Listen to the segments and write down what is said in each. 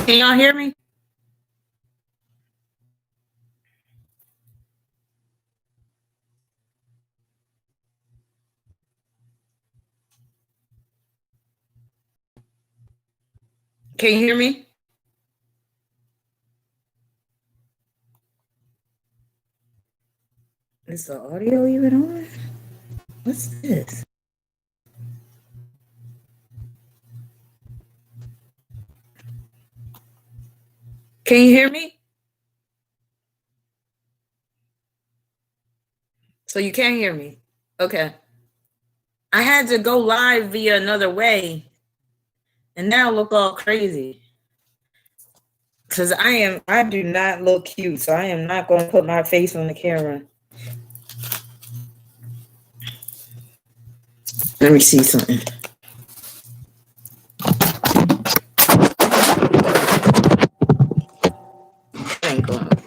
Can y'all hear me? Can you hear me? Is the audio even on? What's this? Can you hear me? So you can't hear me. Okay. I had to go live via another way. And now I look all crazy. Because I do not look cute. So I am not going to put my face on the camera. Let me see something.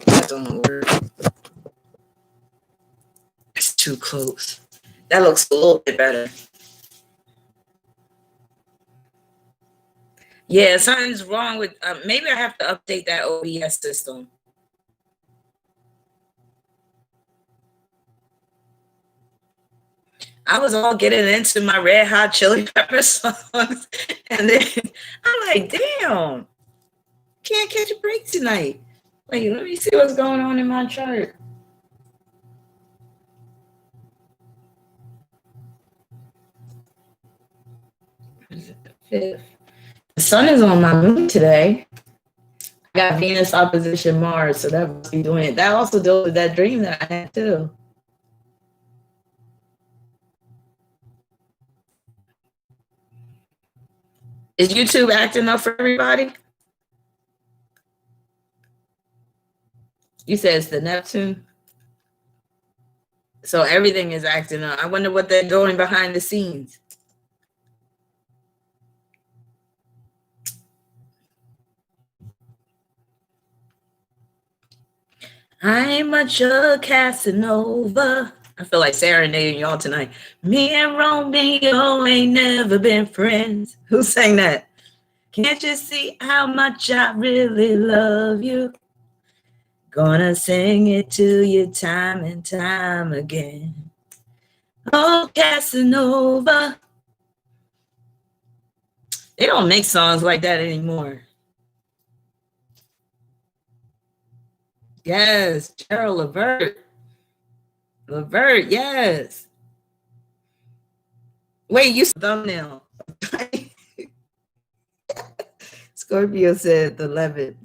That don't work. It's too close. That looks a little bit better. Yeah, something's wrong with, maybe I have to update that OBS system. I was all getting into my Red Hot Chili Pepper songs, and then I'm like, damn, can't catch a break tonight. Wait, let me see what's going on in my chart. The sun is on my moon today. I got Venus opposition Mars, so that must be doing it. That also deals with that dream that I had too. Is YouTube acting up for everybody? You said it's the Neptune. So everything is acting up. I wonder what they're doing behind the scenes. I'm a Casanova. I feel like serenading y'all tonight. Me and Romeo ain't never been friends. Who sang that? Can't you see how much I really love you? Gonna sing it to you time and time again. Oh, Casanova. They don't make songs like that anymore. Yes, Gerald Levert. Levert, yes. Wait, you thumbnail. Scorpio said the 11th.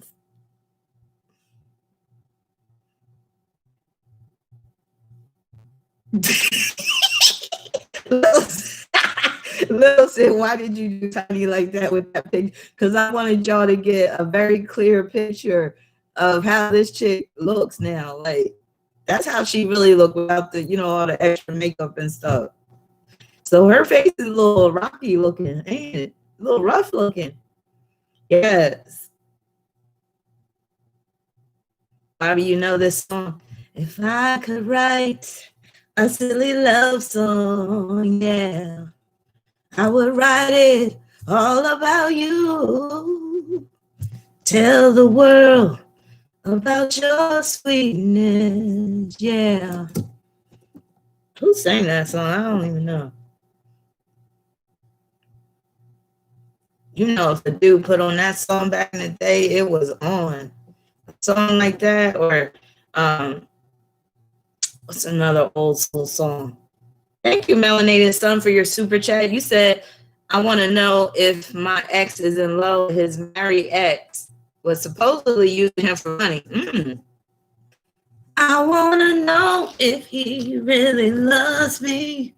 Lil said, why did you do Tiny like that with that picture? Because I wanted y'all to get a very clear picture of how this chick looks now. Like, that's how she really looked without the, all the extra makeup and stuff. So her face is a little rocky looking, ain't it? A little rough looking. Yes. Bobby, you know this song? If I could write a silly love song, yeah, I would write it all about you. Tell the world about your sweetness, yeah. Who sang that song? I don't even know. If the dude put on that song back in the day, it was on. A song like that, or what's another old school song? Thank you, Melanated Sun, for your super chat. You said, I want to know if my ex is in love with his married ex, was supposedly using him for money. I want to know if he really loves me.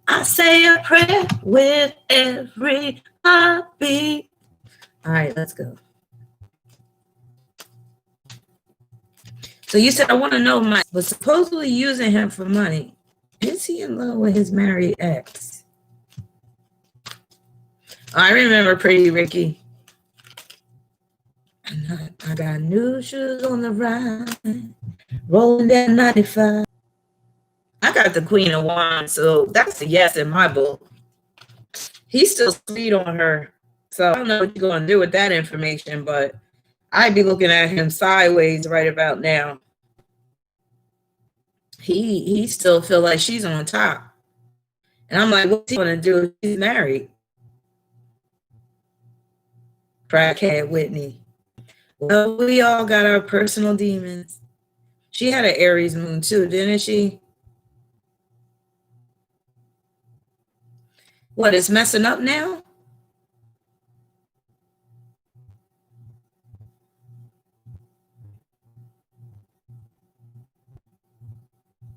I say a prayer with every heartbeat. All right, let's go. So you said, I want to know if my was supposedly using him for money. Is he in love with his married ex? I remember Pretty Ricky. I got new shoes on the ride, rolling down 95. I got the Queen of Wands, so that's a yes in my book. He's still sweet on her, so I don't know what you're going to do with that information, but I'd be looking at him sideways right about now. He still feel like she's on top. And I'm like, what's he gonna do? She's married. Crackhead Whitney. Well, we all got our personal demons. She had an Aries moon too, didn't she? What, it's messing up now?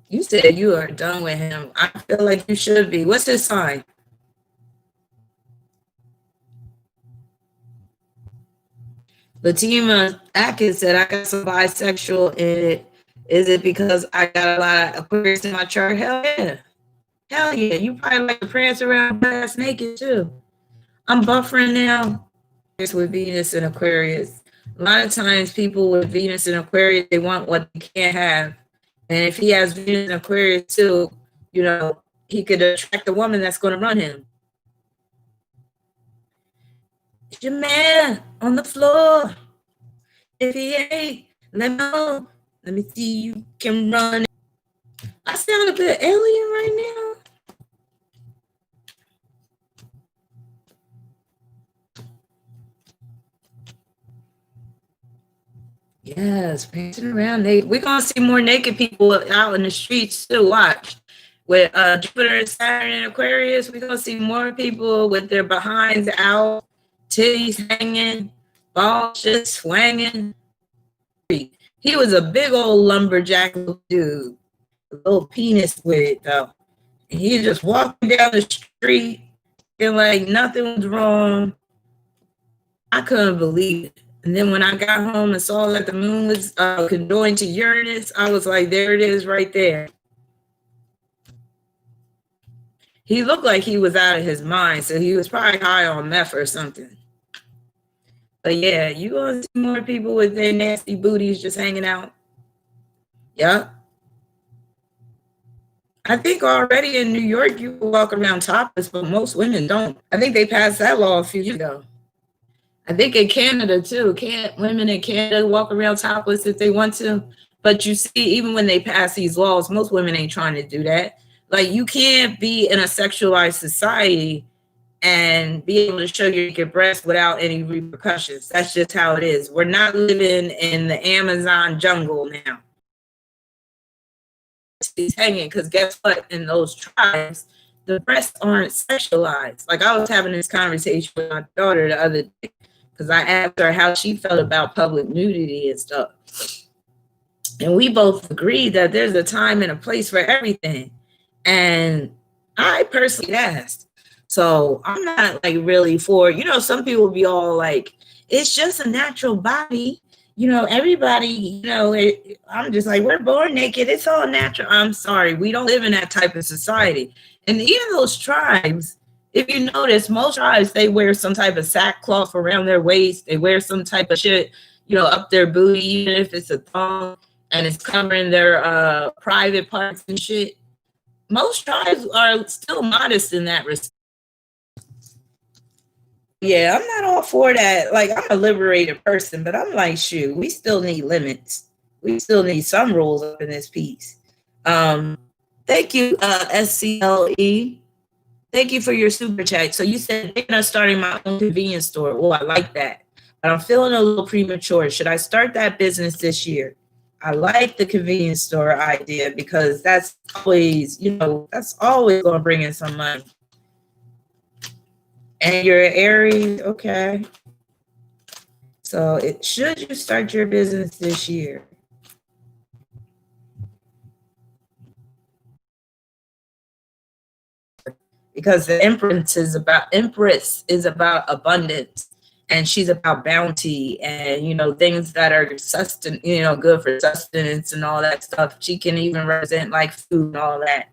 You said you are done with him. I feel like you should be. What's his sign? Latima Atkins said, I got some bisexual in it. Is it because I got a lot of Aquarius in my chart? Hell yeah. Hell yeah. You probably like to prance around ass naked too. I'm buffering now. With Venus and Aquarius. A lot of times people with Venus and Aquarius, they want what they can't have. And if he has Venus and Aquarius too, you know, he could attract a woman that's going to run him. It's your man on the floor. If he ain't, let me know. Let me see you can run. I sound a bit alien right now. Yes, prancing around naked. We're gonna see more naked people out in the streets too. Watch. With Jupiter, Saturn, and Aquarius, we're gonna see more people with their behinds out, titties hanging, balls just swinging. He was a big old lumberjack dude, a little penis with it though. And he just walking down the street and like nothing was wrong. I couldn't believe it. And then when I got home and saw that the moon was conjoined to Uranus, I was like, there it is right there. He looked like he was out of his mind, so he was probably high on meth or something. But yeah, you gonna see more people with their nasty booties just hanging out. Yep. I think already in New York you can walk around topless, but most women don't. I think they passed that law a few years ago. I think in Canada too, can't women in Canada walk around topless if they want to? But you see, even when they pass these laws, most women ain't trying to do that. Like you can't be in a sexualized society and be able to show your breasts without any repercussions. That's just how it is. We're not living in the Amazon jungle now. He's hanging because guess what? In those tribes, the breasts aren't sexualized. Like I was having this conversation with my daughter the other day because I asked her how she felt about public nudity and stuff. And we both agreed that there's a time and a place for everything. And I personally asked. So I'm not like really for, you know, some people be all like, it's just a natural body. You know, everybody, you know, I'm just like, we're born naked. It's all natural. I'm sorry. We don't live in that type of society. And even those tribes, if you notice, most tribes, they wear some type of sackcloth around their waist. They wear some type of shit, you know, up their booty, even if it's a thong and it's covering their private parts and shit. Most tribes are still modest in that respect. Yeah, I'm not all for that. Like, I'm a liberated person, but I'm like, shoot, we still need limits. We still need some rules up in this piece. Thank you, SCLE. Thank you for your super chat. So you said I'm starting my own convenience store. Oh, I like that. But I'm feeling a little premature. Should I start that business this year? I like the convenience store idea because that's always, you know, that's always going to bring in some money. And you're Aries, okay. So should you start your business this year? Because the Empress is about abundance, and she's about bounty and, you know, things that are you know, good for sustenance and all that stuff. She can even represent like food and all that.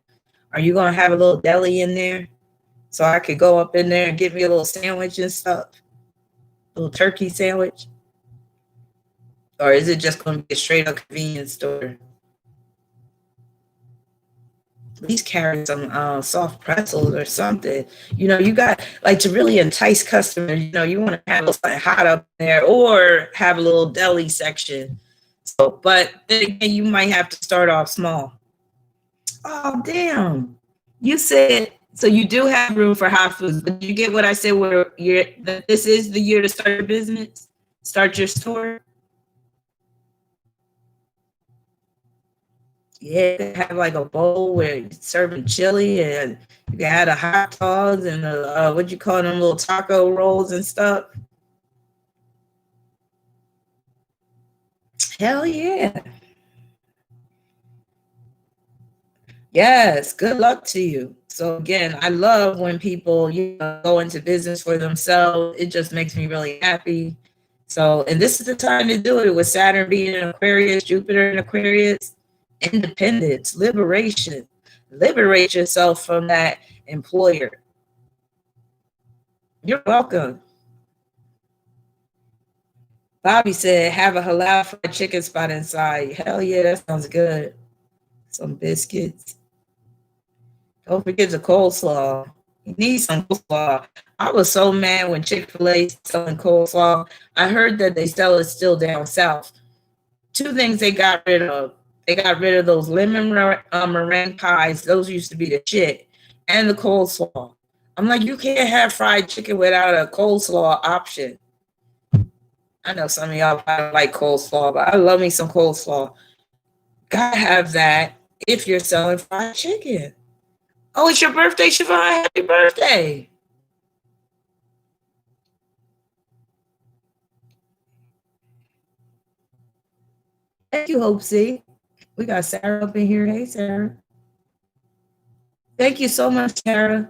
Are you gonna have a little deli in there so I could go up in there and get me a little sandwich and stuff, a little turkey sandwich? Or is it just gonna be a straight up convenience store? at least carry some soft pretzels or something. You know, you got like to really entice customers. You know, you want to have something hot up there or have a little deli section. So, but then again, you might have to start off small. Oh, damn. You said, so you do have room for hot foods, but you get what I said where that this is the year to start your business, start your store? Yeah, have like a bowl where you're serving chili and you can have the hot dogs and the, what you call them, little taco rolls and stuff. Hell yeah. Yes, good luck to you. So again, I love when people, you know, go into business for themselves. It just makes me really happy. So, and this is the time to do it with Saturn being in Aquarius, Jupiter in Aquarius, independence, liberation. Liberate yourself from that employer. You're welcome. Bobby said, have a halal fried chicken spot inside. Hell yeah, that sounds good. Some biscuits. Don't forget the coleslaw. You need some coleslaw. I was so mad when Chick-fil-A selling coleslaw. I heard that they sell it still down south. Two things they got rid of. They got rid of those lemon meringue pies. Those used to be the shit. And the coleslaw. I'm like, you can't have fried chicken without a coleslaw option. I know some of y'all don't like coleslaw, but I love me some coleslaw. Gotta have that if you're selling fried chicken. Oh, it's your birthday, Siobhan. Happy birthday. Thank you, Hope C. We got Sarah up in here. Hey, Sarah. Thank you so much, Sarah.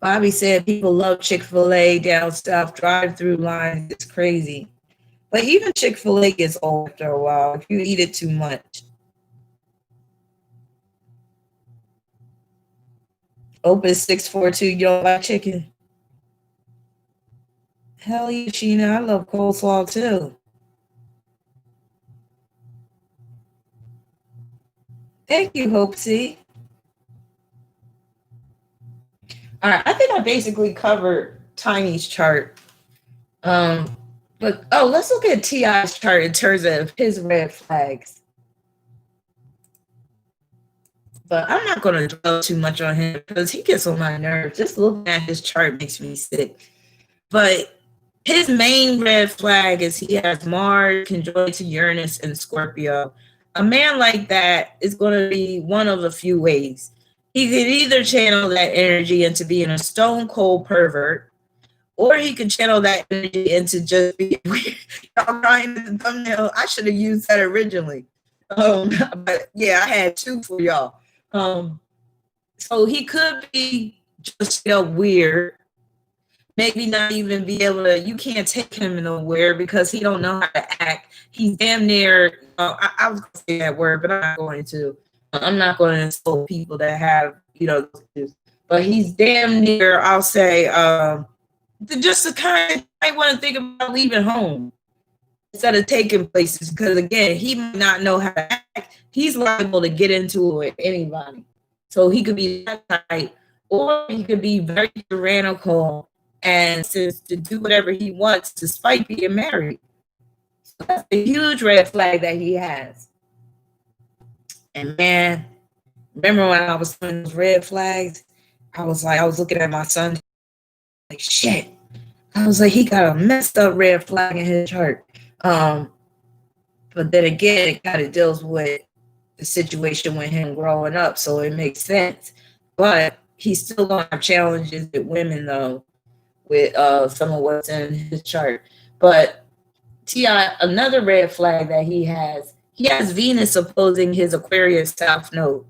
Bobby said people love Chick-fil-A down south. Drive-through lines. It's crazy. But even Chick-fil-A gets old after a while if you eat it too much. Open 642. You don't like chicken? Hell yeah, Sheena. I love coleslaw too. Thank you, Hope C. All right, I think I basically covered Tiny's chart. But let's look at T.I.'s chart in terms of his red flags. But I'm not going to dwell too much on him because he gets on my nerves. Just looking at his chart makes me sick. But his main red flag is he has Mars conjoined to Uranus and Scorpio. A man like that is going to be one of a few ways. He could either channel that energy into being a stone cold pervert, or he could channel that energy into just being weird. Y'all crying in the thumbnail. I should have used that originally. But yeah, I had two for y'all. So he could be just weird. Maybe not even be able to, you can't take him nowhere because he don't know how to act. He's damn near, I was going to say that word, but I'm not going to. I'm not going to insult people that have, but he's damn near, I'll say, just the kind I want to think about leaving home instead of taking places. Because again, he might not know how to act. He's liable to get into it with anybody. So he could be that type, or he could be very tyrannical and to do whatever he wants despite being married. So that's a huge red flag that he has. And man, remember when I was doing those red flags? I was looking at my son like, shit. I was like, he got a messed up red flag in his chart. But then again, it kind of deals with the situation with him growing up, so it makes sense. But he's still going to have challenges with women, though, with some of what's in his chart. But T.I., another red flag that he has Venus opposing his Aquarius South Node.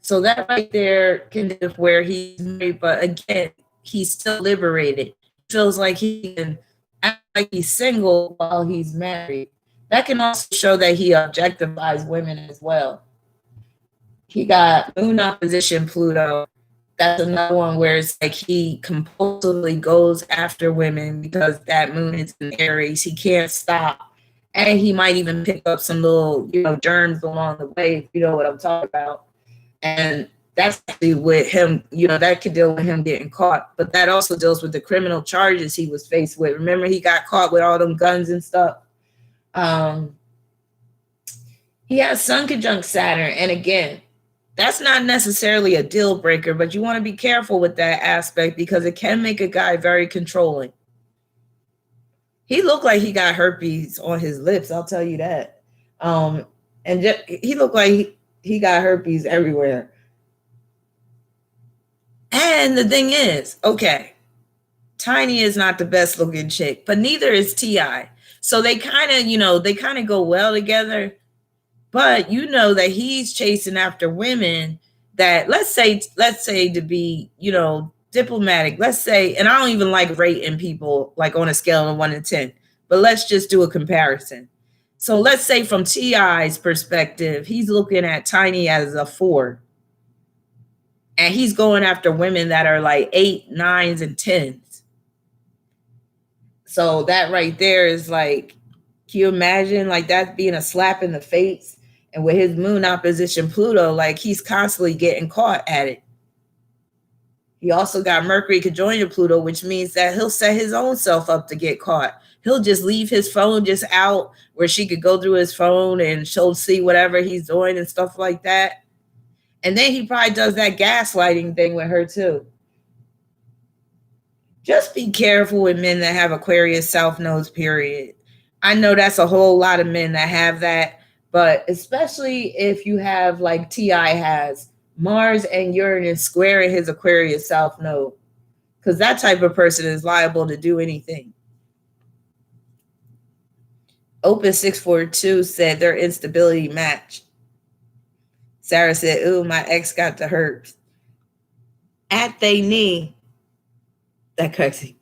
So that right there can be where he's married, but again, he's still liberated. Feels like he can act like he's single while he's married. That can also show that he objectifies women as well. He got Moon opposition Pluto. That's another one where it's like he compulsively goes after women because that Moon is in Aries. He can't stop. And he might even pick up some little, germs along the way, if you know what I'm talking about. And that's actually with him, that could deal with him getting caught. But that also deals with the criminal charges he was faced with. Remember, he got caught with all them guns and stuff. He has Sun conjunct Saturn. And again, that's not necessarily a deal breaker, but you want to be careful with that aspect because it can make a guy very controlling. He looked like he got herpes on his lips, I'll tell you that. He looked like he got herpes everywhere. And the thing is, okay, Tiny is not the best looking chick, but neither is T.I. So they kind of go well together. But you know that he's chasing after women that let's say to be, diplomatic, let's say, and I don't even like rating people like on a scale of 1 to 10, but let's just do a comparison. So let's say from T.I.'s perspective, he's looking at Tiny as a 4. And he's going after women that are like 8, 9s, and 10s. So that right there is like, can you imagine like that being a slap in the face? And with his moon opposition Pluto, like he's constantly getting caught at it. He also got Mercury conjoined Pluto, which means that he'll set his own self up to get caught. He'll just leave his phone just out where she could go through his phone and she'll see whatever he's doing and stuff like that. And then he probably does that gaslighting thing with her too. Just be careful with men that have Aquarius South Nodes, period. I know that's a whole lot of men that have that, but especially if you have like T.I. has Mars and Uranus square in his Aquarius South Node, because that type of person is liable to do anything. Opus 642 said their instability matched. Sarah said, ooh, my ex got the herpes. At they knee. That crazy.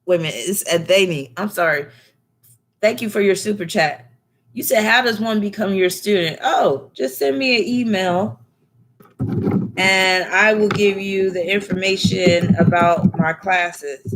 Wait a minute, it's at they knee. I'm sorry. Thank you for your super chat. You said, how does one become your student? Oh, just send me an email and I will give you the information about my classes.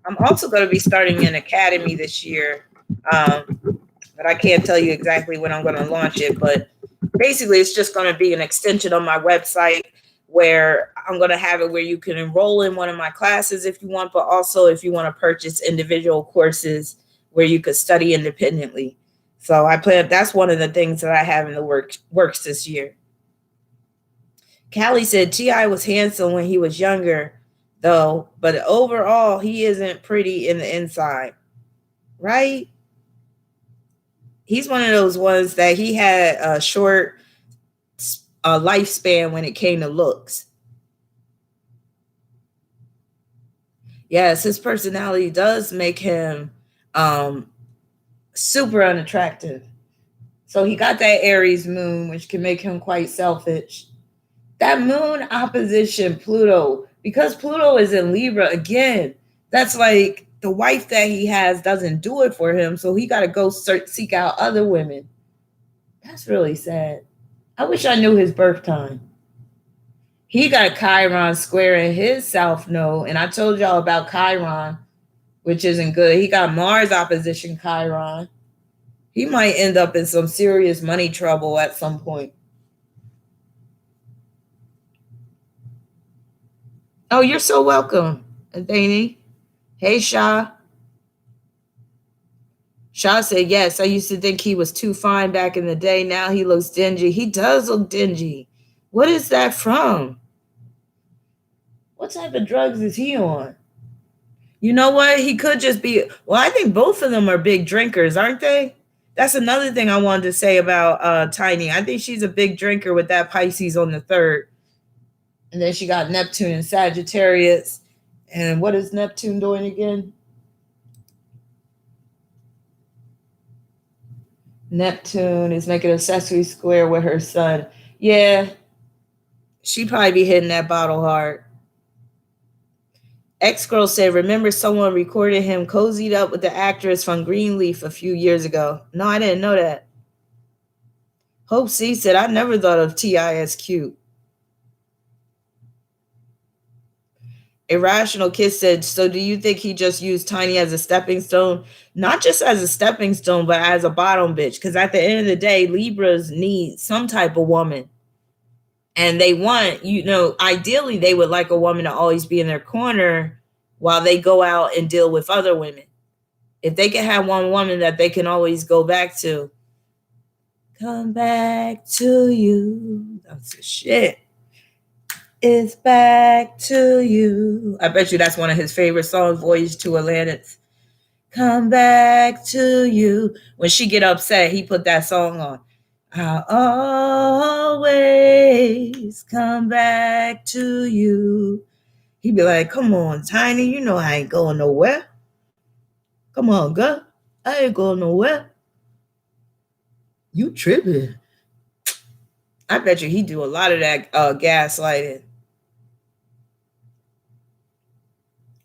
I'm also going to be starting an academy this year, but I can't tell you exactly when I'm going to launch it. But basically, it's just going to be an extension on my website where I'm going to have it where you can enroll in one of my classes if you want, but also if you want to purchase individual courses where you could study independently. So I plan, that's one of the things that I have in the works this year. Callie said T.I. was handsome when he was younger, though, but overall, he isn't pretty in the inside, right? He's one of those ones that he had a short lifespan when it came to looks. Yes, his personality does make him super unattractive. So he got that Aries moon, which can make him quite selfish. That moon opposition Pluto, because Pluto is in Libra again, that's like the wife that he has doesn't do it for him. So he got to go seek out other women. That's really sad. I wish I knew his birth time. He got Chiron square in his South Node. And I told y'all about Chiron, which isn't good. He got Mars opposition Chiron. He might end up in some serious money trouble at some point. Oh, you're so welcome, Athene. Hey, Shah. Shah said, yes, I used to think he was too fine back in the day. Now he looks dingy. He does look dingy. What is that from? What type of drugs is he on? You know what? He could just be, well, I think both of them are big drinkers, aren't they? That's another thing I wanted to say about Tiny. I think she's a big drinker with that Pisces on the 3rd. And then she got Neptune and Sagittarius. And what is Neptune doing again? Neptune is making a sesame square with her son. Yeah, she'd probably be hitting that bottle hard. X-Girl said, remember someone recorded him cozied up with the actress from Greenleaf a few years ago. No, I didn't know that. Hope C said, I never thought of T.I. as cute. Irrational Kiss said, so do you think he just used Tiny as a stepping stone? Not just as a stepping stone, but as a bottom bitch. Because at the end of the day, Libras need some type of woman. And they want, ideally, they would like a woman to always be in their corner while they go out and deal with other women. If they can have one woman that they can always go back to. Come back to you. That's the shit. It's back to you. I bet you that's one of his favorite songs, Voyage to Atlantis. Come back to you. When she get upset, he put that song on. I'll always come back to you. He'd be like, come on, Tiny, you know I ain't going nowhere. Come on, girl. I ain't going nowhere. You tripping. I bet you he do a lot of that gaslighting.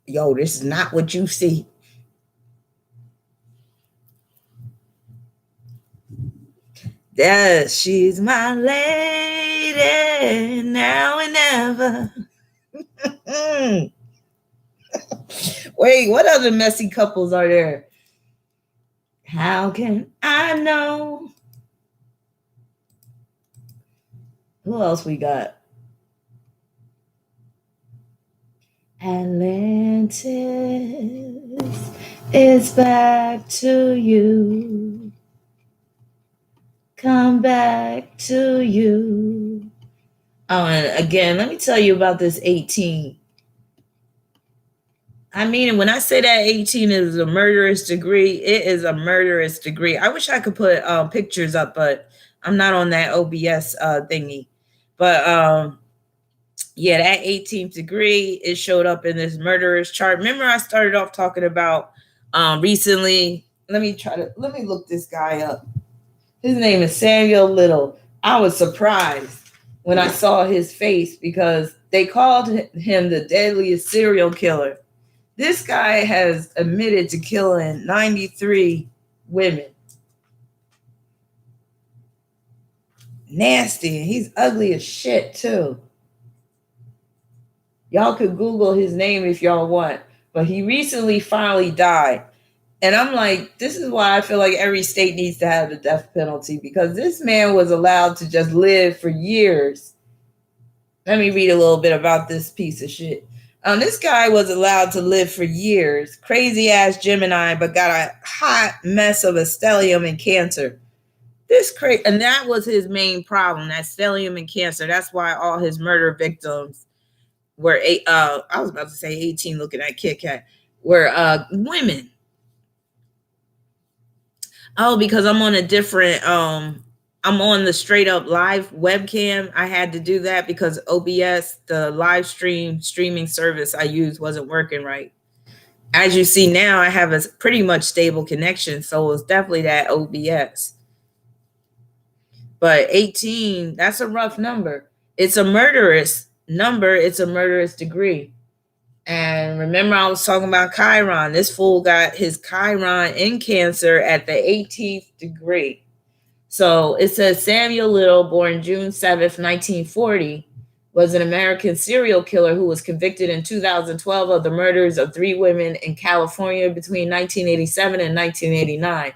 Yo, this is not what you see. Yes, she's my lady now and ever. Wait, what other messy couples are there? How can I know? Who else we got? Atlantis is back to you. Come back to you. Oh, and again, let me tell you about this 18. I mean, when I say that 18 is a murderous degree, it is a murderous degree. I wish I could put pictures up, but I'm not on that OBS thingy. But yeah, that 18th degree, it showed up in this murderous chart. Remember, I started off talking about recently. Let me look this guy up. His name is Samuel Little. I was surprised when I saw his face because they called him the deadliest serial killer. This guy has admitted to killing 93 women. Nasty. He's ugly as shit, too. Y'all could Google his name if y'all want. But he recently finally died. And I'm like, this is why I feel like every state needs to have the death penalty, because this man was allowed to just live for years. Let me read a little bit about this piece of shit. This guy was allowed to live for years. Crazy ass Gemini, but got a hot mess of a stellium and cancer. And that was his main problem, that stellium and cancer. That's why all his murder victims were, I was about to say 18, looking at Kit Kat, were women. Oh, because I'm on a different, I'm on the straight up live webcam. I had to do that because OBS, the live streaming service I used, wasn't working right. As you see now, I have a pretty much stable connection. So it was definitely that OBS. But 18, that's a rough number. It's a murderous number. It's a murderous degree. And remember, I was talking about Chiron. This fool got his Chiron in Cancer at the 18th degree. So it says Samuel Little, born June 7th, 1940, was an American serial killer who was convicted in 2012 of the murders of 3 women in California between 1987 and 1989,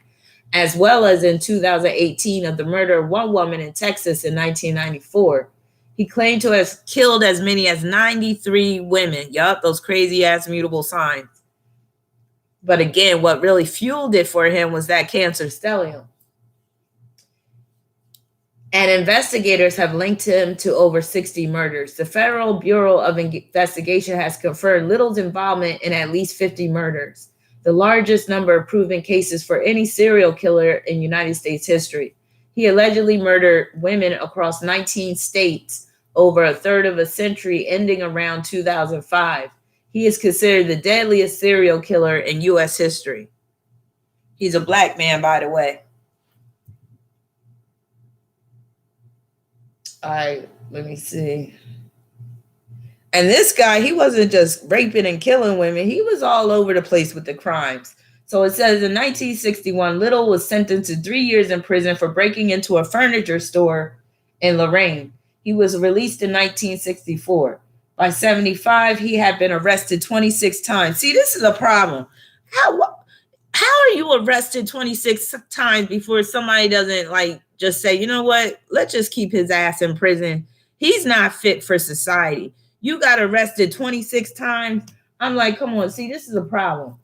as well as in 2018 of the murder of 1 woman in Texas in 1994. He claimed to have killed as many as 93 women. Yup, those crazy ass mutable signs. But again, what really fueled it for him was that cancer stellium. And investigators have linked him to over 60 murders. The Federal Bureau of Investigation has confirmed Little's involvement in at least 50 murders, the largest number of proven cases for any serial killer in United States history. He allegedly murdered women across 19 states over a third of a century, ending around 2005. He is considered the deadliest serial killer in U.S. history. He's a black man, by the way. All right, let me see. And this guy, he wasn't just raping and killing women. He was all over the place with the crimes. So it says in 1961, Little was sentenced to 3 years in prison for breaking into a furniture store in Lorraine. He was released in 1964. By 75, he had been arrested 26 times. See, this is a problem. How are you arrested 26 times before somebody doesn't like just say, you know what, let's just keep his ass in prison. He's not fit for society. You got arrested 26 times. I'm like, come on, see, this is a problem.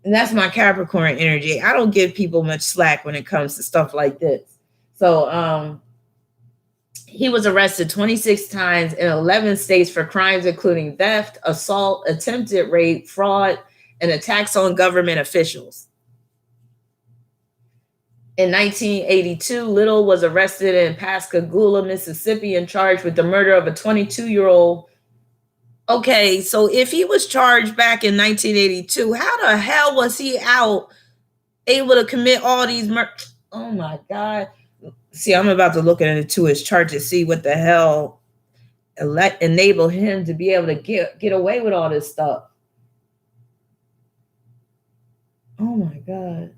And that's my Capricorn energy. I don't give people much slack when it comes to stuff like this. So he was arrested 26 times in 11 states for crimes including theft, assault, attempted rape, fraud, and attacks on government officials. In 1982, Little was arrested in Pascagoula, Mississippi, and charged with the murder of a 22-year-old. Okay, so if he was charged back in 1982, how the hell was he out able to commit all these murders? Oh my God. See, I'm about to look into his chart to see what the hell enable him to be able to get away with all this stuff. Oh my God.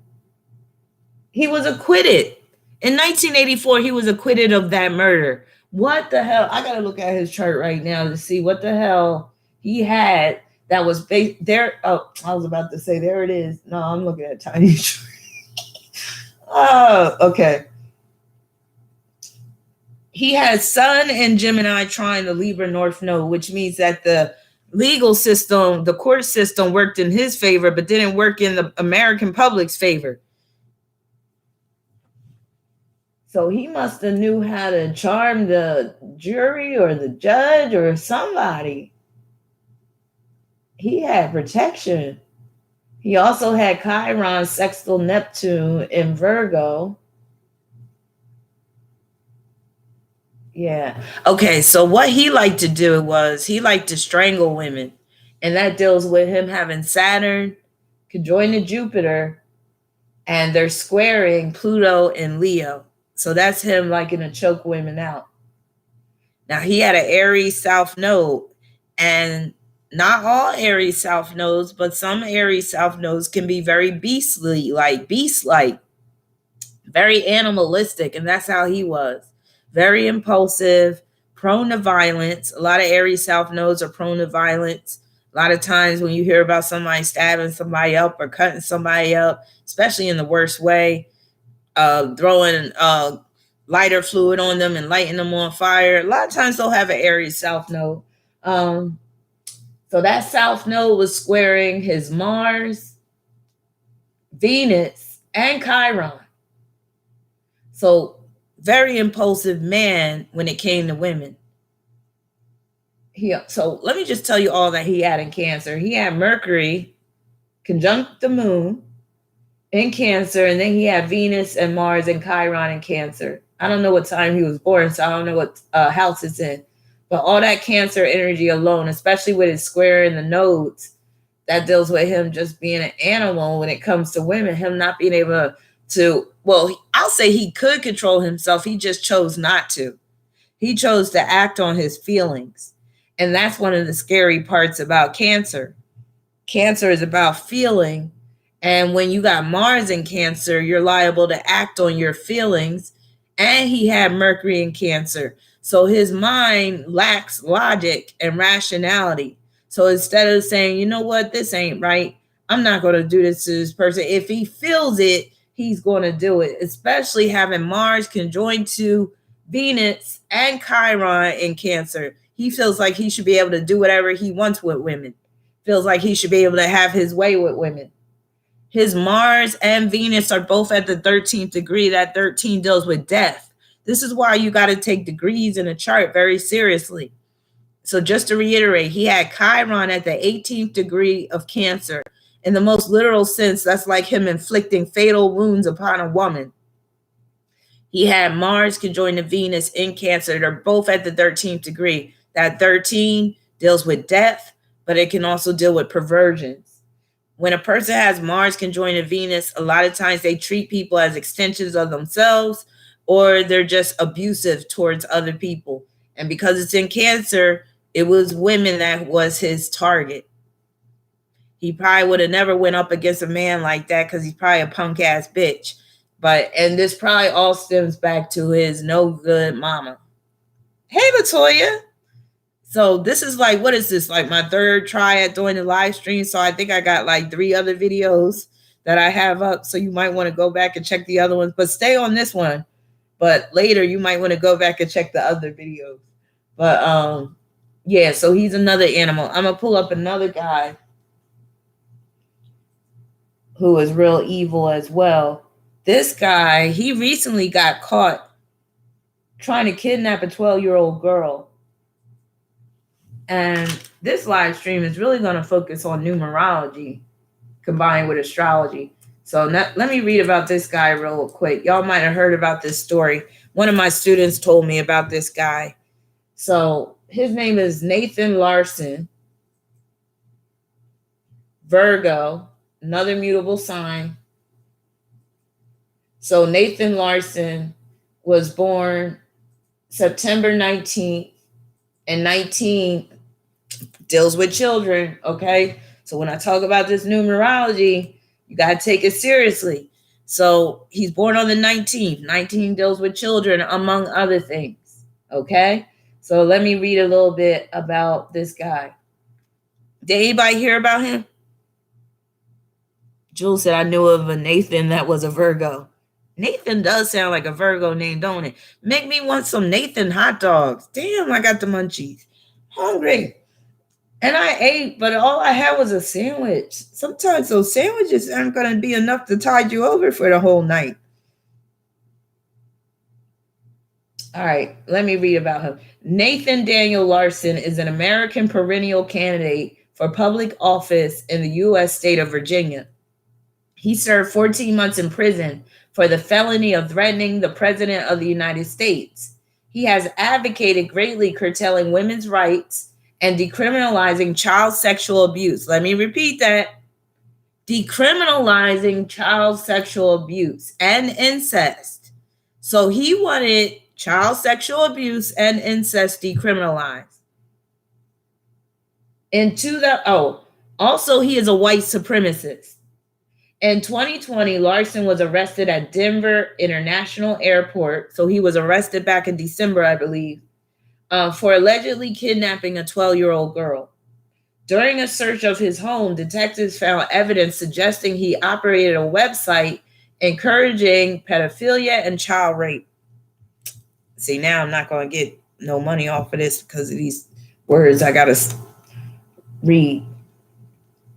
He was acquitted. In 1984, he was acquitted of that murder. What the hell? I got to look at his chart right now to see what the hell he had that was based there. Oh, I was about to say, there it is. No, I'm looking at Tiny Tree. Oh, okay. He had Sun and Gemini trying the Libra North Node, which means that the legal system, the court system worked in his favor, but didn't work in the American public's favor. So he must have knew how to charm the jury or the judge or somebody. He had protection. He also had Chiron sextile Neptune in Virgo. Yeah. Okay, so what he liked to do was he liked to strangle women. And that deals with him having Saturn conjoined to Jupiter, and they're squaring Pluto and Leo. So that's him liking to choke women out. Now, he had an Aries South Node, and not all Aries South Nodes, but some Aries South Nodes can be very beast-like, very animalistic, and that's how he was. Very impulsive, prone to violence. A lot of Aries South Nodes are prone to violence. A lot of times when you hear about somebody stabbing somebody up or cutting somebody up, especially in the worst way, throwing lighter fluid on them and lighting them on fire, a lot of times they'll have an Aries South Node. So that South Node was squaring his Mars, Venus, and Chiron. So very impulsive man when it came to women. So let me just tell you all that he had in Cancer. He had Mercury conjunct the moon in Cancer, and then he had Venus and Mars and Chiron in Cancer. I don't know what time he was born, so I don't know what house it's in. But all that Cancer energy alone, especially with his square in the nodes, that deals with him just being an animal when it comes to women, him not being able to, well, I'll say he could control himself. He just chose not to. He chose to act on his feelings. And that's one of the scary parts about Cancer. Cancer is about feeling. And when you got Mars in Cancer, you're liable to act on your feelings. And he had Mercury in Cancer. So his mind lacks logic and rationality. So instead of saying, you know what, this ain't right, I'm not going to do this to this person. If he feels it, he's going to do it, especially having Mars conjoined to Venus and Chiron in Cancer. He feels like he should be able to do whatever he wants with women. Feels like he should be able to have his way with women. His Mars and Venus are both at the 13th degree. That 13 deals with death. This is why you got to take degrees in a chart very seriously. So just to reiterate, he had Chiron at the 18th degree of Cancer. In the most literal sense, that's like him inflicting fatal wounds upon a woman. He had Mars conjoined to Venus in Cancer. They're both at the 13th degree. That 13 deals with death, but it can also deal with perversions. When a person has Mars conjoined to Venus, a lot of times they treat people as extensions of themselves, or they're just abusive towards other people. And because it's in Cancer, it was women that was his target. He probably would have never went up against a man like that because he's probably a punk ass bitch. And this probably all stems back to his no good mama. Hey, Latoya. So this is like, what is this? Like my third try at doing the live stream. So I think I got like 3 other videos that I have up. So you might want to go back and check the other ones, but stay on this one. But later you might want to go back and check the other videos. But yeah, so he's another animal. I'm gonna pull up another guy who is real evil as well. This guy, he recently got caught trying to kidnap a 12-year-old girl. And this live stream is really going to focus on numerology combined with astrology. So let me read about this guy real quick. Y'all might have heard about this story. One of my students told me about this guy. So his name is Nathan Larson, Virgo, another mutable sign. So Nathan Larson was born September 19th, and 19 deals with children, okay? So when I talk about this numerology, you got to take it seriously. So he's born on the 19th. 19 deals with children, among other things, okay? So let me read a little bit about this guy. Did anybody hear about him? Jules said, I knew of a Nathan that was a Virgo. Nathan does sound like a Virgo name, don't it? Make me want some Nathan hot dogs. Damn, I got the munchies. Hungry. And I ate, but all I had was a sandwich. Sometimes those sandwiches aren't going to be enough to tide you over for the whole night. All right, let me read about him. Nathan Daniel Larson is an American perennial candidate for public office in the U.S. state of Virginia. He served 14 months in prison for the felony of threatening the President of the United States. He has advocated greatly curtailing women's rights and decriminalizing child sexual abuse. Let me repeat that. Decriminalizing child sexual abuse and incest. So he wanted child sexual abuse and incest decriminalized. Also he is a white supremacist. In 2020, Larson was arrested at Denver International Airport. So he was arrested back in December, I believe, for allegedly kidnapping a 12-year-old girl. During a search of his home, detectives found evidence suggesting he operated a website encouraging pedophilia and child rape. See, now I'm not going to get no money off of this because of these words I got to read.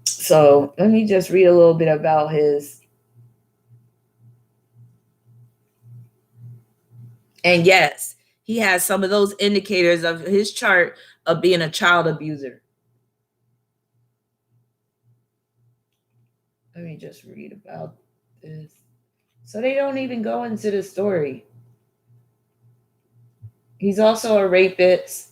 So let me just read a little bit about his. And yes, he has some of those indicators of his chart of being a child abuser. Let me just read about this. So they don't even go into the story. He's also a rapist.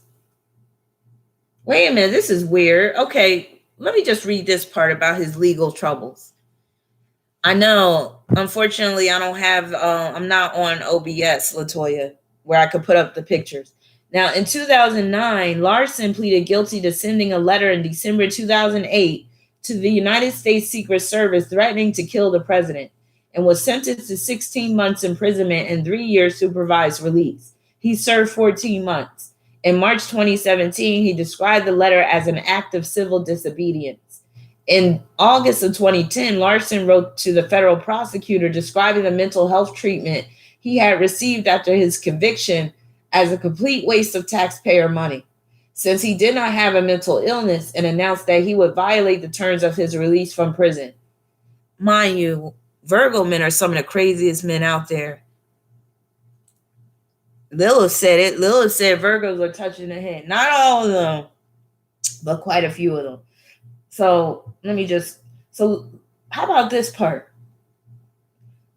Wait a minute, this is weird. Okay, let me just read this part about his legal troubles. I know, unfortunately, I don't have, I'm not on OBS, Latoya, where I could put up the pictures. Now, in 2009, Larson pleaded guilty to sending a letter in December 2008 to the United States Secret Service threatening to kill the president, and was sentenced to 16 months imprisonment and 3 years supervised release. He served 14 months. In March 2017, he described the letter as an act of civil disobedience. In August of 2010, Larson wrote to the federal prosecutor describing the mental health treatment he had received after his conviction as a complete waste of taxpayer money, since he did not have a mental illness, and announced that he would violate the terms of his release from prison. Mind you, Virgo men are some of the craziest men out there. Lilith said it. Lilith said Virgos are touching the head. Not all of them, but quite a few of them. So how about this part?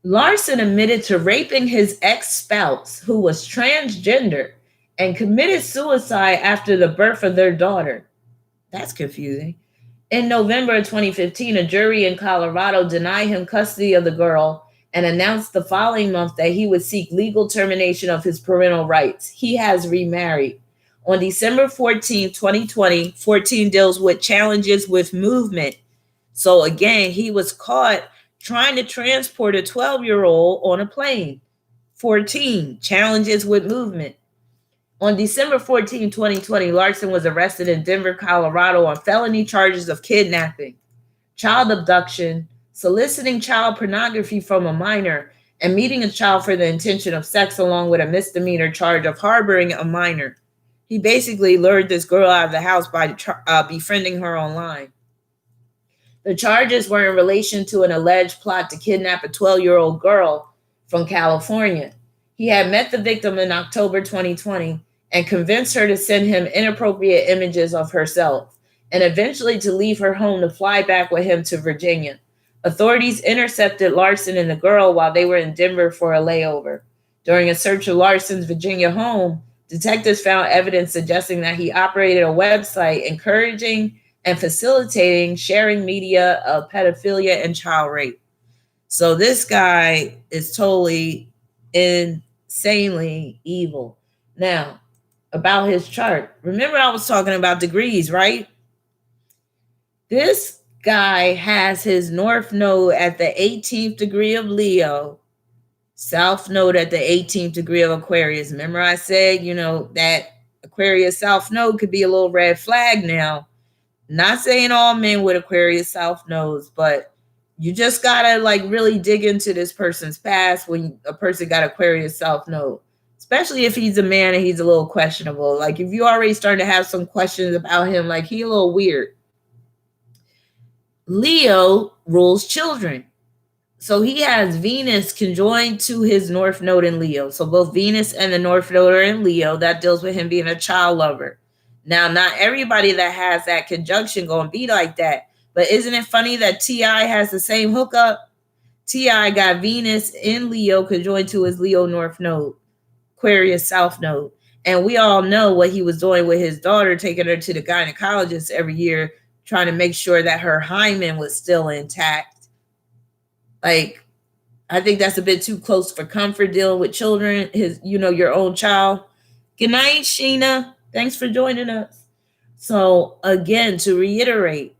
Larson admitted to raping his ex-spouse, who was transgender, and committed suicide after the birth of their daughter. That's confusing. In November of 2015, a jury in Colorado denied him custody of the girl and announced the following month that he would seek legal termination of his parental rights. He has remarried. On December 14, 2020, 14 deals with challenges with movement. So again, he was caught trying to transport a 12-year-old on a plane. 14, challenges with movement. On December 14, 2020, Larson was arrested in Denver, Colorado on felony charges of kidnapping, child abduction, soliciting child pornography from a minor, and meeting a child for the intention of sex, along with a misdemeanor charge of harboring a minor. He basically lured this girl out of the house by befriending her online. The charges were in relation to an alleged plot to kidnap a 12-year-old girl from California. He had met the victim in October 2020 and convinced her to send him inappropriate images of herself, and eventually to leave her home to fly back with him to Virginia. Authorities intercepted Larson and the girl while they were in Denver for a layover. During a search of Larson's Virginia home, detectives found evidence suggesting that he operated a website encouraging and facilitating sharing media of pedophilia and child rape. So this guy is totally insanely evil. Now, about his chart. Remember I was talking about degrees, right? This guy has his north node at the 18th degree of Leo, south node at the 18th degree of Aquarius. Remember I said, that Aquarius south node could be a little red flag now. Not saying all men with Aquarius south nodes, but you just gotta really dig into this person's past when a person got Aquarius south node. Especially if he's a man and he's a little questionable. Like if you already starting to have some questions about him, like he a little weird. Leo rules children. So he has Venus conjoined to his north node in Leo. So both Venus and the north node are in Leo. That deals with him being a child lover. Now, not everybody that has that conjunction going to be like that. But isn't it funny that T.I. has the same hookup? T.I. got Venus in Leo conjoined to his Leo north node, Aquarius south node. And we all know what he was doing with his daughter, taking her to the gynecologist every year, trying to make sure that her hymen was still intact. I think that's a bit too close for comfort dealing with children, your own child. Good night, Sheena. Thanks for joining us. So again, to reiterate,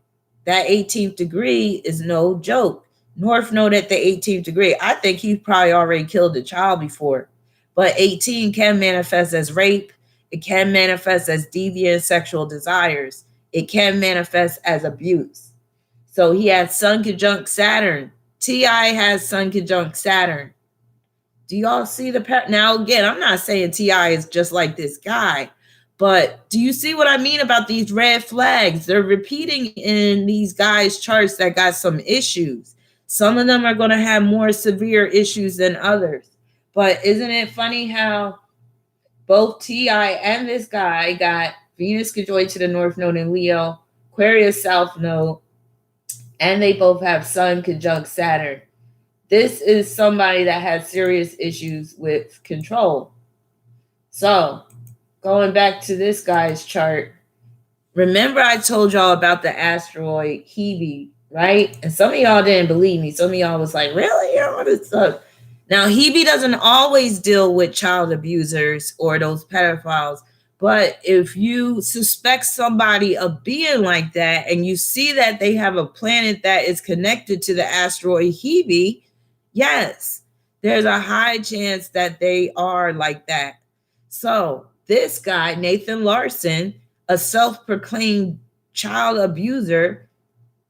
that 18th degree is no joke. North node at the 18th degree. I think he probably already killed a child before. But 18 can manifest as rape. It can manifest as deviant sexual desires. It can manifest as abuse. So he has Sun conjunct Saturn. T.I. has Sun conjunct Saturn. Do y'all see the now again, I'm not saying T.I. is just like this guy, but do you see what I mean about these red flags? They're repeating in these guys' charts that got some issues. Some of them are going to have more severe issues than others. But isn't it funny how both T.I. and this guy got Venus conjoined to the north node in Leo, Aquarius south node, and they both have Sun conjunct Saturn. This is somebody that has serious issues with control. So, going back to this guy's chart, remember I told y'all about the asteroid Hebe, right? And some of y'all didn't believe me. Some of y'all was like, really? All this stuff. Now, Hebe doesn't always deal with child abusers or those pedophiles. But if you suspect somebody of being like that and you see that they have a planet that is connected to the asteroid Hebe, yes, there's a high chance that they are like that. So this guy, Nathan Larson, a self-proclaimed child abuser,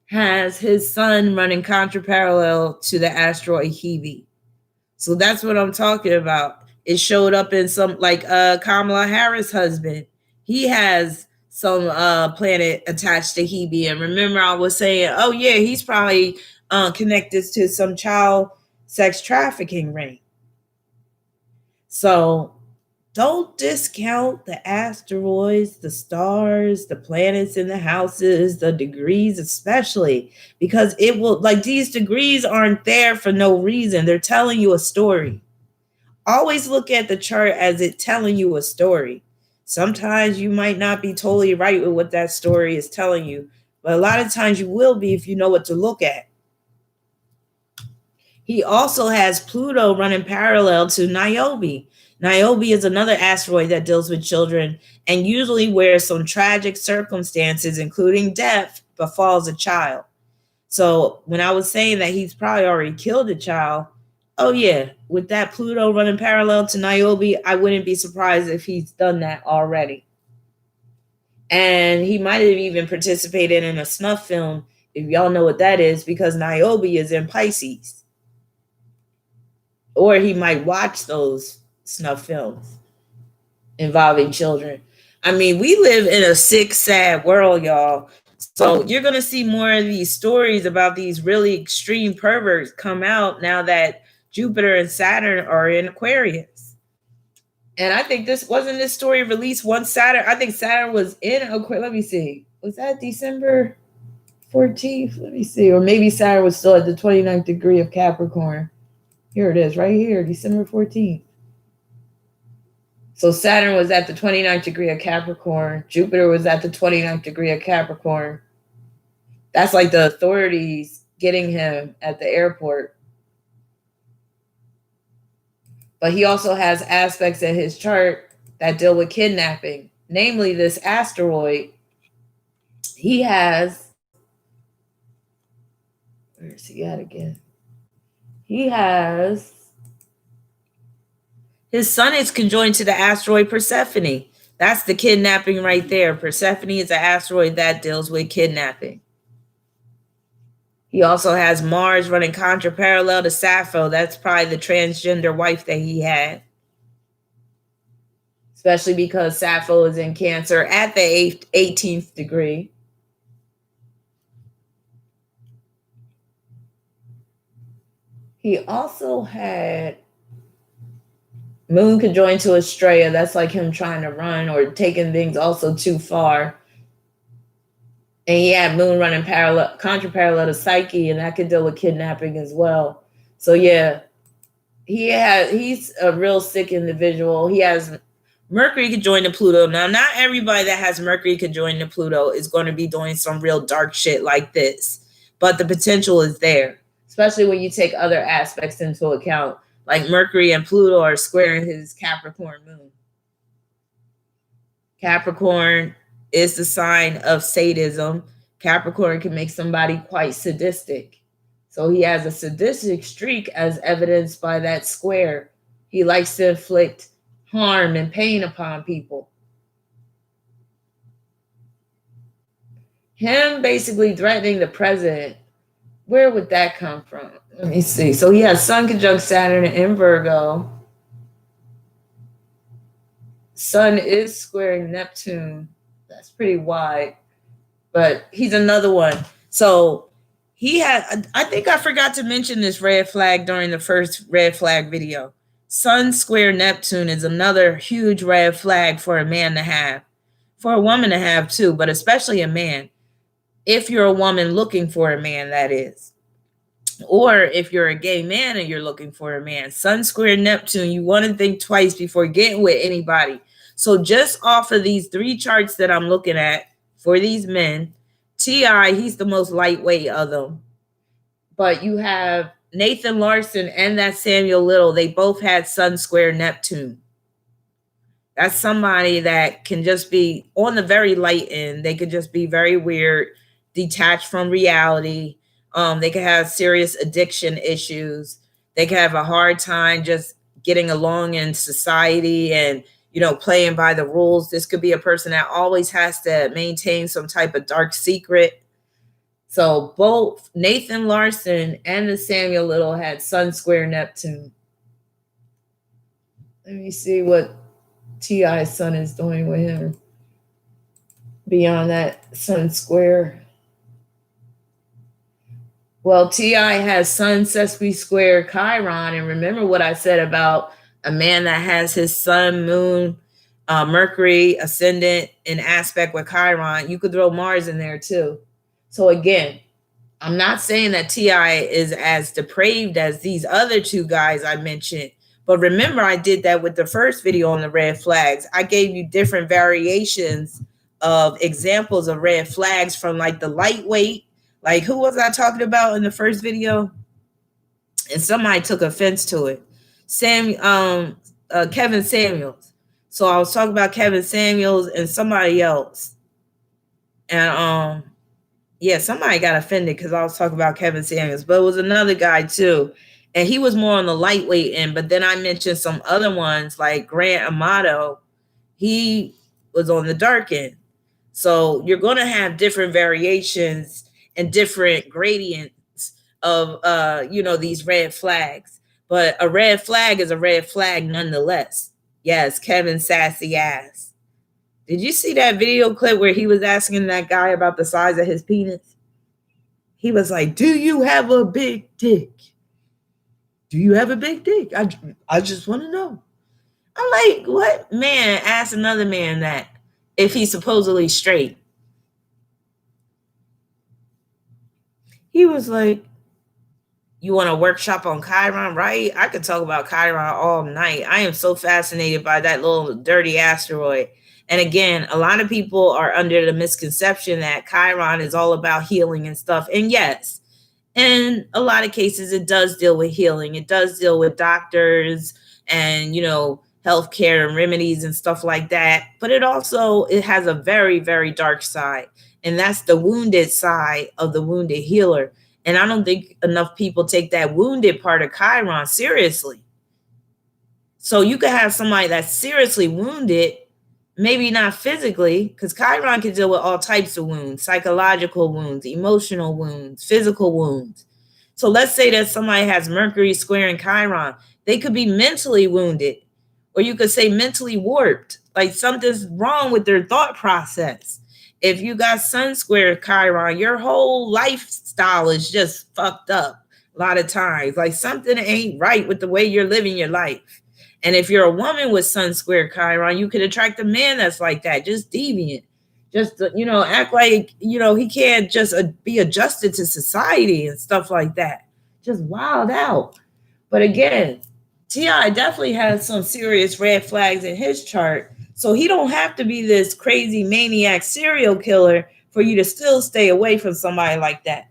has his sun running contraparallel to the asteroid Hebe. So that's what I'm talking about. It showed up in some Kamala Harris' husband. He has some planet attached to Hebe. And remember I was saying, oh yeah, he's probably connected to some child sex trafficking ring. So don't discount the asteroids, the stars, the planets in the houses, the degrees especially, because it will, these degrees aren't there for no reason. They're telling you a story. Always look at the chart as it telling you a story. Sometimes you might not be totally right with what that story is telling you, but a lot of times you will be if you know what to look at. He also has Pluto running parallel to Niobe. Niobe is another asteroid that deals with children and usually where some tragic circumstances, including death, befalls a child. So when I was saying that he's probably already killed a child, Oh yeah, with that Pluto running parallel to Niobe, I wouldn't be surprised if he's done that already. And he might have even participated in a snuff film, if y'all know what that is, because Niobe is in Pisces. Or he might watch those snuff films involving children. I mean, we live in a sick, sad world, y'all. So you're going to see more of these stories about these really extreme perverts come out now that Jupiter and Saturn are in Aquarius. And I think this story released once Saturn. I think Saturn was in Aquarius. Let me see. Was that December 14th? Let me see. Or maybe Saturn was still at the 29th degree of Capricorn. Here it is, right here, December 14th. So Saturn was at the 29th degree of Capricorn. Jupiter was at the 29th degree of Capricorn. That's like the authorities getting him at the airport. But he also has aspects in his chart that deal with kidnapping, namely this asteroid. He has, where's he at again? He has, his sun is conjoined to the asteroid Persephone. That's the kidnapping right there. Persephone is an asteroid that deals with kidnapping. He also has Mars running contraparallel to Sappho. That's probably the transgender wife that he had. Especially because Sappho is in Cancer at the 18th degree. He also had Moon conjoined to Estrella. That's like him trying to run or taking things also too far. And he had Moon running contraparallel to Psyche, and that could deal with kidnapping as well. So yeah, he's a real sick individual. He has Mercury conjoined to Pluto. Now, not everybody that has Mercury conjoined to Pluto is going to be doing some real dark shit like this, but the potential is there, especially when you take other aspects into account, like Mercury and Pluto are squaring his Capricorn moon. Capricorn is the sign of sadism. Capricorn can make somebody quite sadistic. So he has a sadistic streak as evidenced by that square. He likes to inflict harm and pain upon people. Him basically threatening the president, where would that come from? Let me see. So he has Sun conjunct Saturn in Virgo. Sun is squaring Neptune. That's pretty wide, but he's another one. So he had, I think I forgot to mention this red flag during the first red flag video. Sun square Neptune is another huge red flag for a man to have, for a woman to have too, but especially a man. If you're a woman looking for a man, that is. Or if you're a gay man and you're looking for a man, Sun square Neptune, you want to think twice before getting with anybody. So just off of these three charts that I'm looking at for these men, T.I., he's the most lightweight of them. But you have Nathan Larson and that Samuel Little. They both had Sun square Neptune. That's somebody that can just be on the very light end. They could just be very weird, detached from reality. They could have serious addiction issues. They could have a hard time just getting along in society and, playing by the rules. This could be a person that always has to maintain some type of dark secret. So both Nathan Larson and the Samuel Little had Sun square Neptune. Let me see what T.I.'s sun is doing with him beyond that Sun square. Well, T.I. has Sun sesqui square Chiron. And remember what I said about a man that has his Sun, Moon, Mercury, ascendant in aspect with Chiron. You could throw Mars in there too. So again, I'm not saying that T.I. is as depraved as these other two guys I mentioned. But remember, I did that with the first video on the red flags. I gave you different variations of examples of red flags from like the lightweight. Like, who was I talking about in the first video? And somebody took offense to it. Kevin Samuels. So I was talking about Kevin Samuels and somebody else. And yeah, somebody got offended because I was talking about Kevin Samuels. But it was another guy too. And he was more on the lightweight end. But then I mentioned some other ones like Grant Amato. He was on the dark end. So you're going to have different variations and different gradients of these red flags. But a red flag is a red flag nonetheless. Yes, Kevin Sassy ass. Did you see that video clip where he was asking that guy about the size of his penis? He was like, "Do you have a big dick? Do you have a big dick? I just want to know." I'm like, what man asked another man that if he's supposedly straight? He was like, "You want a workshop on Chiron, right? I could talk about Chiron all night. I am so fascinated by that little dirty asteroid." And again, a lot of people are under the misconception that Chiron is all about healing and stuff. And yes, in a lot of cases, it does deal with healing. It does deal with doctors and, healthcare and remedies and stuff like that. But it has a very, very dark side. And that's the wounded side of the wounded healer. And I don't think enough people take that wounded part of Chiron seriously. So you could have somebody that's seriously wounded, maybe not physically, because Chiron can deal with all types of wounds, psychological wounds, emotional wounds, physical wounds. So let's say that somebody has Mercury squaring Chiron. They could be mentally wounded, or you could say mentally warped, like something's wrong with their thought process. If you got Sun square Chiron, your whole lifestyle is just fucked up a lot of times. Like something ain't right with the way you're living your life. And if you're a woman with Sun square Chiron, you could attract a man that's like that, just deviant. Just, act like, he can't just be adjusted to society and stuff like that. Just wild out. But again, T.I. definitely has some serious red flags in his chart. So he don't have to be this crazy maniac serial killer for you to still stay away from somebody like that.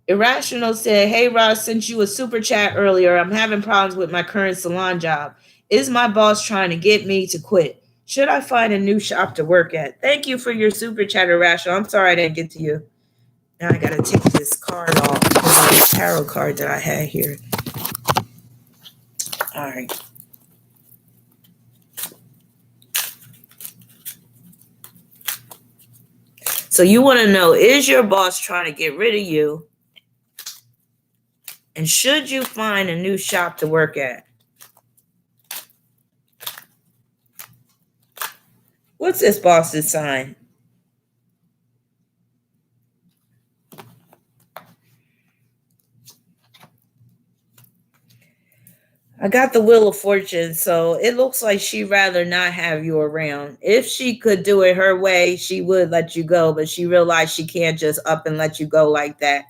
Irrational said, "Hey Ross, sent you a super chat earlier. I'm having problems with my current salon job. Is my boss trying to get me to quit? Should I find a new shop to work at?" Thank you for your super chat, Irrational. I'm sorry I didn't get to you. Now I gotta take this card off, this tarot card that I had here. All right. So you want to know, is your boss trying to get rid of you? And should you find a new shop to work at? What's this boss's sign? I got the Wheel of Fortune, so it looks like she'd rather not have you around. If she could do it her way, she would let you go, but she realized she can't just up and let you go like that.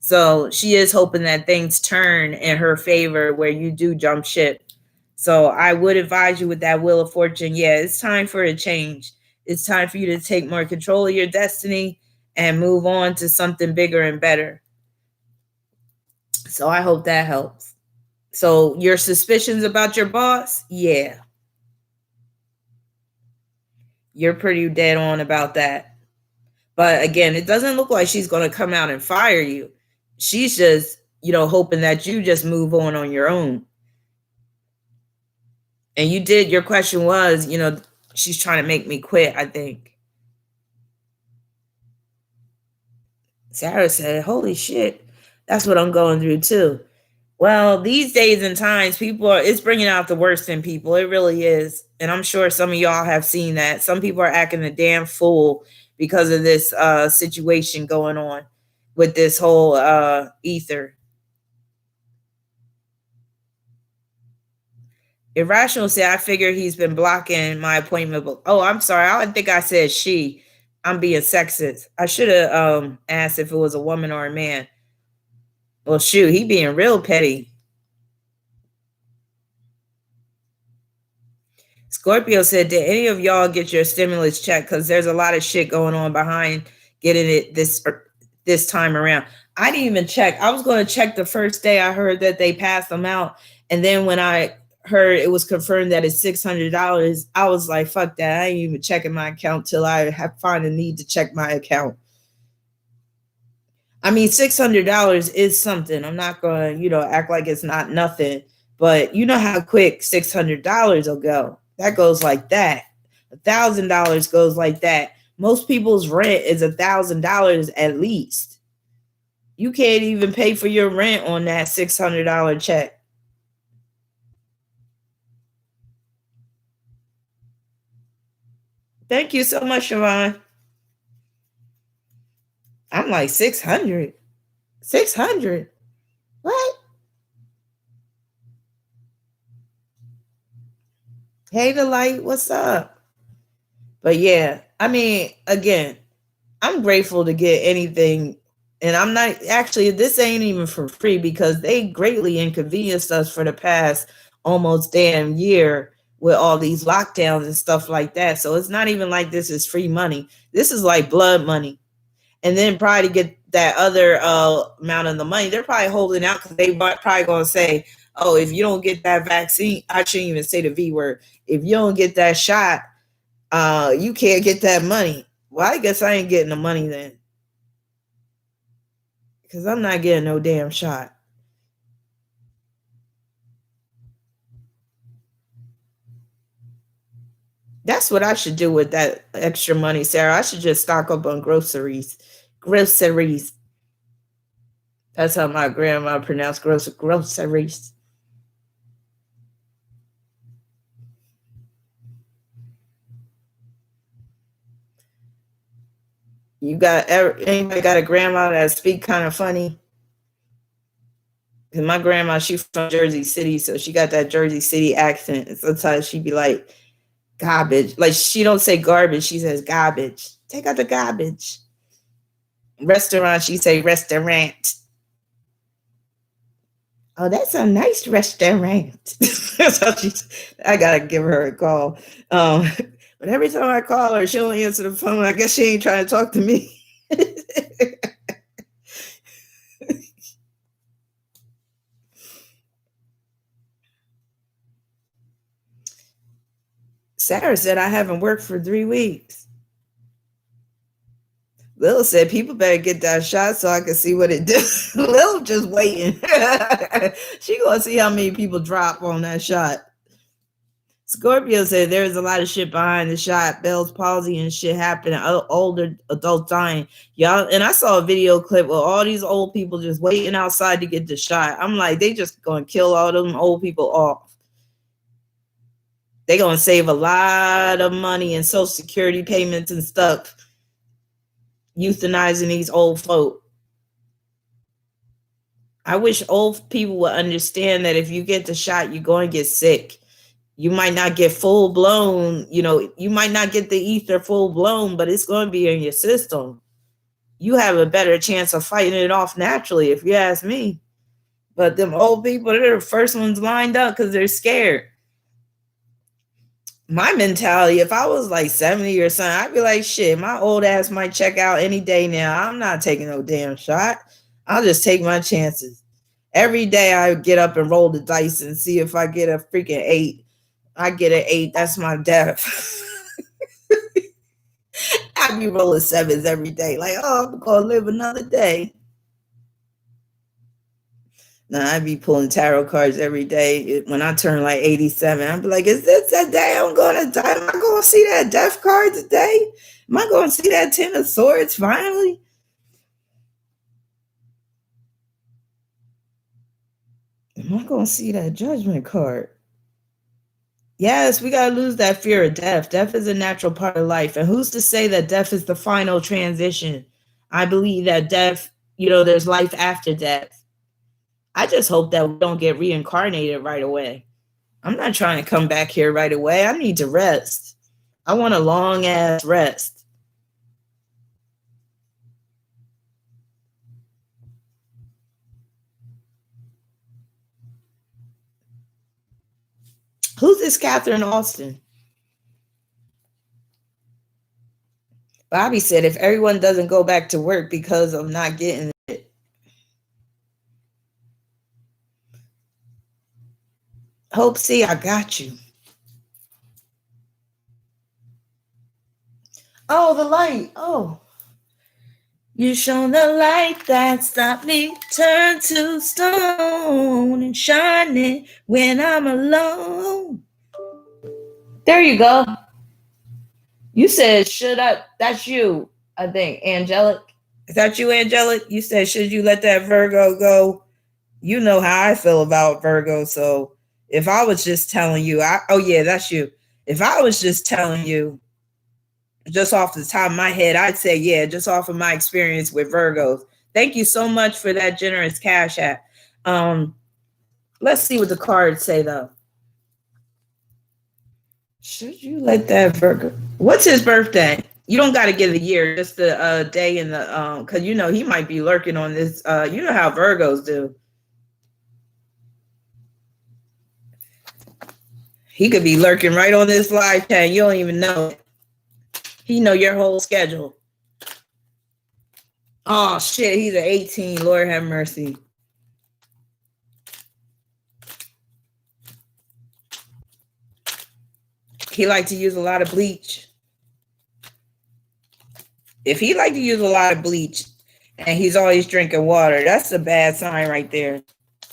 So she is hoping that things turn in her favor where you do jump ship. So I would advise you with that Wheel of Fortune. Yeah, it's time for a change. It's time for you to take more control of your destiny and move on to something bigger and better. So I hope that helps. So your suspicions about your boss? Yeah. You're pretty dead on about that. But again, it doesn't look like she's going to come out and fire you. She's just, hoping that you just move on your own. And your question was, she's trying to make me quit, I think. Sarah said, "Holy shit, that's what I'm going through too." Well, these days and times, it's bringing out the worst in people. It really is. And I'm sure some of y'all have seen that. Some people are acting a damn fool because of this situation going on with this whole ether. Irrational said, "I figure he's been blocking my appointment." Oh, I'm sorry. I think I said she. I'm being sexist. I should have asked if it was a woman or a man. Well, shoot, he being real petty. Scorpio said, "Did any of y'all get your stimulus check? Because there's a lot of shit going on behind getting it this time around." I didn't even check. I was going to check the first day I heard that they passed them out. And then when I heard it was confirmed that it's $600, I was like, fuck that. I ain't even checking my account till I find a need to check my account. I mean, $600 is something. I'm not going to, act like it's not nothing. But you know how quick $600 will go. That goes like that. $1,000 goes like that. Most people's rent is $1,000 at least. You can't even pay for your rent on that $600 check. Thank you so much, Siobhan. I'm like, 600? 600? What? Hey, Delight, what's up? But yeah, I mean, again, I'm grateful to get anything. And I'm not, actually, this ain't even for free because they greatly inconvenienced us for the past almost damn year with all these lockdowns and stuff like that. So it's not even like this is free money. This is like blood money. And then probably to get that other amount of the money, they're probably holding out because they probably going to say, oh, if you don't get that vaccine, I shouldn't even say the V word. If you don't get that shot, you can't get that money. Well, I guess I ain't getting the money then. Because I'm not getting no damn shot. That's what I should do with that extra money, Sarah. I should just stock up on groceries. Groceries. That's how my grandma pronounced groceries. You got anybody got a grandma that speak kind of funny? Because my grandma, she's from Jersey City, so she got that Jersey City accent. And sometimes she be like, garbage. Like, she don't say garbage, she says garbage. Take out the garbage. Restaurant, she say restaurant. Oh, that's a nice restaurant. I gotta give her a call. But every time I call her, she don't answer the phone. I guess she ain't trying to talk to me. Sarah said I haven't worked for 3 weeks. Lil said people better get that shot so I can see what it does. Lil just waiting. She gonna see how many people drop on that shot. Scorpio said there's a lot of shit behind the shot. Bell's palsy and shit happening. Older adults dying. Y'all, and I saw a video clip with all these old people just waiting outside to get the shot. I'm like, they just gonna kill all them old people off. They gonna save a lot of money in Social Security payments and stuff. Euthanizing these old folk. I wish old people would understand that if you get the shot, you're going to get sick. You might not get full blown, you might not get the ether full blown, but it's going to be in your system. You have a better chance of fighting it off naturally, if you ask me. But them old people, they're the first ones lined up because they're scared. My mentality, if I was like 70 or something, I'd be like, shit, my old ass might check out any day now. I'm not taking no damn shot. I'll just take my chances. Every day I get up and roll the dice and see if I get a freaking 8. I get an 8, that's my death. I be rolling 7s every day. Like, oh, I'm going to live another day. Now, I be pulling tarot cards every day. When I turn like 87, I'd be like, is this that day I'm going to die? Am I going to see that death card today? Am I going to see that 10 of Swords finally? Am I going to see that Judgment card? Yes, we got to lose that fear of death. Death is a natural part of life. And who's to say that death is the final transition? I believe that death, there's life after death. I just hope that we don't get reincarnated right away. I'm not trying to come back here right away. I need to rest. I want a long ass rest. Who's this Catherine Austin? Bobby said if everyone doesn't go back to work because of not getting it. Hope, see, I got you. Oh, the light. Oh. You shone the light that stopped me, turn to stone and shining when I'm alone. There you go. You said, should I? That's you, I think. Angelic. Is that you, Angelic? You said, should you let that Virgo go? You know how I feel about Virgo. So if I was just telling you, oh yeah, that's you. If I was just telling you, just off the top of my head, I'd say, yeah, just off of my experience with Virgos. Thank you so much for that generous cash app. Let's see what the cards say, though. Should you let that Virgo? What's his birthday? You don't got to give the year, just the day and the because you know he might be lurking on this. You know how Virgos do. He could be lurking right on this live chat. You don't even know it. He know your whole schedule. Oh shit, he's an 18. Lord have mercy. He like to use a lot of bleach. If he like to use a lot of bleach and he's always drinking water, that's a bad sign right there.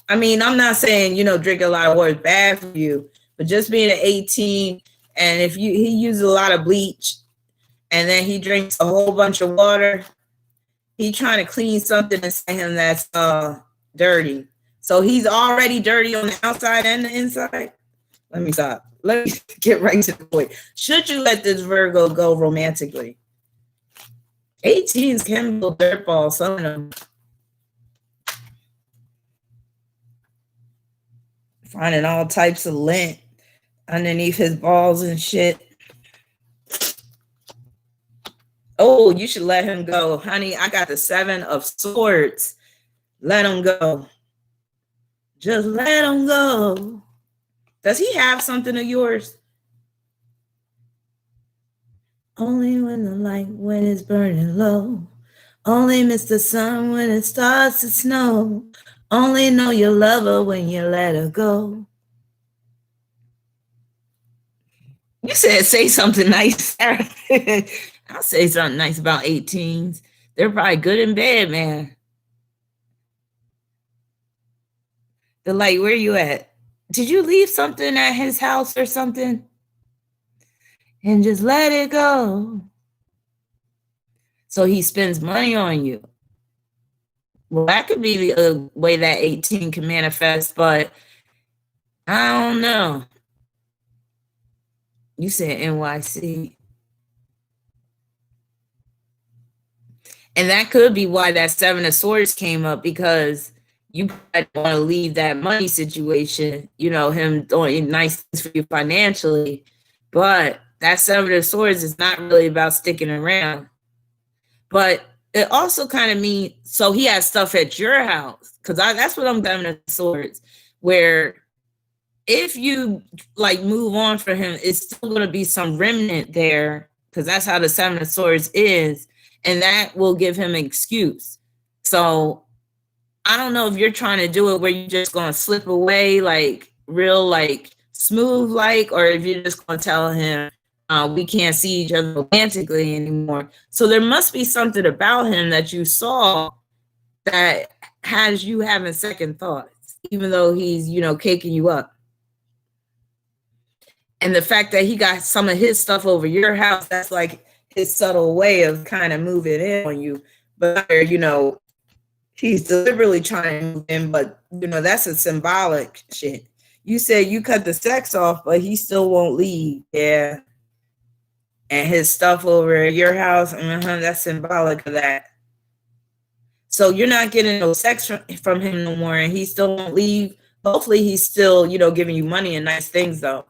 I mean, I'm not saying, you know, drinking a lot of water is bad for you, but just being an 18 and if he uses a lot of bleach and then he drinks a whole bunch of water, he trying to clean something inside him that's dirty. So he's already dirty on the outside and the inside. Let me stop. Let me get right to the point. Should you let this Virgo go romantically? 18s can be dirtballs, some of them. Finding all types of lint underneath his balls and shit. Oh, you should let him go. Honey, I got the 7 of Swords. Let him go. Just let him go. Does he have something of yours? Only when the light when it's burning low. Only miss the sun when it starts to snow. Only know you love her when you let her go. You said say something nice. I'll say something nice about 18s. They're probably good and bad, man. The light, where you at? Did you leave something at his house or something? And just let it go. So he spends money on you. Well, that could be the way that 18 can manifest, but I don't know. You said NYC. And that could be why that 7 of Swords came up, because you want to leave that money situation, you know, him doing nice things for you financially. But that 7 of Swords is not really about sticking around. But it also kind of means, so he has stuff at your house, because that's what I'm getting of Swords, where if you like move on for him, it's still going to be some remnant there, because that's how the 7 of Swords is, and that will give him an excuse. So I don't know if you're trying to do it where you're just going to slip away like real like smooth like, or if you're just going to tell him we can't see each other romantically anymore. So there must be something about him that you saw that has you having second thoughts, even though he's, you know, caking you up. And the fact that he got some of his stuff over your house, that's like his subtle way of kind of moving in on you. But, you know, he's deliberately trying to move in, but, you know, that's a symbolic shit. You said you cut the sex off, but he still won't leave. Yeah. And his stuff over at your house, that's symbolic of that. So you're not getting no sex from him no more, and he still won't leave. Hopefully he's still, you know, giving you money and nice things, though.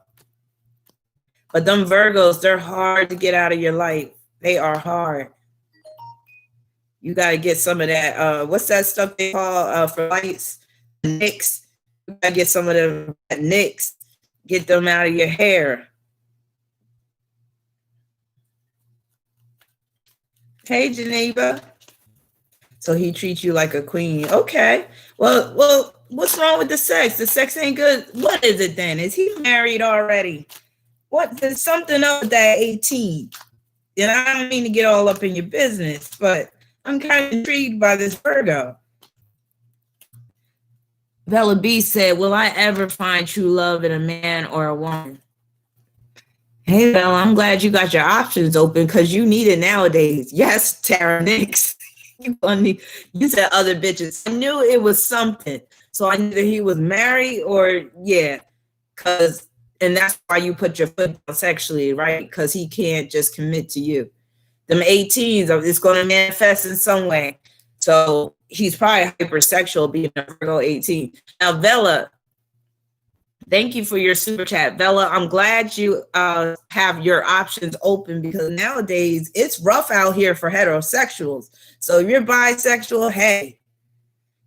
But them Virgos, they're hard to get out of your life. They are hard. You got to get some of that. What's that stuff they call for lights? Nicks. You got to get some of them nicks. Get them out of your hair. Hey, Geneva. So he treats you like a queen. Okay. Well, what's wrong with the sex? The sex ain't good. What is it then? Is he married already? What? There's something up with that 18. And I don't mean to get all up in your business, but I'm kind of intrigued by this Virgo. Bella B said, will I ever find true love in a man or a woman? Hey, Bella, I'm glad you got your options open because you need it nowadays. Yes, Tara Nix. You said other bitches. I knew it was something. So I knew that he was married or, yeah, and that's why you put your foot down sexually, right? Because he can't just commit to you. Them 18s, it's going to manifest in some way. So he's probably hypersexual being a Virgo 18. Now, Bella, thank you for your super chat. Bella, I'm glad you have your options open because nowadays it's rough out here for heterosexuals. So if you're bisexual, hey,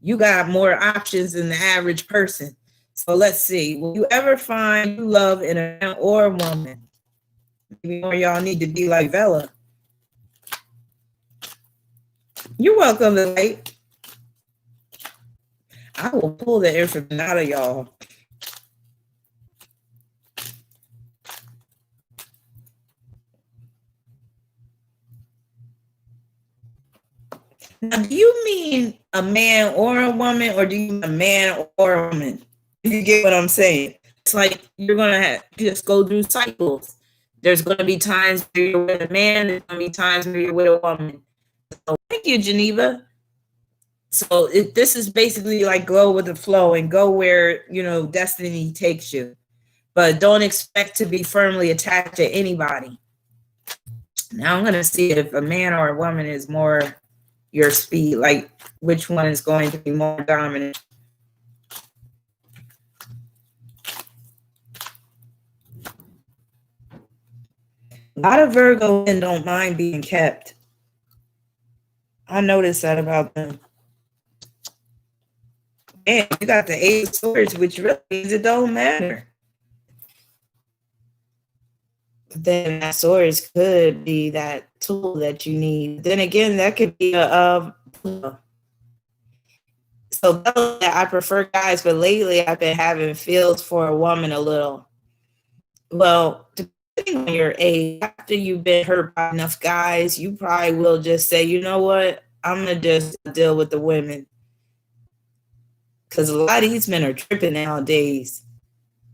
you got more options than the average person. So let's see. Will you ever find true love in a man or a woman? Maybe more y'all need to be like Bella. You're welcome, Late. I will pull the information out of y'all. Now, do you mean a man or a woman, or do you mean a man or a woman? You get what I'm saying? It's like you're going to just go through cycles. There's going to be times where you're with a man, there's going to be times where you're with a woman. So thank you, Geneva. So this is basically like go with the flow and go where, destiny takes you. But don't expect to be firmly attached to anybody. Now I'm going to see if a man or a woman is more your speed, like which one is going to be more dominant. A lot of Virgo men don't mind being kept. I noticed that about them. And you got the 8 of Swords, which really means it don't matter. But then that Swords could be that tool that you need. Then again, that could be a so I prefer guys, but lately I've been having feels for a woman a little. Well, depending on your age, after you've been hurt by enough guys, you probably will just say, you know what? I'm going to just deal with the women. Because a lot of these men are tripping nowadays.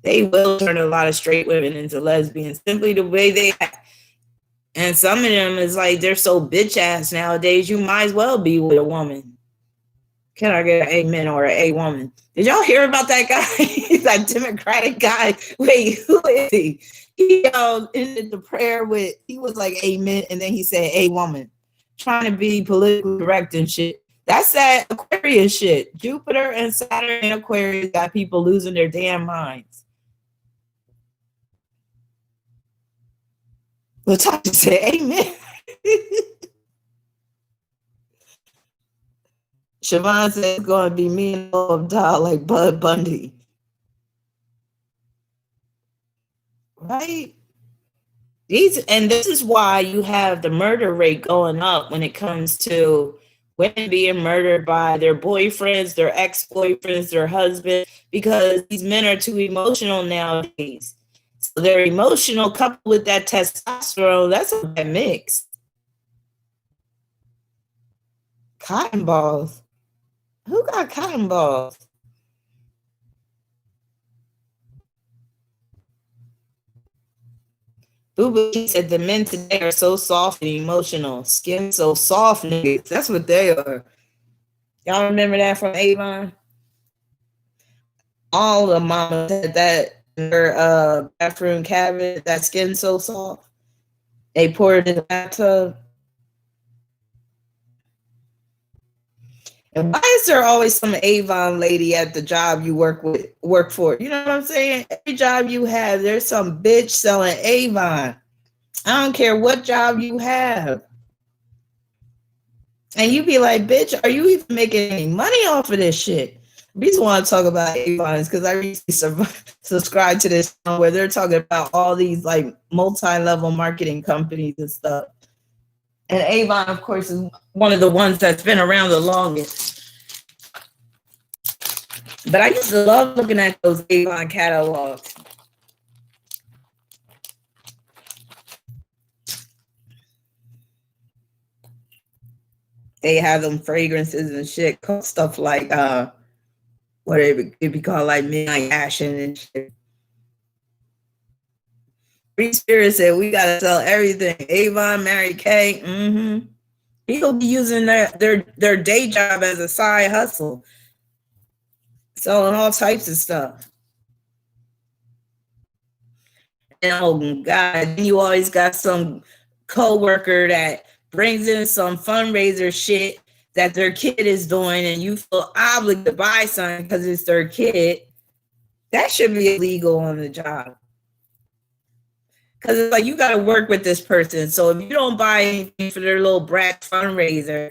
They will turn a lot of straight women into lesbians simply the way they act. And some of them is like, they're so bitch ass nowadays, you might as well be with a woman. Can I get an amen or an a woman? Did y'all hear about that guy? He's that Democratic guy. Wait, who is he? He ended the prayer with, he was like amen, and then he said a woman. Trying to be politically correct and shit. That's that Aquarius shit. Jupiter and Saturn and Aquarius got people losing their damn minds. Latasha said amen. Siobhan said it's going to be me and Love Doll like Bud Bundy. Right? And this is why you have the murder rate going up when it comes to women being murdered by their boyfriends, their ex-boyfriends, their husbands, because these men are too emotional nowadays. So they're emotional coupled with that testosterone. That's a bad mix. Cotton balls. Who got cotton balls? Boo said the men today are so soft and emotional. Skin so soft, niggas. That's what they are. Y'all remember that from Avon? All the mamas said that in their bathroom cabinet, that skin so soft. They poured it in the bathtub. And why is there always some Avon lady at the job you work for? You know what I'm saying? Every job you have, there's some bitch selling Avon. I don't care what job you have. And you be like, bitch, are you even making any money off of this shit? We just want to talk about Avons because I recently subscribed to this where they're talking about all these like multi-level marketing companies and stuff. And Avon, of course, is one of the ones that's been around the longest. But I used to love looking at those Avon catalogs. They have them fragrances and shit, stuff like what it be called, like midnight ashen and shit. Free Spirit said we gotta sell everything. Avon, Mary Kay. Mm-hmm. People be using their day job as a side hustle, selling all types of stuff. And oh God, then you always got some coworker that brings in some fundraiser shit that their kid is doing, and you feel obligated to buy something because it's their kid. That should be illegal on the job. Because it's like you got to work with this person. So if you don't buy anything for their little brat fundraiser,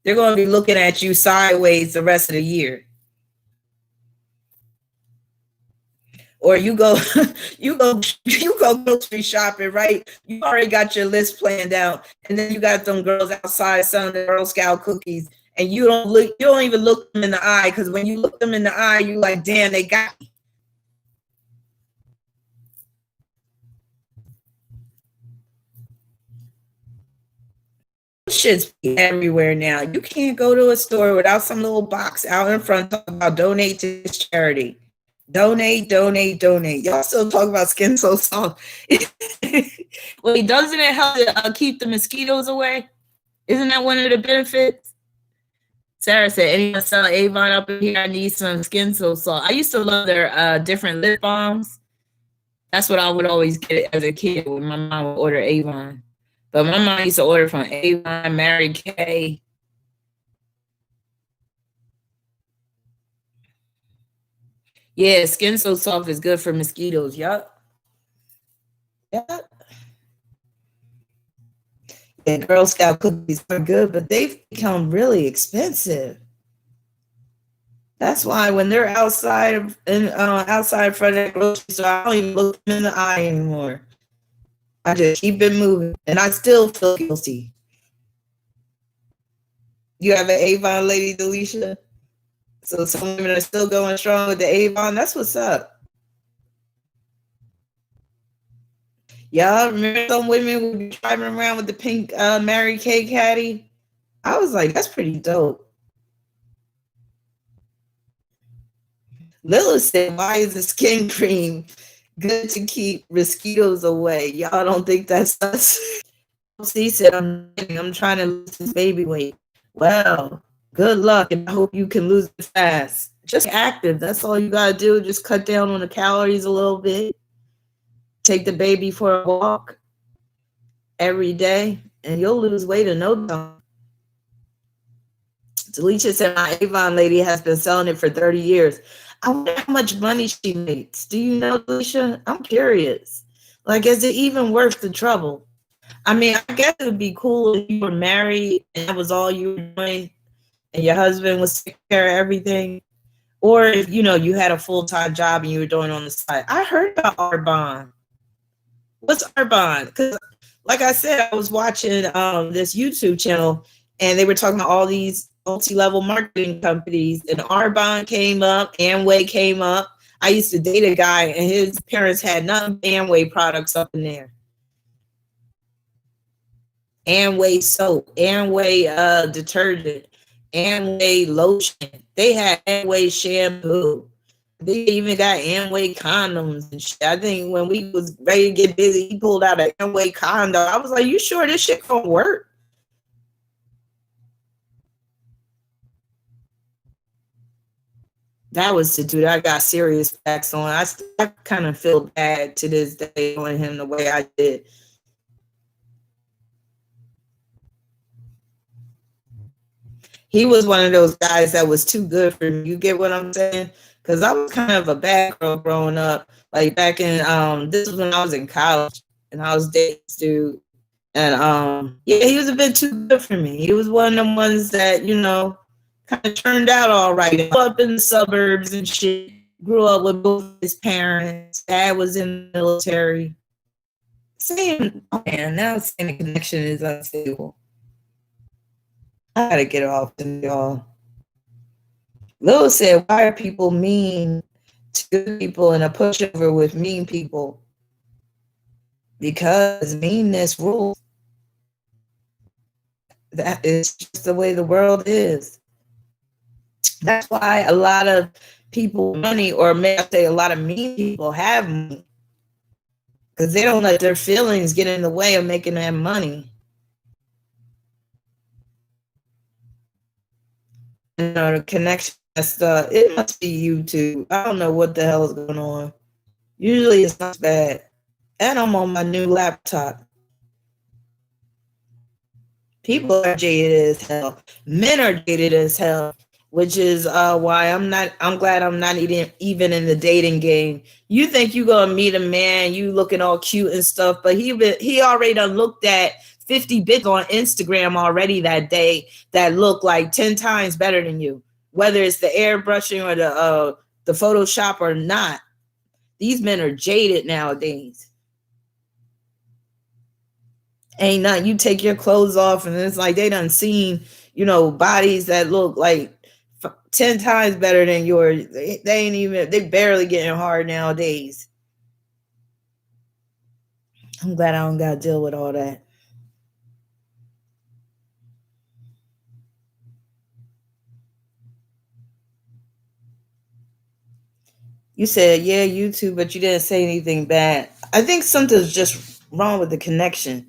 they're going to be looking at you sideways the rest of the year. Or you go grocery shopping, right? You already got your list planned out, and then you got them girls outside selling the Girl Scout cookies, and you don't even look them in the eye, because when you look them in the eye, you like, damn, they got me. Shit's everywhere now. You can't go to a store without some little box out in front talking about donate to this charity. Donate. Y'all still talk about Skin So Soft. Wait, doesn't it help to keep the mosquitoes away? Isn't that one of the benefits? Sarah said, anyone sell Avon up in here? I need some Skin So Soft. I used to love their different lip balms. That's what I would always get as a kid when my mom would order Avon. But my mom used to order from Avon, Mary Kay. Yeah, Skin So Soft is good for mosquitoes. Yup. Yep. Yeah, Girl Scout cookies are good, but they've become really expensive. That's why when they're outside outside front of that grocery store, I don't even look them in the eye anymore. I just keep it moving, and I still feel guilty. You have an Avon lady, Delisha? So some women are still going strong with the Avon. That's what's up. Y'all remember some women would be driving around with the pink Mary Kay caddy? I was like, that's pretty dope. Lila said, why is the skin cream good to keep mosquitoes away? Y'all don't think that's us? C said, I'm trying to lose this baby weight. Well, good luck, and I hope you can lose it fast. Just active. That's all you got to do. Just cut down on the calories a little bit. Take the baby for a walk every day, and you'll lose weight in no time. Delisha said, my Avon lady has been selling it for 30 years. I wonder how much money she makes. Do you know, Delisha? I'm curious. Like, is it even worth the trouble? I mean, I guess it would be cool if you were married and that was all you were doing and your husband was taking care of everything. Or if, you had a full-time job and you were doing on the side. I heard about Arbonne. What's Arbonne? Because, like I said, I was watching this YouTube channel and they were talking about all these multi-level marketing companies, and Arbonne came up, Amway came up. I used to date a guy and his parents had none of Amway products up in there. Amway soap, Amway detergent, Amway lotion. They had Amway shampoo. They even got Amway condoms and shit. I think when we was ready to get busy, he pulled out an Amway condom. I was like, you sure this shit gonna work? That was the dude I got serious facts on. I kind of feel bad to this day on him the way I did. He was one of those guys that was too good for me. You get what I'm saying? Because I was kind of a bad girl growing up. Like back in this was when I was in college and I was dating this dude. And yeah, he was a bit too good for me. He was one of the ones that, kind of turned out all right. Grew up in the suburbs and shit. Grew up with both his parents. Dad was in the military. Saying, oh man, now saying the connection is unstable. I gotta get off to y'all. Lil said, why are people mean to good people and a pushover with mean people? Because meanness rules. That is just the way the world is. That's why a lot of people with money, or may I say a lot of mean people, have money. Because they don't let their feelings get in the way of making that money. You know, the connection stuff, it must be YouTube. I don't know what the hell is going on. Usually it's not bad. And I'm on my new laptop. People are jaded as hell. Men are jaded as hell, which is why I'm glad I'm not even in the dating game. You think you gonna meet a man, you looking all cute and stuff, but he already done looked at 50 bits on Instagram already that day that look like 10 times better than you, whether it's the airbrushing or the Photoshop or not. These men are jaded nowadays. Ain't nothing. You take your clothes off and it's like they done seen, bodies that look like 10 times better than yours. They ain't even, they barely getting hard nowadays. I'm glad I don't got to deal with all that. You said, yeah, YouTube, but you didn't say anything bad. I think something's just wrong with the connection.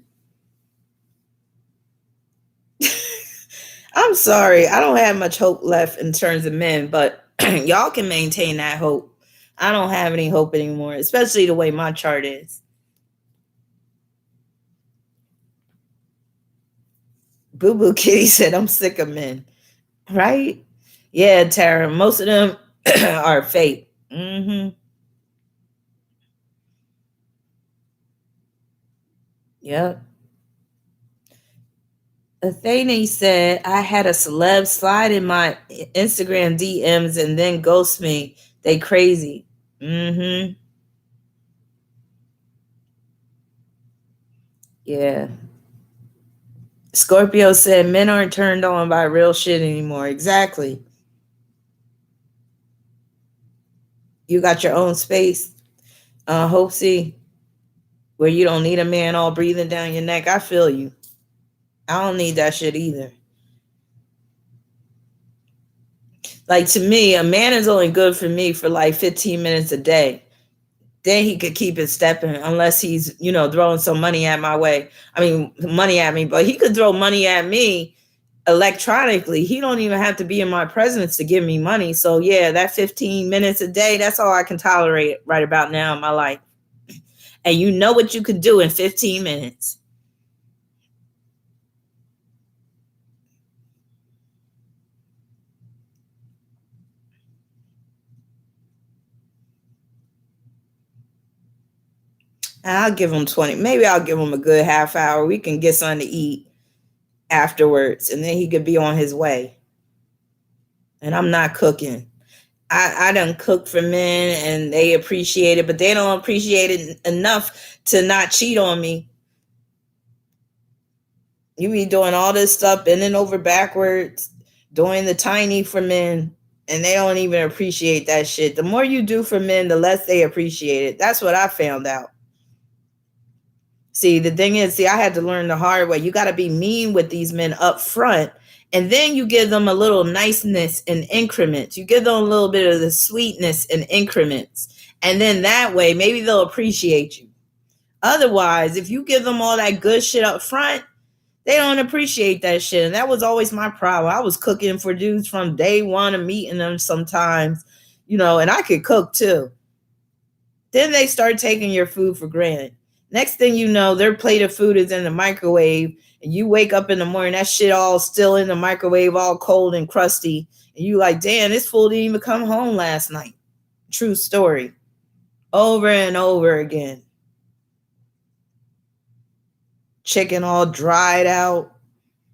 I'm sorry. I don't have much hope left in terms of men, but y'all can maintain that hope. I don't have any hope anymore, especially the way my chart is. Boo Boo Kitty said, I'm sick of men. Right? Yeah, Tara. Most of them are fake. Mm-hmm. Yep. Athene said, I had a celeb slide in my Instagram DMs and then ghost me. They crazy. Mm-hmm. Yeah. Scorpio said, men aren't turned on by real shit anymore. Exactly. You got your own space. Hope see, where you don't need a man all breathing down your neck. I feel you. I don't need that shit either. Like, to me, a man is only good for me for like 15 minutes a day. Then he could keep it stepping unless he's, throwing some money at my way. I mean, money at me, but he could throw money at me electronically. He don't even have to be in my presence to give me money. So yeah, that 15 minutes a day, that's all I can tolerate right about now in my life. And you know what you could do in 15 minutes. I'll give him 20. Maybe I'll give him a good half hour. We can get something to eat afterwards, and then he could be on his way. And I'm not cooking. I done cook for men and they appreciate it, but they don't appreciate it enough to not cheat on me. You be doing all this stuff, bending over backwards, doing the tiny for men, and they don't even appreciate that shit. The more you do for men, the less they appreciate it. That's what I found out. See, the thing is, I had to learn the hard way. You got to be mean with these men up front, and then you give them a little niceness in increments. You give them a little bit of the sweetness in increments. And then that way, maybe they'll appreciate you. Otherwise, if you give them all that good shit up front, they don't appreciate that shit. And that was always my problem. I was cooking for dudes from day one of meeting them sometimes, and I could cook too. Then they start taking your food for granted. Next thing you know, their plate of food is in the microwave, and you wake up in the morning, that shit all still in the microwave, all cold and crusty. And you like, damn, this fool didn't even come home last night. True story. Over and over again. Chicken all dried out,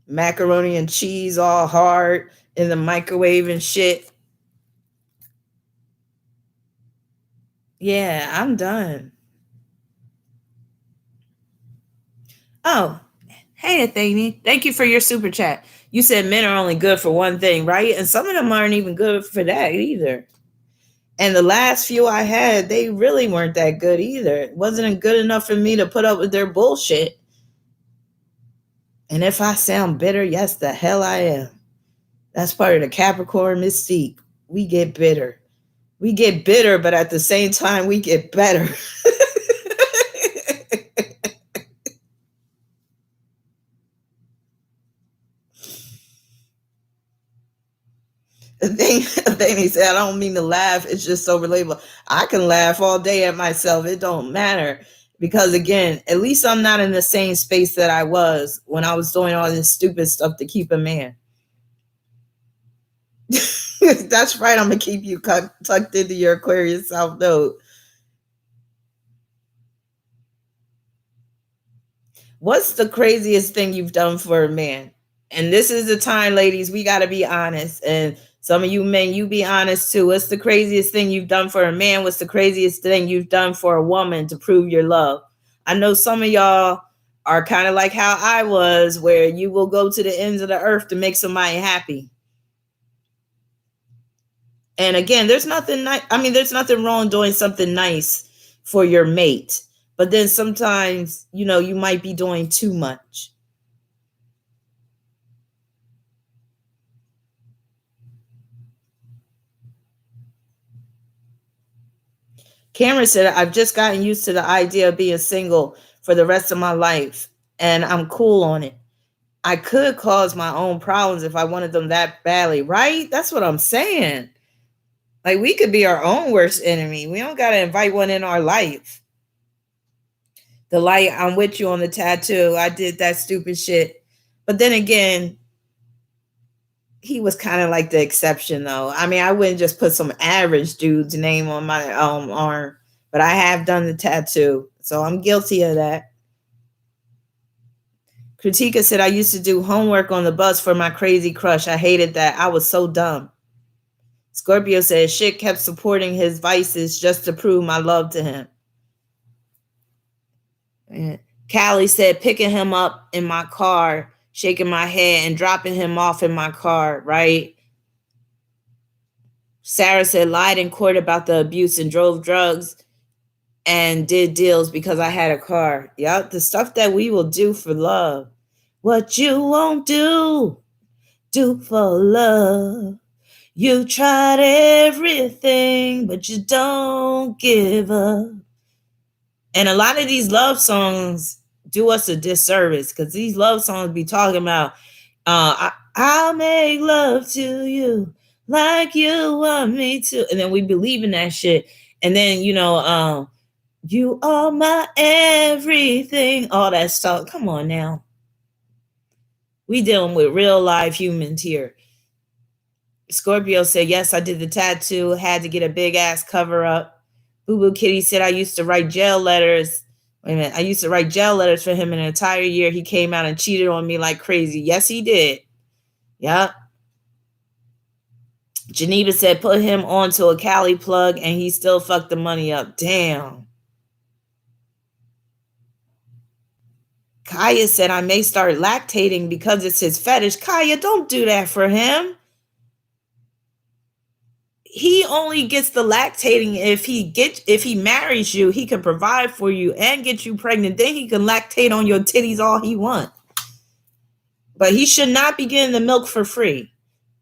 macaroni and cheese all hard in the microwave and shit. Yeah, I'm done. Oh, Hey, Athene, thank you for your super chat. You said men are only good for one thing, right? And some of them aren't even good for that either. And the last few I had, they really weren't that good either. It wasn't good enough for me to put up with their bullshit. And if I sound bitter, yes, the hell I am. That's part of the Capricorn mystique. We get bitter. We get bitter, but at the same time, we get better. The thing he said, I don't mean to laugh. It's just so relatable. I can laugh all day at myself. It don't matter. Because again, at least I'm not in the same space that I was when I was doing all this stupid stuff to keep a man. That's right. I'm going to keep you tucked into your Aquarius South Node. What's the craziest thing you've done for a man? And this is the time, ladies, we got to be honest. And some of you men, you be honest too. What's the craziest thing you've done for a man? What's the craziest thing you've done for a woman to prove your love? I know some of y'all are kind of like how I was, where you will go to the ends of the earth to make somebody happy. And again, there's nothing there's nothing wrong doing something nice for your mate. But then sometimes, you might be doing too much. Cameron said, I've just gotten used to the idea of being single for the rest of my life, and I'm cool on it. I could cause my own problems if I wanted them that badly, right? That's what I'm saying. Like, we could be our own worst enemy. We don't got to invite one in our life. The light, I'm with you on the tattoo. I did that stupid shit. But then again, he was kind of like the exception, though. I mean, I wouldn't just put some average dude's name on my arm, but I have done the tattoo, so I'm guilty of that. Kritika said, I used to do homework on the bus for my crazy crush. I hated that. I was so dumb. Scorpio said, shit kept supporting his vices just to prove my love to him. And Callie said, picking him up in my car, shaking my head and dropping him off in my car, right? Sarah said, lied in court about the abuse and drove drugs and did deals because I had a car. Yep, the stuff that we will do for love. What you won't do for love. You tried everything, but you don't give up. And a lot of these love songs do us a disservice, because these love songs be talking about, I'll make love to you like you want me to. And then we believe in that shit. And then, you are my everything, all that stuff. Come on now. We dealing with real live humans here. Scorpio said, yes, I did the tattoo. Had to get a big ass cover up. Boo Boo Kitty said, I used to write jail letters. Wait a minute. I used to write jail letters for him an entire year. He came out and cheated on me like crazy. Yes, he did. Yeah. Geneva said, put him onto a Cali plug and he still fucked the money up. Damn. Kaya said, I may start lactating because it's his fetish. Kaya, don't do that for him. He only gets the lactating if he marries you. He can provide for you and get you pregnant. Then he can lactate on your titties all he wants. But he should not be getting the milk for free.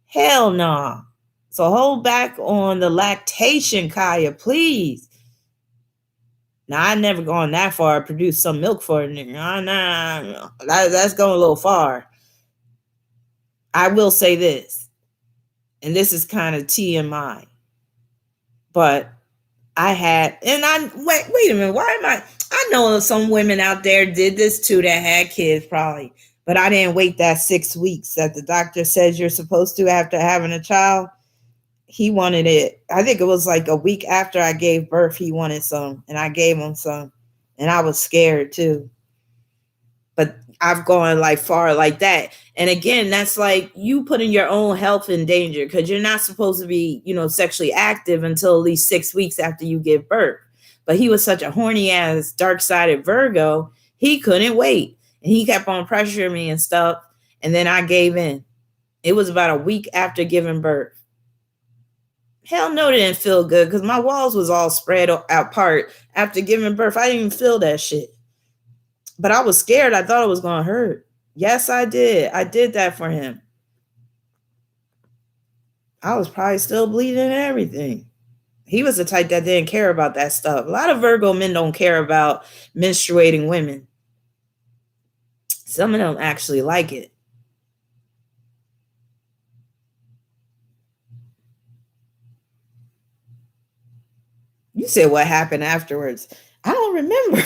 Hell no. Nah. So hold back on the lactation, Kaya, please. Now, I never gone that far to produce some milk for a nigga. Nah. That's going a little far. I will say this, and this is kind of TMI, but wait a minute, I know some women out there did this too that had kids probably, but I didn't wait that 6 weeks that the doctor says you're supposed to after having a child. He wanted it. I think it was like a week after I gave birth, he wanted some, and I gave him some, and I was scared too. But I've gone like far like that. And again, that's like you putting your own health in danger, because you're not supposed to be, sexually active until at least 6 weeks after you give birth. But he was such a horny ass dark-sided Virgo, he couldn't wait. And he kept on pressuring me and stuff. And then I gave in. It was about a week after giving birth. Hell no, it didn't feel good because my walls was all spread apart after giving birth. I didn't even feel that shit. But I was scared. I thought it was going to hurt. Yes, I did. I did that for him. I was probably still bleeding and everything. He was the type that didn't care about that stuff. A lot of Virgo men don't care about menstruating women. Some of them actually like it. You said what happened afterwards. I don't remember.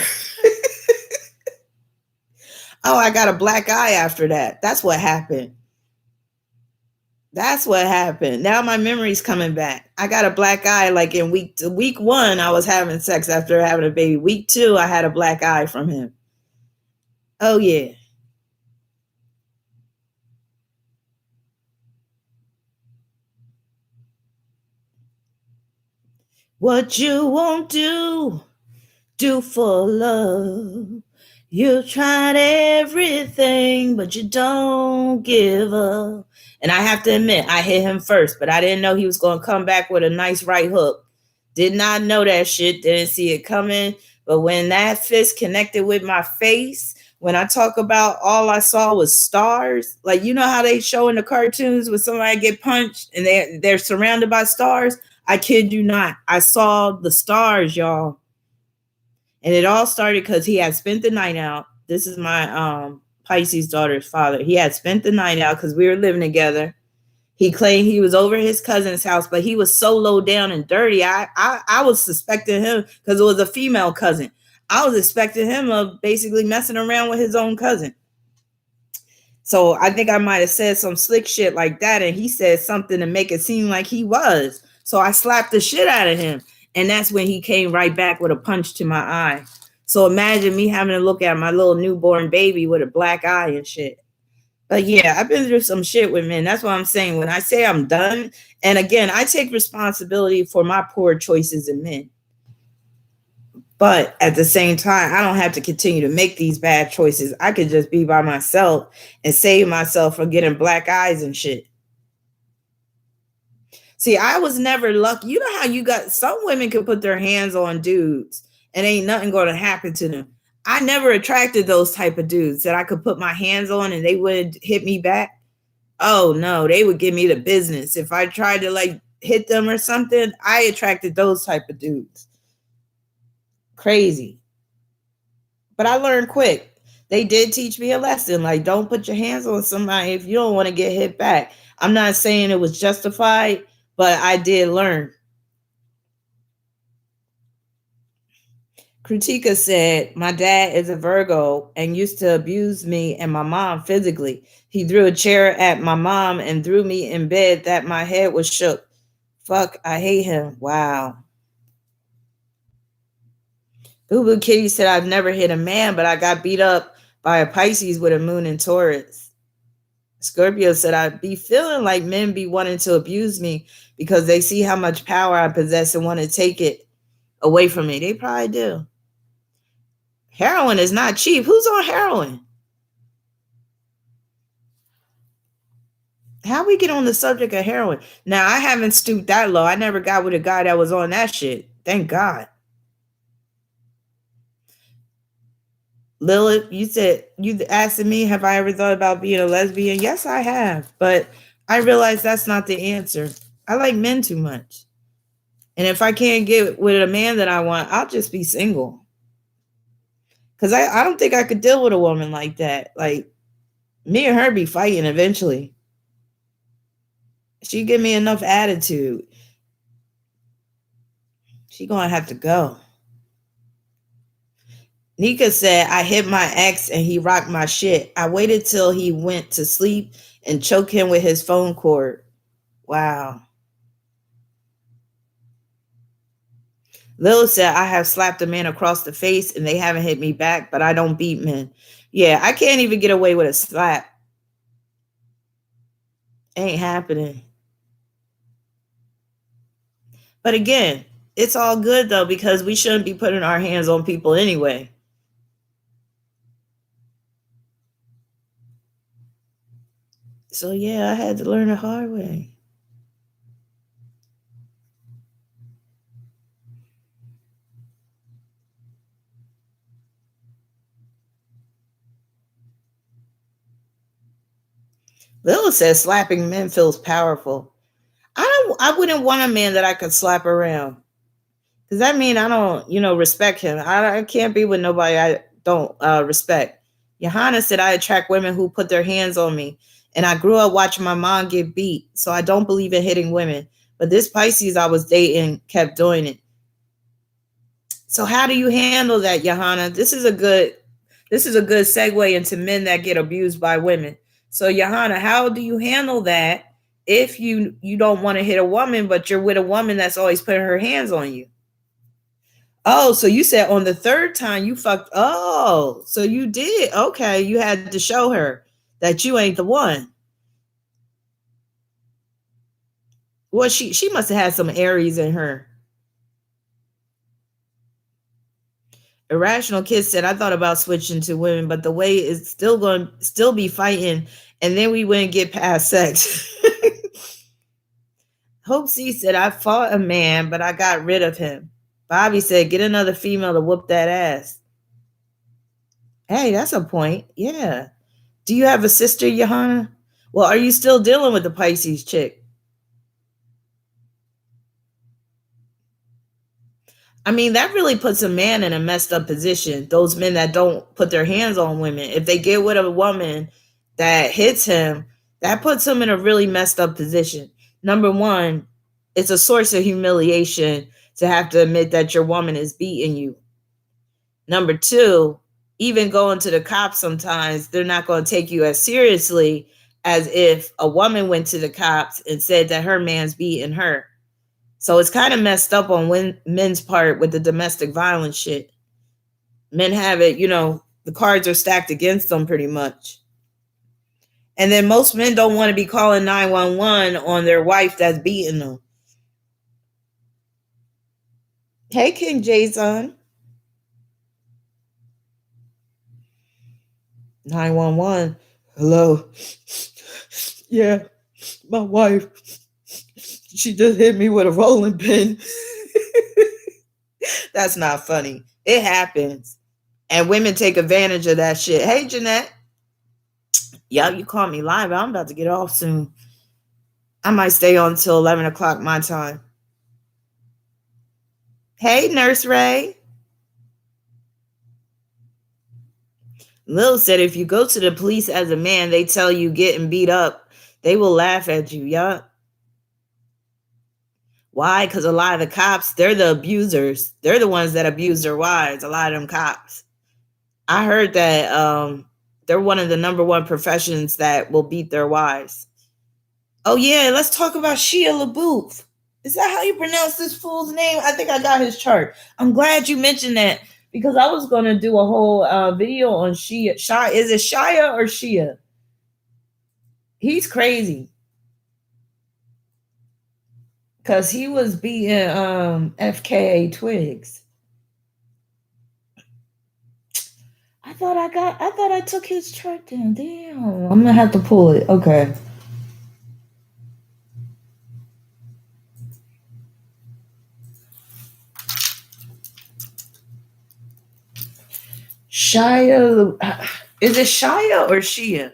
Oh, I got a black eye after that. That's what happened. That's what happened. Now my memory's coming back. I got a black eye like in week 1, I was having sex after having a baby. Week 2, I had a black eye from him. Oh, yeah. What you won't do for love. You tried everything, but you don't give up. And I have to admit, I hit him first, but I didn't know he was going to come back with a nice right hook. Did not know that shit. Didn't see it coming. But when that fist connected with my face, when I talk about all I saw was stars, like you know how they show in the cartoons when somebody get punched and they're surrounded by stars? I kid you not. I saw the stars, y'all. And it all started because he had spent the night out. This is my Pisces daughter's father. He had spent the night out because we were living together. He claimed he was over his cousin's house, but he was so low down and dirty. I was suspecting him because it was a female cousin. I was expecting him of basically messing around with his own cousin. So I think I might have said some slick shit like that, and he said something to make it seem like he was. So I slapped the shit out of him, and that's when he came right back with a punch to my eye. So imagine me having to look at my little newborn baby with a black eye and shit. But yeah, I've been through some shit with men. That's what I'm saying. When I say I'm done, and again, I take responsibility for my poor choices in men. But at the same time, I don't have to continue to make these bad choices. I could just be by myself and save myself from getting black eyes and shit. See, I was never lucky. You know how you got some women can put their hands on dudes and ain't nothing going to happen to them. I never attracted those type of dudes that I could put my hands on and they would hit me back. Oh no, they would give me the business. If I tried to like hit them or something, I attracted those type of dudes. Crazy. But I learned quick. They did teach me a lesson. Like, don't put your hands on somebody if you don't want to get hit back. I'm not saying it was justified, but I did learn. Kritika said, my dad is a Virgo and used to abuse me and my mom physically. He threw a chair at my mom and threw me in bed that my head was shook. Fuck, I hate him. Wow. Boo Boo Kitty said, I've never hit a man, but I got beat up by a Pisces with a moon in Taurus. Scorpio said, I'd be feeling like men be wanting to abuse me because they see how much power I possess and want to take it away from me. They probably do. Heroin is not cheap. Who's on heroin? How we get on the subject of heroin? Now, I haven't stooped that low. I never got with a guy that was on that shit. Thank God. Lilith, you asking me, have I ever thought about being a lesbian? Yes, I have. But I realize that's not the answer. I like men too much. And if I can't get with a man that I want, I'll just be single. Because I don't think I could deal with a woman like that. Like, me and her be fighting eventually. She give me enough attitude. She gonna have to go. Nika said, I hit my ex and he rocked my shit. I waited till he went to sleep and choked him with his phone cord. Wow. Lil said, I have slapped a man across the face and they haven't hit me back, but I don't beat men. Yeah, I can't even get away with a slap. Ain't happening. But again, it's all good though, because we shouldn't be putting our hands on people anyway. So yeah, I had to learn the hard way. Lil says slapping men feels powerful. I wouldn't want a man that I could slap around. Does that mean I don't, respect him? I can't be with nobody I don't respect. Johanna said I attract women who put their hands on me. And I grew up watching my mom get beat. So I don't believe in hitting women. But this Pisces I was dating kept doing it. So how do you handle that, Johanna? This is a good segue into men that get abused by women. So Johanna, how do you handle that if you don't want to hit a woman, but you're with a woman that's always putting her hands on you? Oh, so you said on the third time you fucked. Oh, so you did. Okay, you had to show her that you ain't the one. Well, she must have had some Aries in her. Irrational Kid said, I thought about switching to women, but the way is still going to still be fighting, and then we wouldn't get past sex. Hope C said, I fought a man, but I got rid of him. Bobby said, get another female to whoop that ass. Hey, that's a point. Yeah. Do you have a sister, Johanna? Well, are you still dealing with the Pisces chick? I mean, that really puts a man in a messed up position. Those men that don't put their hands on women, if they get with a woman that hits him, that puts him in a really messed up position. Number one, it's a source of humiliation to have to admit that your woman is beating you. Number two, even going to the cops sometimes, they're not going to take you as seriously as if a woman went to the cops and said that her man's beating her. So it's kind of messed up on men's part with the domestic violence shit. Men have it, the cards are stacked against them pretty much. And then most men don't want to be calling 911 on their wife that's beating them. Hey, King Jason. 911. Hello. Yeah, my wife. She just hit me with a rolling pin. That's not funny. It happens. And women take advantage of that shit. Hey, Jeanette. Yeah, you caught me live. I'm about to get off soon. I might stay on until 11 o'clock my time. Hey, Nurse Ray. Lil said if you go to the police as a man, they tell you getting beat up. They will laugh at you. Yeah. Why? Because a lot of the cops, they're the abusers. They're the ones that abuse their wives. A lot of them cops. I heard that they're one of the number one professions that will beat their wives. Oh, yeah. Let's talk about Shia LaBeouf. Is that how you pronounce this fool's name? I think I got his chart. I'm glad you mentioned that because I was going to do a whole video on Shia. Is it Shia or Shia? He's crazy because he was beating FKA Twigs. I thought I took his chart down. Damn, I'm gonna have to pull it. Okay. Shia, is it Shia or Shia?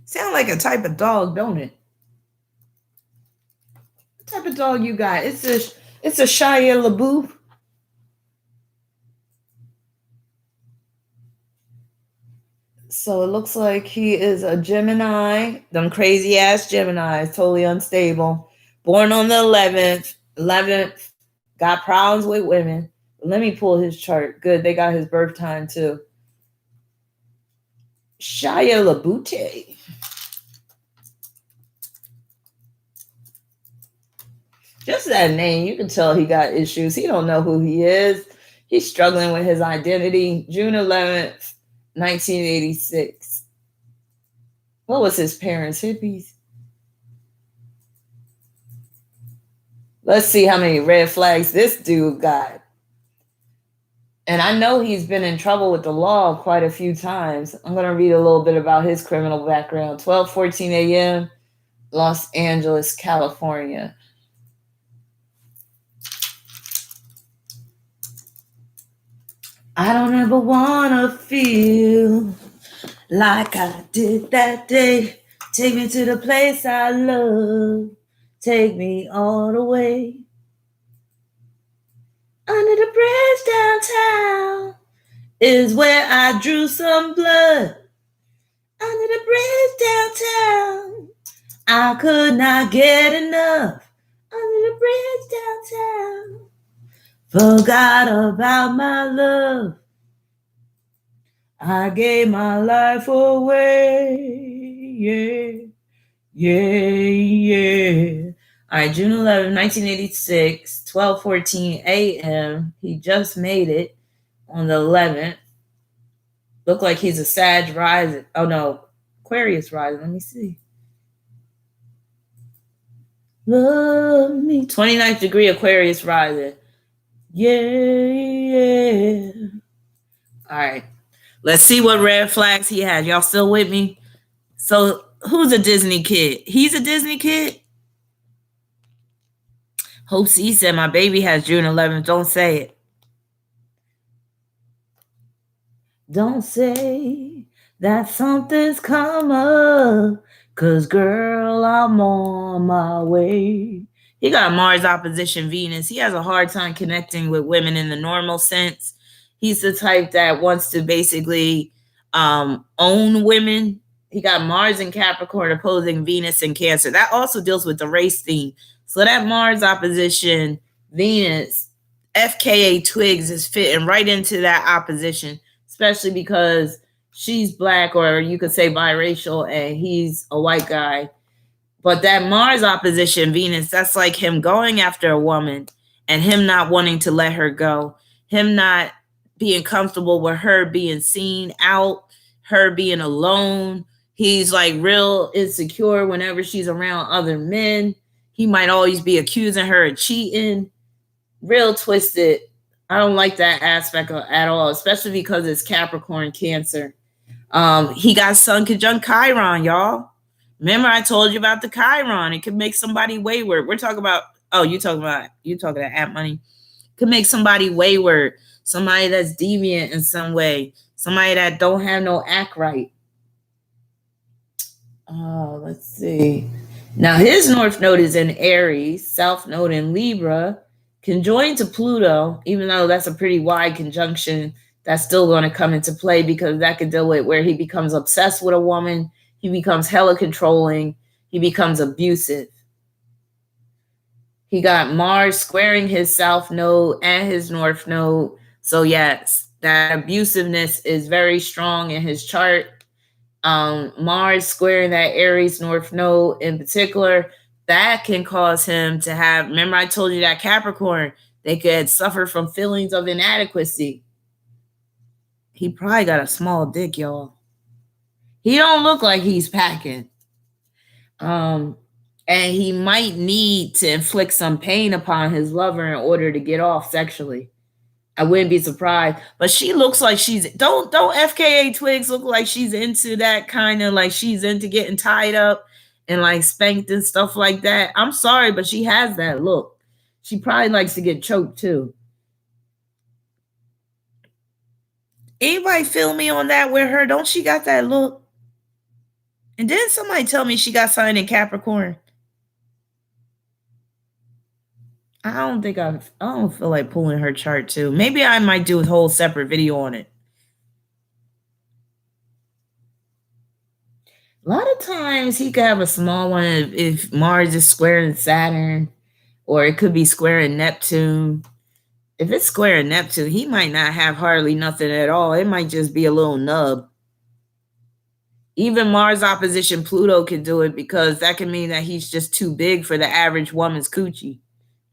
Sound like a type of dog, don't it? What type of dog you got? It's a Shia LaBeouf. So it looks like he is a Gemini. Them crazy ass Geminis, totally unstable. Born on the 11th. 11th. Got problems with women. Let me pull his chart. Good, they got his birth time too. Shia LaBeouf. Just that name, you can tell he got issues. He don't know who he is. He's struggling with his identity. June 11th, 1986. What was his parents? Hippies? Let's see how many red flags this dude got. And I know he's been in trouble with the law quite a few times. I'm going to read a little bit about his criminal background. 12:14 a.m., Los Angeles, California. I don't ever want to feel like I did that day. Take me to the place I love. Take me all the way. Under the bridge downtown is where I drew some blood. Under the bridge downtown, I could not get enough. Under the bridge downtown, forgot about my love. I gave my life away. Yeah, yeah. All right, June 11, 1986, 12:14 a.m. He just made it on the 11th. Look like he's a Sag rising. Oh, no, Aquarius rising. Let me see. Love me. 29th degree Aquarius rising. Yeah. All right. Let's see what red flags he has. Y'all still with me? So, who's a Disney kid? He's a Disney kid? Hope C said, my baby has June 11th. Don't say it. Don't say that something's come up, 'cause girl, I'm on my way. He got Mars opposition Venus. He has a hard time connecting with women in the normal sense. He's the type that wants to basically own women. He got Mars in Capricorn opposing Venus in Cancer. That also deals with the race theme. So that Mars opposition Venus, FKA Twigs is fitting right into that opposition, especially because she's black, or you could say biracial, and he's a white guy. But that Mars opposition Venus, that's like him going after a woman and him not wanting to let her go, him not being comfortable with her being seen out, her being alone. He's like real insecure whenever she's around other men. He might always be accusing her of cheating. Real twisted. I don't like that aspect at all, especially because it's Capricorn Cancer. He got Sun conjunct Chiron, y'all. Remember I told you about the Chiron. It could make somebody wayward. We're talking about, you talking about at money. Could make somebody wayward, somebody that's deviant in some way, somebody that don't have no act right. Let's see. Now his North Node is in Aries, South Node in Libra, conjoined to Pluto, even though that's a pretty wide conjunction. That's still going to come into play because that could deal with where he becomes obsessed with a woman. He becomes hella controlling. He becomes abusive. He got Mars squaring his South Node and his North Node. So yes, that abusiveness is very strong in his chart. Mars squaring that Aries North Node in particular, that can cause him to have, remember I told you that Capricorn, they could suffer from feelings of inadequacy. He probably got a small dick, y'all. He don't look like he's packing. And he might need to inflict some pain upon his lover in order to get off sexually. I wouldn't be surprised. But she looks like she's, don't FKA Twigs look like she's into that kind of, like she's into getting tied up and like spanked and stuff like that. I'm sorry, but she has that look. She probably likes to get choked too. Anybody feel me on that with her? Don't she got that look? And then somebody tell me she got something in Capricorn. I don't feel like pulling her chart too. Maybe I might do a whole separate video on it. A lot of times he could have a small one if Mars is squaring Saturn, or it could be squaring Neptune. If it's squaring Neptune, he might not have hardly nothing at all. It might just be a little nub. Even Mars opposition Pluto could do it because that can mean that he's just too big for the average woman's coochie.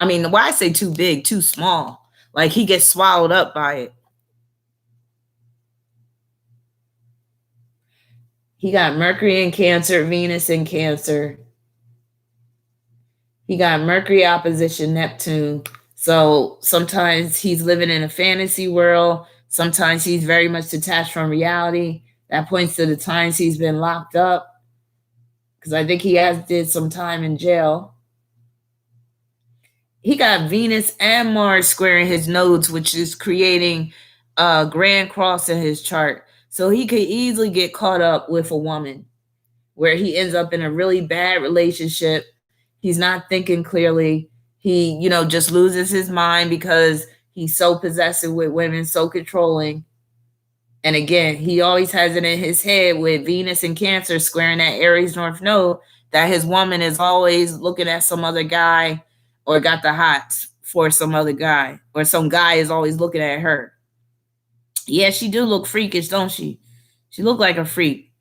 I mean, why I say too big, too small. Like he gets swallowed up by it. He got Mercury in Cancer, Venus in Cancer. He got Mercury opposition Neptune, So sometimes he's living in a fantasy world. Sometimes he's very much detached from reality. That points to the times he's been locked up, because I think he has did some time in jail. He got Venus and Mars squaring his nodes, which is creating a grand cross in his chart. So he could easily get caught up with a woman where he ends up in a really bad relationship. He's not thinking clearly. He, just loses his mind because he's so possessive with women, so controlling. And again, he always has it in his head with Venus and Cancer squaring that Aries North Node that his woman is always looking at some other guy or got the hots for some other guy, or some guy is always looking at her. Yeah, she do look freakish, don't she? She look like a freak.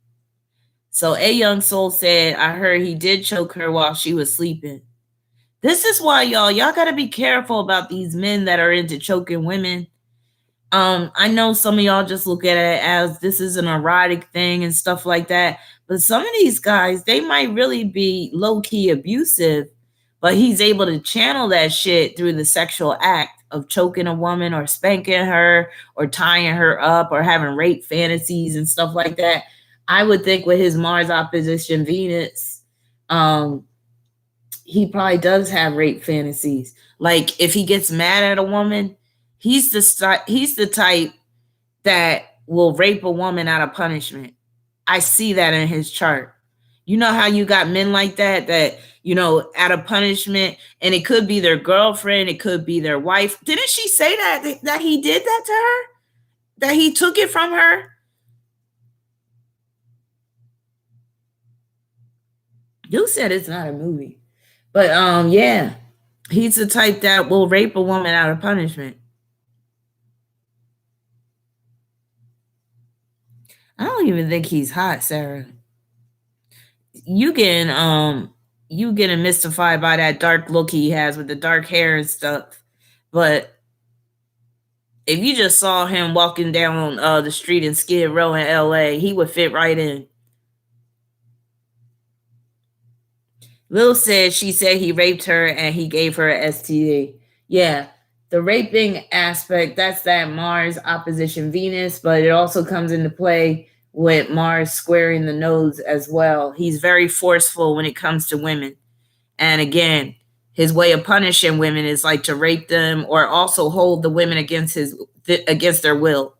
So A Young Soul said, I heard he did choke her while she was sleeping. This is why y'all got to be careful about these men that are into choking women. I know some of y'all just look at it as this is an erotic thing and stuff like that. But some of these guys, they might really be low-key abusive, but he's able to channel that shit through the sexual act of choking a woman or spanking her or tying her up or having rape fantasies and stuff like that. I would think with his Mars opposition Venus, he probably does have rape fantasies. Like if he gets mad at a woman, he's the type that will rape a woman out of punishment. I see that in his chart. You know how you got men like that out of punishment, and it could be their girlfriend, it could be their wife. Didn't she say that he did that to her? That he took it from her? You said it's not a movie. But yeah. He's the type that will rape a woman out of punishment. I don't even think he's hot, Sarah. You getting mystified by that dark look he has with the dark hair and stuff. But if you just saw him walking down the street in Skid Row in LA, he would fit right in. Lil said she said he raped her and he gave her a STD. Yeah, the raping aspect, that's that Mars opposition Venus, but it also comes into play with Mars squaring the nodes as well. He's very forceful when it comes to women. And again, his way of punishing women is like to rape them or also hold the women against their will.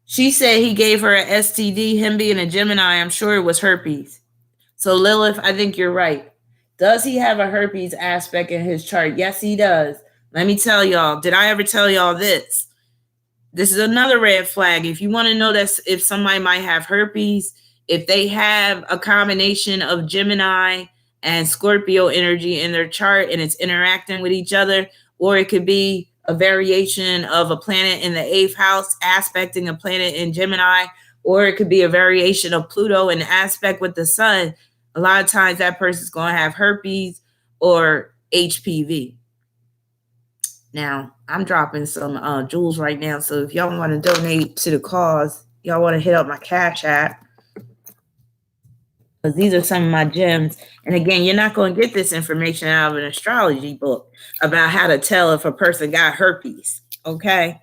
She said he gave her an STD. Him being a Gemini, I'm sure it was herpes. So Lilith, I think you're right. Does he have a herpes aspect in his chart? Yes, he does. Let me tell y'all. Did I ever tell y'all this? This is another red flag. If you want to know that if somebody might have herpes, if they have a combination of Gemini and Scorpio energy in their chart and it's interacting with each other, or it could be a variation of a planet in the 8th house aspecting a planet in Gemini, or it could be a variation of Pluto in aspect with the sun. A lot of times that person's going to have herpes or HPV. Now, I'm dropping some jewels right now, so if y'all want to donate to the cause, y'all want to hit up my Cash App, because these are some of my gems. And again, you're not going to get this information out of an astrology book about how to tell if a person got herpes, okay?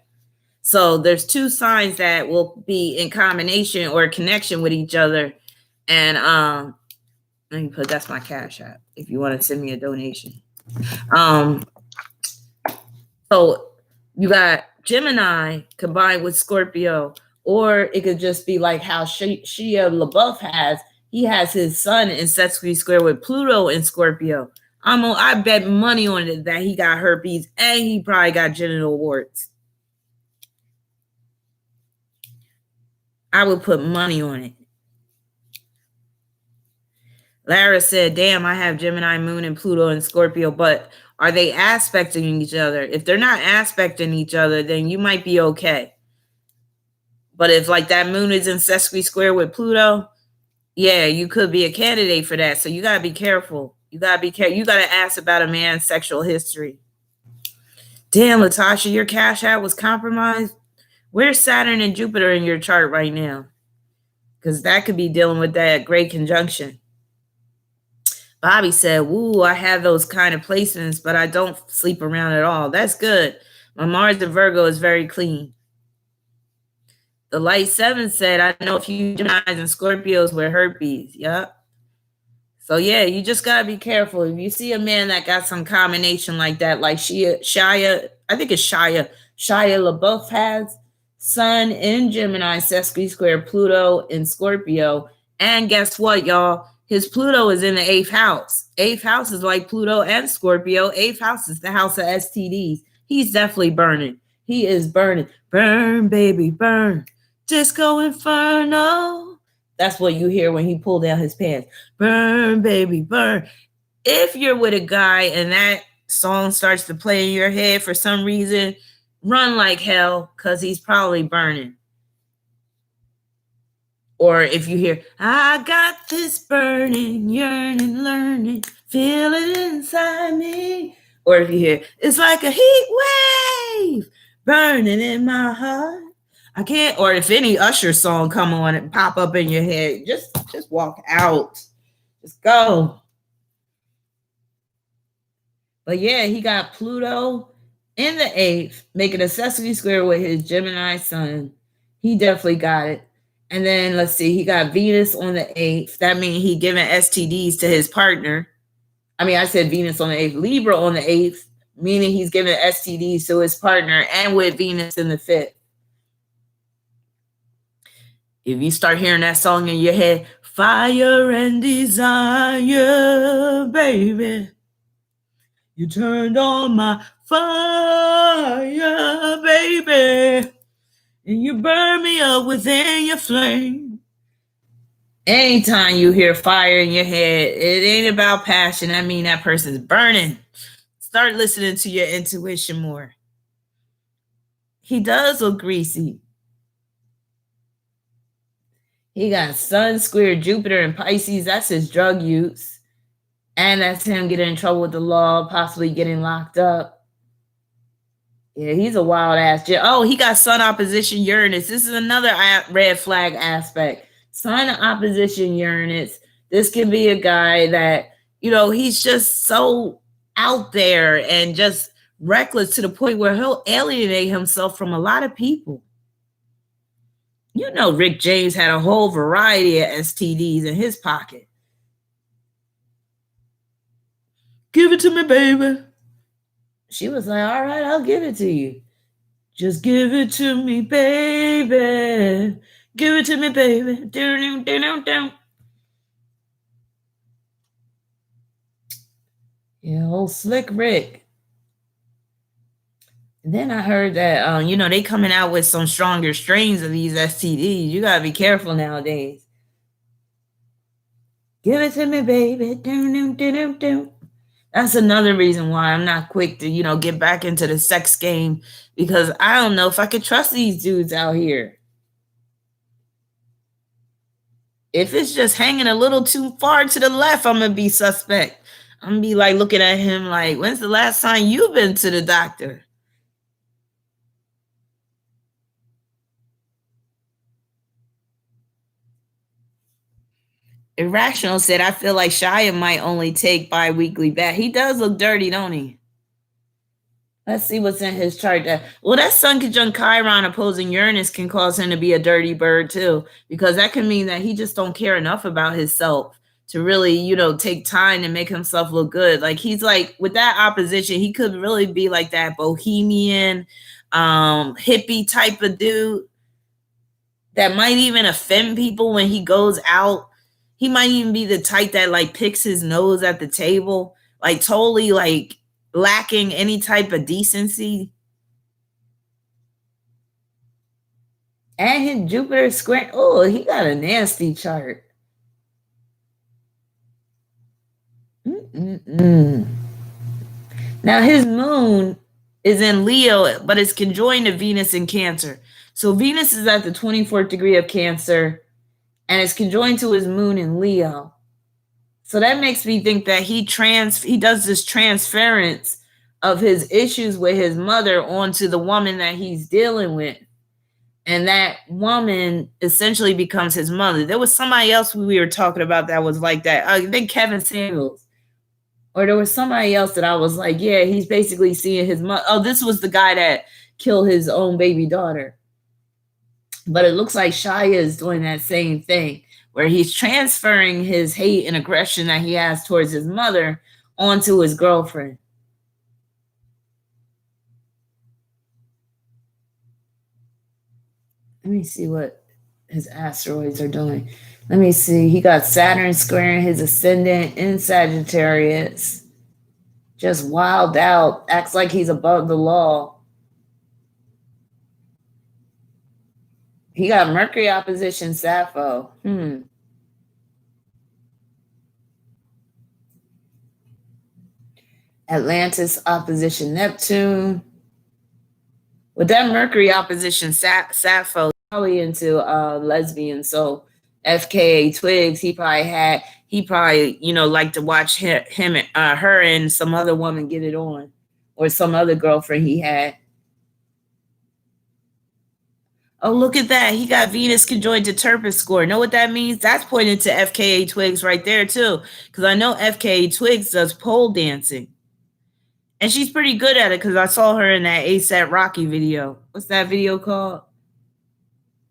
So there's 2 signs that will be in combination or connection with each other. And let me put, that's my Cash App if you want to send me a donation. So you got Gemini combined with Scorpio, or it could just be like how Shia LaBeouf has. He has his sun in sextile square with Pluto in Scorpio. I bet money on it that he got herpes and he probably got genital warts. I would put money on it. Lara said, damn, I have Gemini, Moon, and Pluto and Scorpio, but are they aspecting each other? If they're not aspecting each other, then you might be okay. But if like that Moon is in sesqui square with Pluto, yeah, you could be a candidate for that. So you got to be careful. You got to be careful. You got to ask about a man's sexual history. Damn, Latasha, your Cash App was compromised. Where's Saturn and Jupiter in your chart right now? Because that could be dealing with that great conjunction. Bobby said, "Woo, I have those kind of placements, but I don't sleep around at all. That's good. My Mars and Virgo is very clean." The Light 7 said, "I know a few Geminis and Scorpios with herpes." Yep. So yeah, you just gotta be careful. If you see a man that got some combination like that, like Shia, I think it's Shia LaBeouf has Sun in Gemini, sesqui square Pluto in Scorpio, and guess what, y'all? His Pluto is in the 8th house. 8th house is like Pluto and Scorpio. 8th house is the house of STDs. He's definitely burning. He is burning. Burn, baby, burn. Disco Inferno. That's what you hear when he pulled down his pants. Burn, baby, burn. If you're with a guy and that song starts to play in your head for some reason, run like hell, because he's probably burning. Or if you hear, I got this burning, yearning, learning, feel it inside me. Or if you hear, it's like a heat wave burning in my heart. I can't, or if any Usher song come on and pop up in your head, just walk out. Just go. But yeah, he got Pluto in the 8th, making a sesame square with his Gemini sun. He definitely got it. And then let's see, he got Venus on the 8th. That means he giving STDs to his partner. I mean, I said Venus on the 8th, Libra on the 8th, meaning he's giving STDs to his partner, and with Venus in the 5th. If you start hearing that song in your head, fire and desire, baby, you turned on my fire, baby, and you burn me up within your flame. Anytime you hear fire in your head, it ain't about passion. I mean, that person's burning. Start listening to your intuition more. He does look greasy. He got Sun square Jupiter and Pisces. That's his drug use. And that's him getting in trouble with the law, possibly getting locked up. Yeah, he's a wild ass. Oh, he got Sun opposition Uranus. This is another red flag aspect. Sun opposition Uranus. This could be a guy that, he's just so out there and just reckless to the point where he'll alienate himself from a lot of people. Rick James had a whole variety of STDs in his pocket. Give it to me, baby. She was like, all right, I'll give it to you. Just give it to me, baby. Give it to me, baby. Yeah, old Slick Rick. And then I heard that, they coming out with some stronger strains of these STDs. You got to be careful nowadays. Give it to me, baby. That's another reason why I'm not quick to, get back into the sex game, because I don't know if I could trust these dudes out here. If it's just hanging a little too far to the left, I'm going to be suspect. I'm going to be like looking at him like, when's the last time you've been to the doctor? Irrational said, I feel like Shia might only take bi-weekly bath. He does look dirty, don't he? Let's see what's in his chart. Well, that Sun conjunct Chiron opposing Uranus can cause him to be a dirty bird too, because that can mean that he just don't care enough about himself to really, take time to make himself look good. Like he's like, with that opposition, he could really be like that bohemian, hippie type of dude that might even offend people when he goes out. He might even be the type that like picks his nose at the table, like totally like lacking any type of decency. And his Jupiter square, oh, he got a nasty chart. Now his moon is in Leo, but it's conjoined to Venus in Cancer. So Venus is at the 24th degree of Cancer, and it's conjoined to his moon in Leo. So that makes me think that he does this transference of his issues with his mother onto the woman that he's dealing with. And that woman essentially becomes his mother. There was somebody else we were talking about that was like that. I think Kevin Samuels. Or there was somebody else that I was like, yeah, he's basically seeing his mother. Oh, this was the guy that killed his own baby daughter. But it looks like Shia is doing that same thing, where he's transferring his hate and aggression that he has towards his mother onto his girlfriend. Let me see what his asteroids are doing. Let me see. He got Saturn squaring his ascendant in Sagittarius. Just wild out. Acts like he's above the law. He got Mercury opposition Sappho. Atlantis opposition Neptune. With that Mercury opposition Sappho, probably into lesbian. So FKA Twigs, he probably liked to watch her and some other woman get it on, or some other girlfriend he had. Oh, look at that. He got Venus conjoined to Terpsichore. Know what that means? That's pointing to FKA Twigs right there, too. Because I know FKA Twigs does pole dancing. And she's pretty good at it because I saw her in that ASAP Rocky video. What's that video called?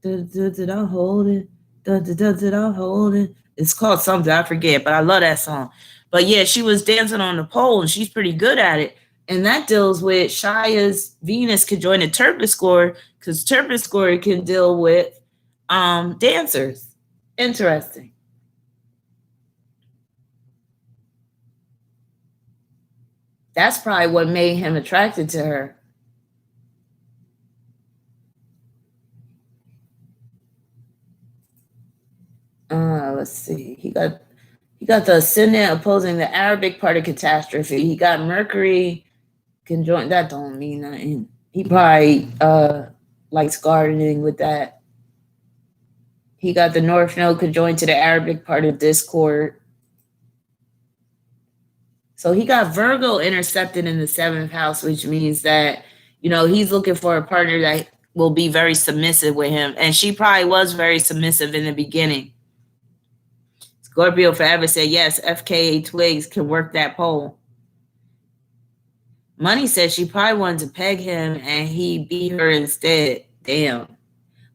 Did I hold it? Did I hold it? It's called something, I forget, but I love that song. But yeah, she was dancing on the pole and she's pretty good at it. And that deals with Shia's Venus conjoined to Terpsichore, because Terpsichore can deal with dancers. Interesting. That's probably what made him attracted to her. Let's see. He got the ascendant opposing the Arabic part of catastrophe. He got Mercury conjoined. That don't mean nothing. He probably likes gardening with that. He got the North Node conjoined to the Arabic part of discord. So he got Virgo intercepted in the 7th house, which means that, he's looking for a partner that will be very submissive with him. And she probably was very submissive in the beginning. Scorpio forever said, yes, FKA Twigs can work that pole. Money said she probably wanted to peg him and he beat her instead. Damn.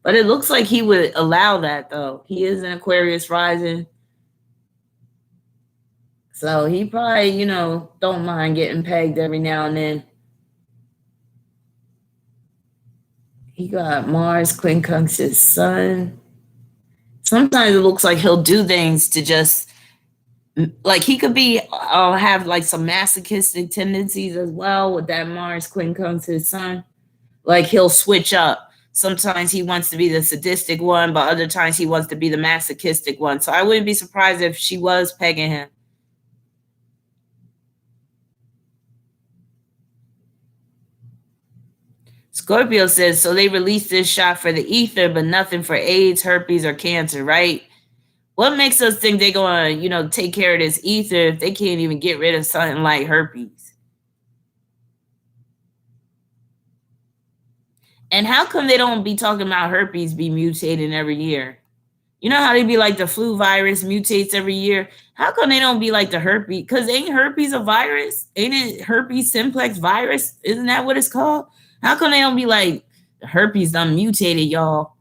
But it looks like he would allow that, though. He is an Aquarius rising. So he probably, don't mind getting pegged every now and then. He got Mars quincunxes Sun. Sometimes it looks like he'll do things to just, like he could be, have like some masochistic tendencies as well with that Mars quincunxes Sun. Like he'll switch up. Sometimes he wants to be the sadistic one, but other times he wants to be the masochistic one. So I wouldn't be surprised if she was pegging him. Scorpio says, so they released this shot for the ether, but nothing for AIDS, herpes, or cancer, right? What makes us think they're going to, take care of this ether if they can't even get rid of something like herpes? And how come they don't be talking about herpes be mutating every year? You know how they be like the flu virus mutates every year? How come they don't be like the herpes? Because ain't herpes a virus? Ain't it herpes simplex virus? Isn't that what it's called? How come they don't be like, herpes done mutated, y'all?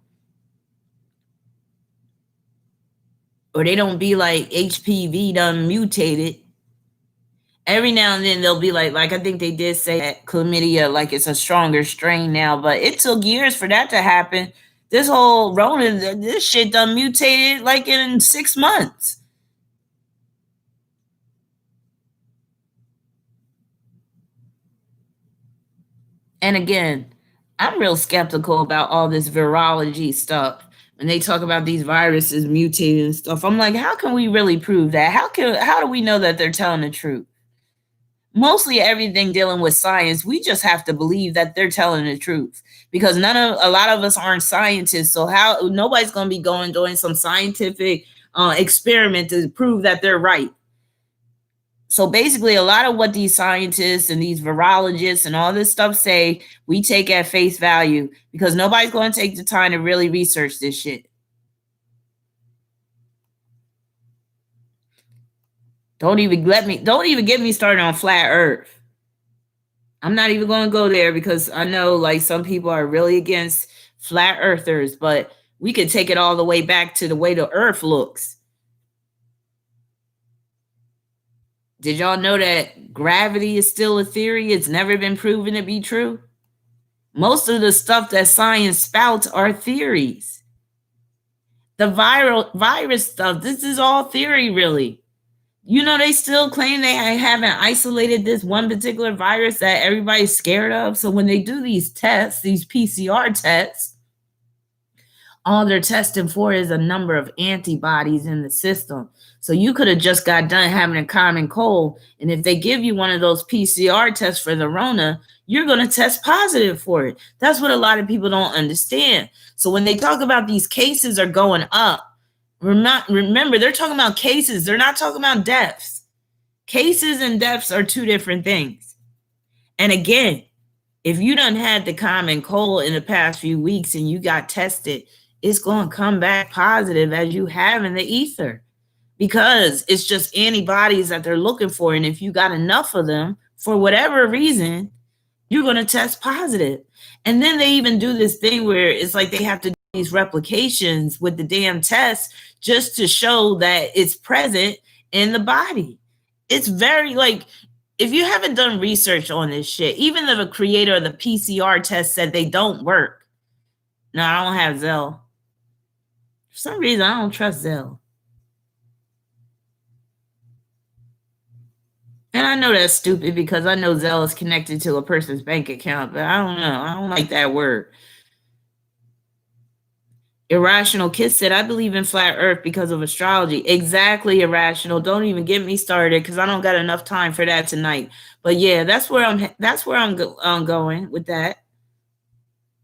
Or they don't be like HPV done mutated. Every now and then they'll be like I think they did say that chlamydia, like it's a stronger strain now, but it took years for that to happen. This whole Rona, this shit done mutated like in 6 months. And again, I'm real skeptical about all this virology stuff. When they talk about these viruses mutating and stuff, I'm like, how can we really prove that? How do we know that they're telling the truth? Mostly everything dealing with science, we just have to believe that they're telling the truth, because a lot of us aren't scientists. So nobody's going to be doing some scientific experiment to prove that they're right. So basically, a lot of what these scientists and these virologists and all this stuff say, we take at face value, because nobody's going to take the time to really research this shit. Don't even get me started on flat earth. I'm not even going to go there because I know like some people are really against flat earthers, but we could take it all the way back to the way the earth looks. Did y'all know that gravity is still a theory? It's never been proven to be true. Most of the stuff that science spouts are theories. The virus stuff, this is all theory, really. You know, they still claim they haven't isolated this one particular virus that everybody's scared of. So when they do these tests, these PCR tests, all they're testing for is a number of antibodies in the system. So you could have just got done having a common cold. And if they give you one of those PCR tests for the Rona, you're going to test positive for it. That's what a lot of people don't understand. So when they talk about these cases are going up, remember, they're talking about cases. They're not talking about deaths. Cases and deaths are two different things. And again, if you done had the common cold in the past few weeks and you got tested, it's going to come back positive as you have in the ether because it's just antibodies that they're looking for. And if you got enough of them, for whatever reason, you're going to test positive. And then they even do this thing where it's like they have to do these replications with the damn test just to show that it's present in the body. It's very like, if you haven't done research on this shit, even if the creator of the PCR test said they don't work. No, I don't have Zell. For some reason, I don't trust Zell. And I know that's stupid because I know Zell is connected to a person's bank account, but I don't know. I don't like that word. Irrational Kid said, I believe in flat earth because of astrology. Exactly, Irrational. Don't even get me started because I don't got enough time for that tonight. But yeah, that's where I'm going with that.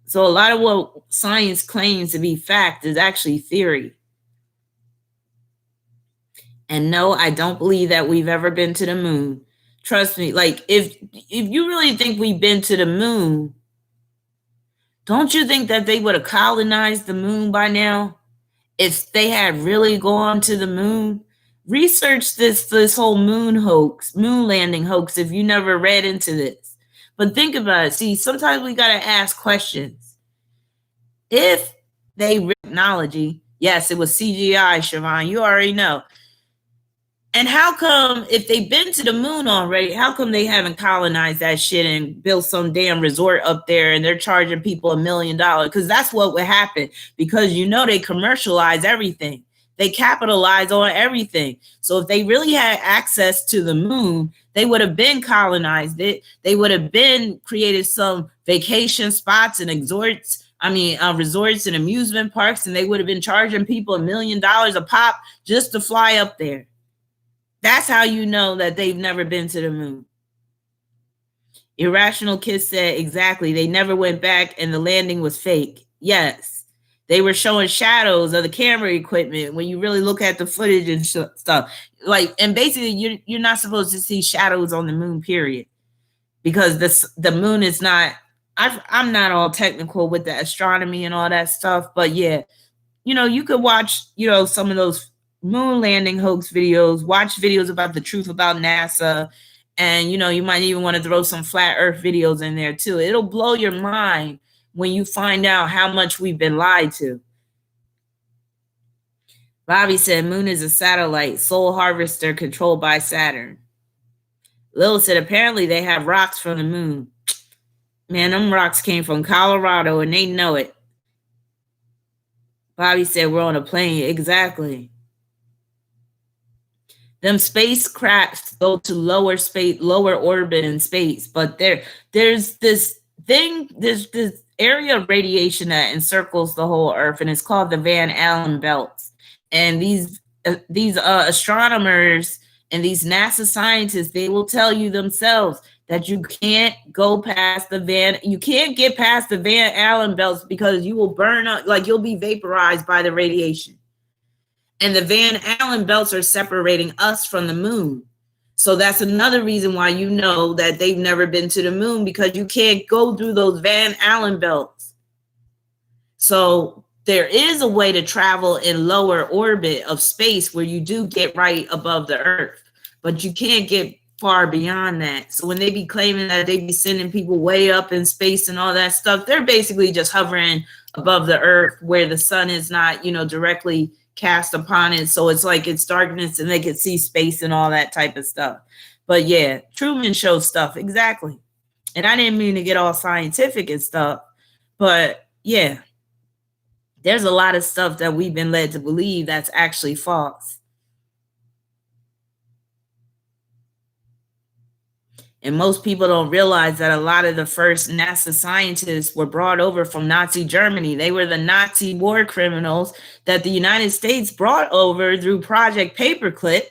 So a lot of what science claims to be fact is actually theory. And no, I don't believe that we've ever been to the moon. Trust me, like if you really think we've been to the moon, don't you think that they would have colonized the moon by now? If they had really gone to the moon? Research this whole moon landing hoax if you never read into this. But think about it. See, sometimes we got to ask questions. If they technology, yes, it was CGI, Siobhan, you already know. And how come, if they've been to the moon already, how come they haven't colonized that shit and built some damn resort up there and they're charging people $1 million? Because that's what would happen. Because you know they commercialize everything. They capitalize on everything. So if they really had access to the moon, they would have been colonized it. They would have been created some vacation spots and resorts and amusement parks, and they would have been charging people $1 million a pop just to fly up there. That's how you know that they've never been to the moon. Irrational Kid said, exactly. They never went back and the landing was fake. Yes. They were showing shadows of the camera equipment when you really look at the footage and stuff. Like, and basically you're not supposed to see shadows on the moon, period. Because the moon is not, I'm not all technical with the astronomy and all that stuff. But yeah, you could watch, some of those moon landing hoax videos, watch videos about the truth about NASA, and you might even want to throw some flat earth videos in there too. It'll blow your mind when you find out how much we've been lied to. Bobby said moon is a satellite, soul harvester controlled by Saturn. Lil said apparently they have rocks from the moon. Man, them rocks came from Colorado and they know it. Bobby said we're on a plane. Exactly. Them spacecrafts go to lower orbit in space, but there's this area of radiation that encircles the whole Earth, and it's called the Van Allen belts. And these astronomers and these NASA scientists, they will tell you themselves that you can't get past the Van Allen belts because you will burn up, like you'll be vaporized by the radiation. And the Van Allen belts are separating us from the moon. So that's another reason why you know that they've never been to the moon, because you can't go through those Van Allen belts. So there is a way to travel in lower orbit of space where you do get right above the Earth. but you can't get far beyond that. So when they be claiming that they be sending people way up in space and all that stuff, they're basically just hovering above the earth where the sun is not, directly cast upon it. So it's like it's darkness and they can see space and all that type of stuff. But yeah, Truman Show stuff, exactly. And I didn't mean to get all scientific and stuff, but yeah, there's a lot of stuff that we've been led to believe that's actually false. And most people don't realize that a lot of the first NASA scientists were brought over from Nazi Germany. They were the Nazi war criminals that the United States brought over through Project Paperclip,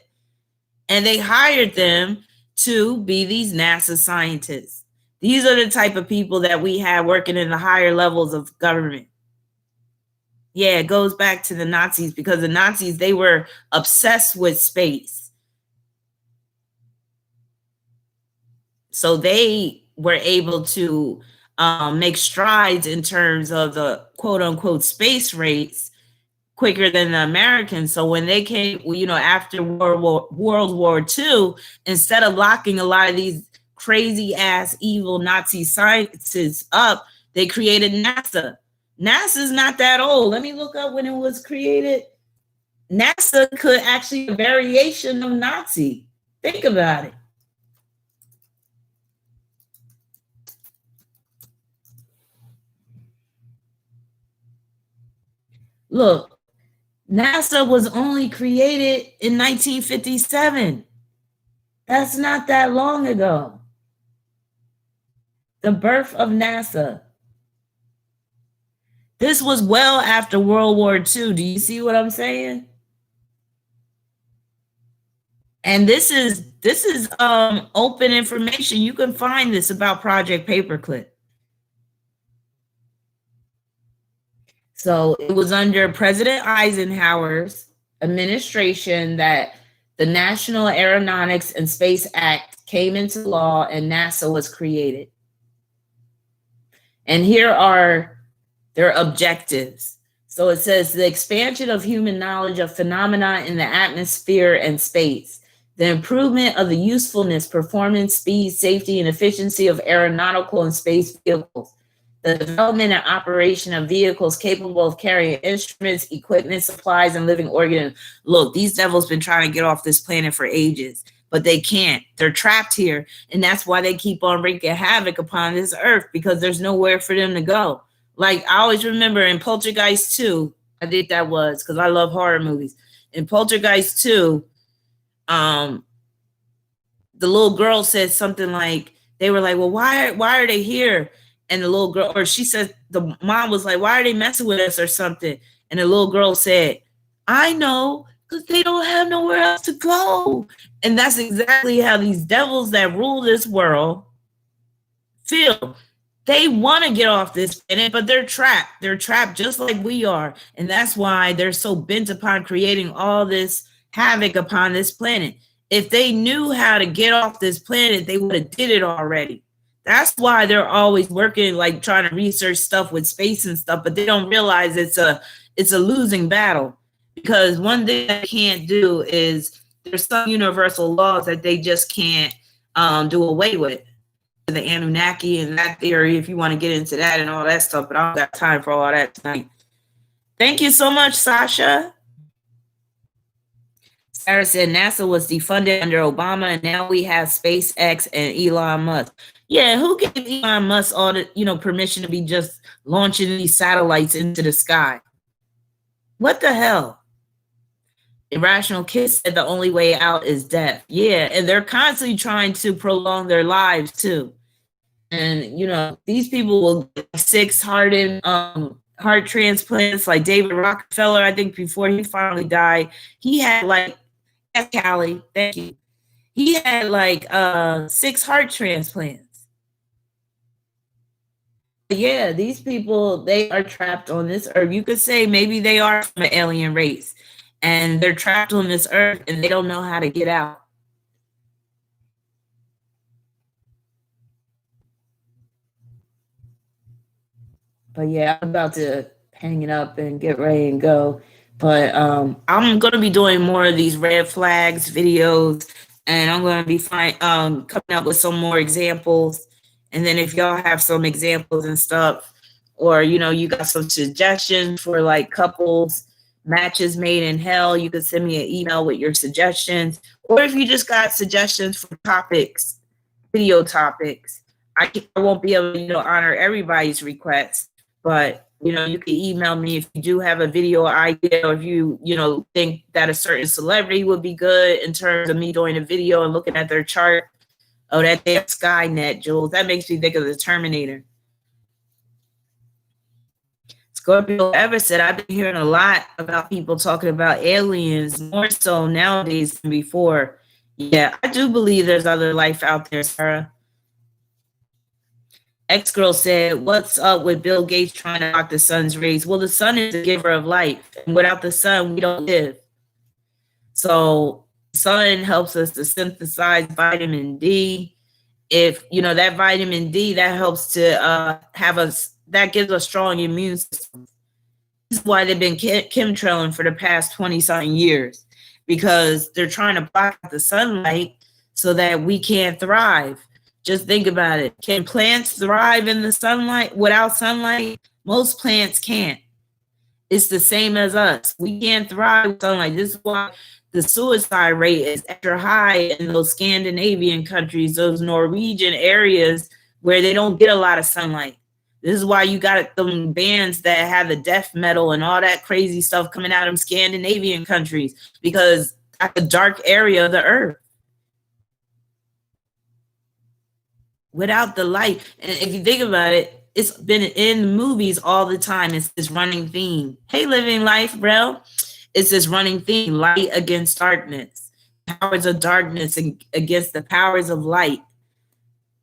and they hired them to be these NASA scientists. These are the type of people that we have working in the higher levels of government. Yeah, it goes back to the Nazis, because the Nazis, they were obsessed with space. So they were able to make strides in terms of the quote unquote space race quicker than the Americans. So when they came, after World War II, instead of locking a lot of these crazy ass evil Nazi scientists up, they created NASA. NASA's not that old. Let me look up when it was created. NASA could actually be a variation of Nazi. Think about it. Look, NASA was only created in 1957. That's not that long ago. The birth of NASA. This was well after World War II. Do you see what I'm saying? And this is open information. You can find this about Project Paperclip. So it was under President Eisenhower's administration that the National Aeronautics and Space Act came into law and NASA was created. And here are their objectives. So it says the expansion of human knowledge of phenomena in the atmosphere and space, the improvement of the usefulness, performance, speed, safety, and efficiency of aeronautical and space vehicles, the development and operation of vehicles capable of carrying instruments, equipment, supplies, and living organisms. Look, these devils been trying to get off this planet for ages, but they can't. They're trapped here, and that's why they keep on wreaking havoc upon this earth, because there's nowhere for them to go. Like, I always remember in Poltergeist 2, I think that was, because I love horror movies. In Poltergeist 2, the little girl said something like, they were like, well, why are they here? And the little girl, or she said, the mom was like, why are they messing with us or something? And the little girl said, I know, because they don't have nowhere else to go. And that's exactly how these devils that rule this world feel. They want to get off this planet, but they're trapped. They're trapped just like we are. And that's why they're so bent upon creating all this havoc upon this planet. If they knew how to get off this planet, they would have did it already. That's why they're always working, like trying to research stuff with space and stuff, but they don't realize it's a losing battle. Because one thing they can't do is there's some universal laws that they just can't do away with. The Anunnaki and that theory, if you want to get into that and all that stuff, but I don't got time for all that tonight. Thank you so much, Sasha. Sarah said NASA was defunded under Obama, and now we have SpaceX and Elon Musk. Yeah, who gave Elon Musk all the permission to be just launching these satellites into the sky? What the hell? Irrational Kids said the only way out is death. Yeah, and they're constantly trying to prolong their lives too. And these people will get 6 heart transplants, like David Rockefeller. I think before he finally died, he had like, yes, Callie, thank you. He had like 6 heart transplants. But yeah, these people, they are trapped on this earth. You could say maybe they are from an alien race, and they're trapped on this earth and they don't know how to get out. But yeah, I'm about to hang it up and get ready and go. But I'm going to be doing more of these red flags videos and I'm going to be coming up with some more examples. And then if y'all have some examples and stuff, or you got some suggestions for like couples matches made in hell, you could send me an email with your suggestions. Or if you just got suggestions for topics, video topics, I won't be able to honor everybody's requests, but you can email me if you do have a video idea, or if you think that a certain celebrity would be good in terms of me doing a video and looking at their chart. Oh, that damn Skynet, Jules. That makes me think of the Terminator. Scorpio ever said, I've been hearing a lot about people talking about aliens, more so nowadays than before. Yeah, I do believe there's other life out there, Sarah. X-Girl said, what's up with Bill Gates trying to block the sun's rays? Well, the sun is the giver of life. And without the sun, we don't live. So the sun helps us to synthesize vitamin D. If, that vitamin D, that helps to that gives a strong immune system. This is why they've been chemtrailing for the past 20-something years, because they're trying to block the sunlight so that we can't thrive. Just think about it. Can plants thrive in the sunlight? Without sunlight, most plants can't. It's the same as us. We can't thrive with sunlight. This is why the suicide rate is extra high in those Scandinavian countries, those Norwegian areas where they don't get a lot of sunlight. This is why you got them bands that have the death metal and all that crazy stuff coming out of Scandinavian countries, because that's a dark area of the earth. Without the light, and if you think about it, it's been in the movies all the time. It's this running theme. Hey, Living Life, bro. It's this running theme: light against darkness, powers of darkness against the powers of light.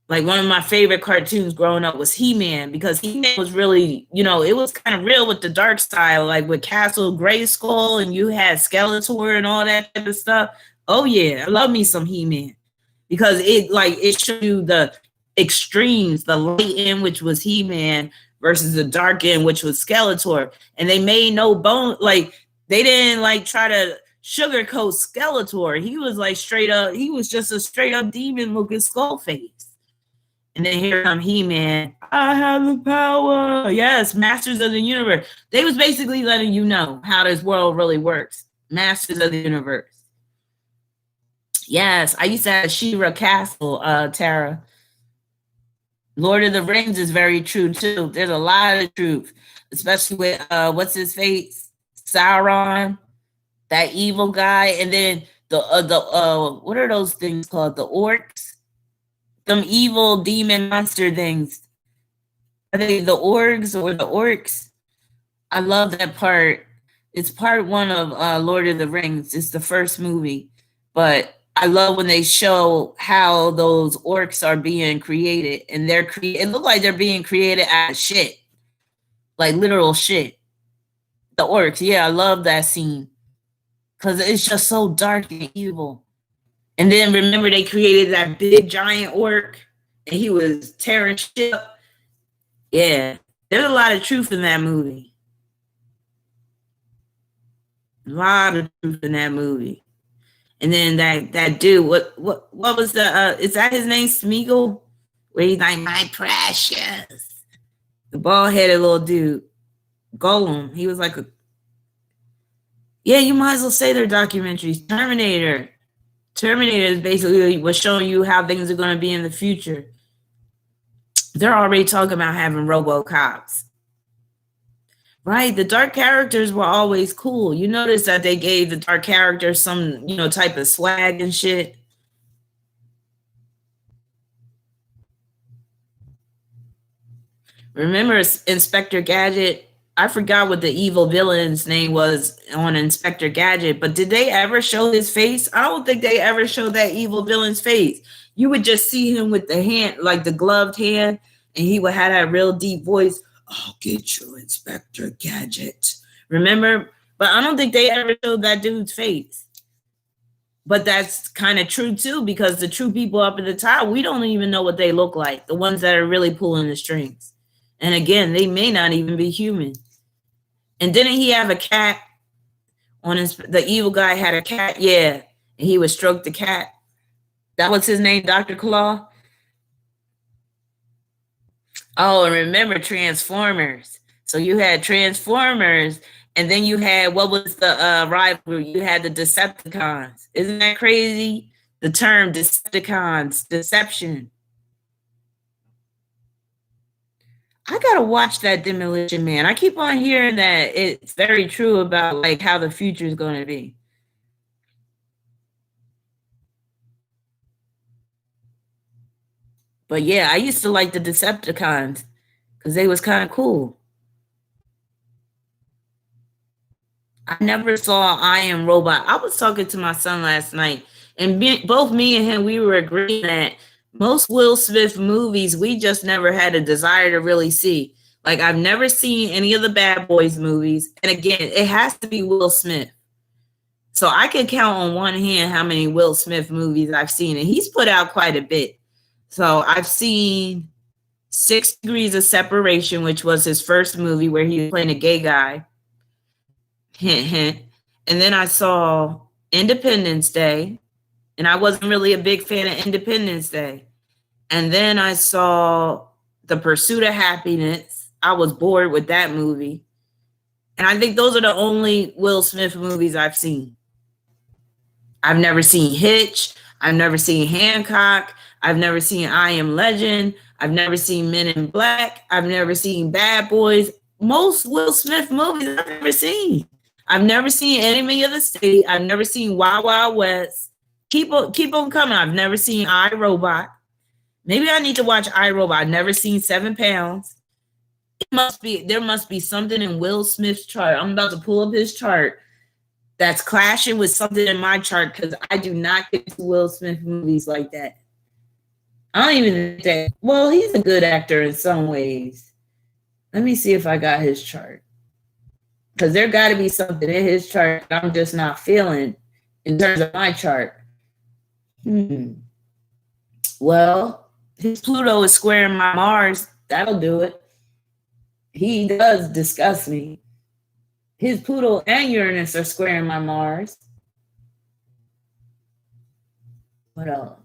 Like, one of my favorite cartoons growing up was He-Man, because He-Man was really, it was kind of real with the dark style, like with Castle Grayskull, and you had Skeletor and all that type of stuff. Oh yeah, I love me some He-Man, because it showed you the extremes, the light end, which was He-Man, versus the dark end, which was Skeletor. And they made no bone, like they didn't try to sugarcoat Skeletor. He was straight up, he was just a straight up demon looking skull face. And then here come He-Man. I have the power. Yes, Masters of the Universe. They was basically letting you know how this world really works. Masters of the Universe. Yes, I used to have She-Ra Castle, Tara. Lord of the Rings is very true too. There's a lot of truth, especially with what's his face, Sauron, that evil guy, and then the what are those things called? The orcs, them evil demon monster things. Are they the orgs or the orcs? I love that part. It's part one of Lord of the Rings. It's the first movie, but I love when they show how those orcs are being created, and it look like they're being created out of shit, like literal shit. The orcs, yeah, I love that scene because it's just so dark and evil. And then remember, they created that big giant orc, and he was tearing shit up. Yeah, there's a lot of truth in that movie. A lot of truth in that movie. And then that dude, what was the is that his name, Smeagol? Where he's like, my precious. The bald-headed little dude. Gollum. He was like yeah, you might as well say they're documentaries. Terminator. Terminator is basically was showing you how things are going to be in the future. They're already talking about having RoboCops. Right, the dark characters were always cool. You notice that they gave the dark characters some, type of swag and shit. Remember Inspector Gadget? I forgot what the evil villain's name was on Inspector Gadget, but did they ever show his face? I don't think they ever showed that evil villain's face. You would just see him with the hand, like the gloved hand, and he would have that real deep voice. I'll get you, Inspector Gadget. Remember? But I don't think they ever showed that dude's face. But that's kind of true, too, because the true people up at the top, we don't even know what they look like. The ones that are really pulling the strings. And again, they may not even be human. And didn't he have a cat? The evil guy had a cat, yeah. And he would stroke the cat. That was his name, Dr. Claw? Oh, and remember Transformers. So you had Transformers, and then you had, what was the rival? You had the Decepticons. Isn't that crazy? The term Decepticons, deception. I gotta watch that Demolition Man. I keep on hearing that it's very true about like how the future is going to be. But yeah, I used to like the Decepticons because they was kind of cool. I never saw I Am Robot. I was talking to my son last night, and both me and him, we were agreeing that most Will Smith movies, we just never had a desire to really see. Like, I've never seen any of the Bad Boys movies. And again, it has to be Will Smith. So I can count on one hand how many Will Smith movies I've seen, and he's put out quite a bit. So I've seen 6 Degrees of Separation, which was his first movie where he was playing a gay guy. Hint, hint. And then I saw Independence Day, and I wasn't really a big fan of Independence Day. And then I saw The Pursuit of Happiness. I was bored with that movie. And I think those are the only Will Smith movies I've seen. I've never seen Hitch. I've never seen Hancock. I've never seen I Am Legend. I've never seen Men in Black. I've never seen Bad Boys. Most Will Smith movies I've never seen. I've never seen Enemy of the State. I've never seen Wild Wild West. Keep on coming. I've never seen iRobot. Maybe I need to watch iRobot. I've never seen 7 Pounds. There must be something in Will Smith's chart. I'm about to pull up his chart that's clashing with something in my chart because I do not get to Will Smith movies like that. I don't even think that. Well, he's a good actor in some ways. Let me see if I got his chart. Because there got to be something in his chart that I'm just not feeling in terms of my chart. Well, his Pluto is squaring my Mars. That'll do it. He does disgust me. His Pluto and Uranus are squaring my Mars. What else?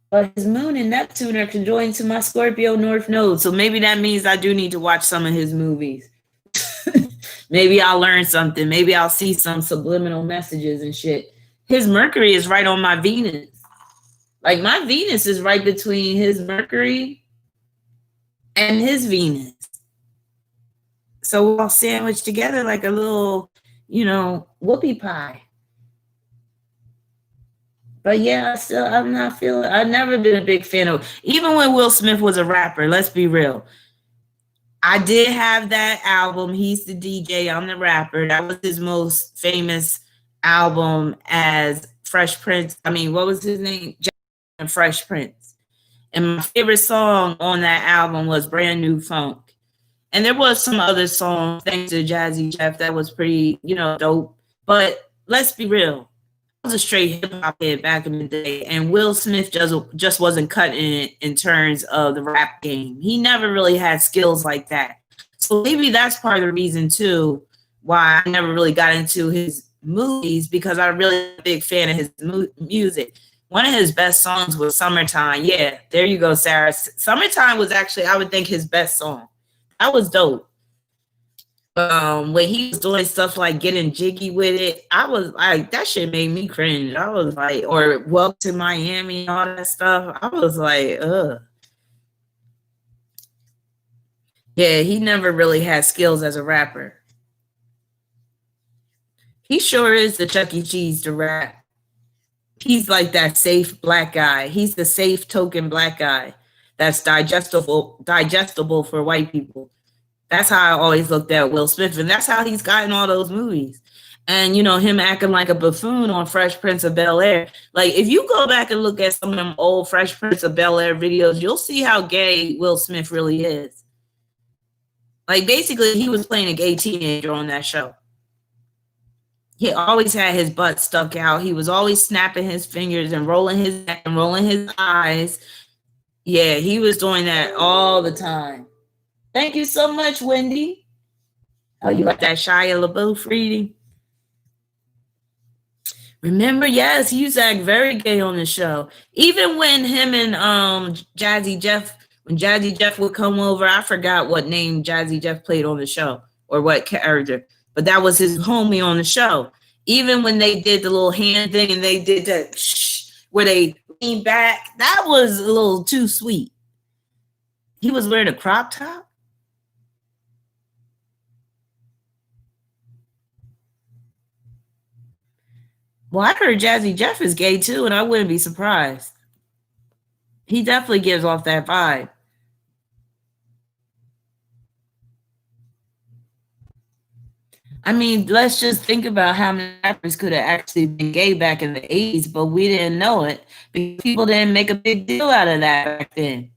But his Moon and Neptune are conjoined to my Scorpio North Node. So maybe that means I do need to watch some of his movies. Maybe I'll learn something. Maybe I'll see some subliminal messages and shit. His Mercury is right on my Venus. Like, my Venus is right between his Mercury and his Venus. So we're all sandwiched together like a little, whoopie pie. But yeah, I'm not feeling, I've never been a big fan of, even when Will Smith was a rapper, let's be real. I did have that album, He's the DJ, I'm the Rapper. That was his most famous album as Fresh Prince. I mean, what was his name? Fresh Prince. And my favorite song on that album was Brand New Funk. And there was some other songs, thanks to Jazzy Jeff, that was pretty, dope. But let's be real. I was a straight hip-hop head back in the day, and Will Smith just wasn't cutting it in terms of the rap game. He never really had skills like that. So maybe that's part of the reason, too, why I never really got into his movies, because I'm really a big fan of his music. One of his best songs was Summertime. Yeah, there you go, Sarah. Summertime was actually, I would think, his best song. That was dope. When he was doing stuff like Getting Jiggy with It, I was like, that shit made me cringe. I was like, or Welcome to Miami, all that stuff. I was like, ugh. Yeah, he never really had skills as a rapper. He sure is the Chuck E. Cheese to rap. He's like that safe black guy. He's the safe token black guy that's digestible for white people. That's how I always looked at Will Smith, and that's how he's gotten all those movies. And, him acting like a buffoon on Fresh Prince of Bel-Air. Like, if you go back and look at some of them old Fresh Prince of Bel-Air videos, you'll see how gay Will Smith really is. Like, basically, he was playing a gay teenager on that show. He always had his butt stuck out. He was always snapping his fingers and rolling his neck and rolling his eyes. Yeah, he was doing that all the time. Thank you so much, Wendy. Oh, you like that Shia LaBeouf reading? Remember, yes, he used to act very gay on the show. Even when him and Jazzy Jeff, when Jazzy Jeff would come over, I forgot what name Jazzy Jeff played on the show or what character, but that was his homie on the show. Even when they did the little hand thing and they did that where they leaned back, that was a little too sweet. He was wearing a crop top. Well, I heard Jazzy Jeff is gay too, and I wouldn't be surprised. He definitely gives off that vibe. I mean, let's just think about how many rappers could have actually been gay back in the 80s, but we didn't know it because people didn't make a big deal out of that back then.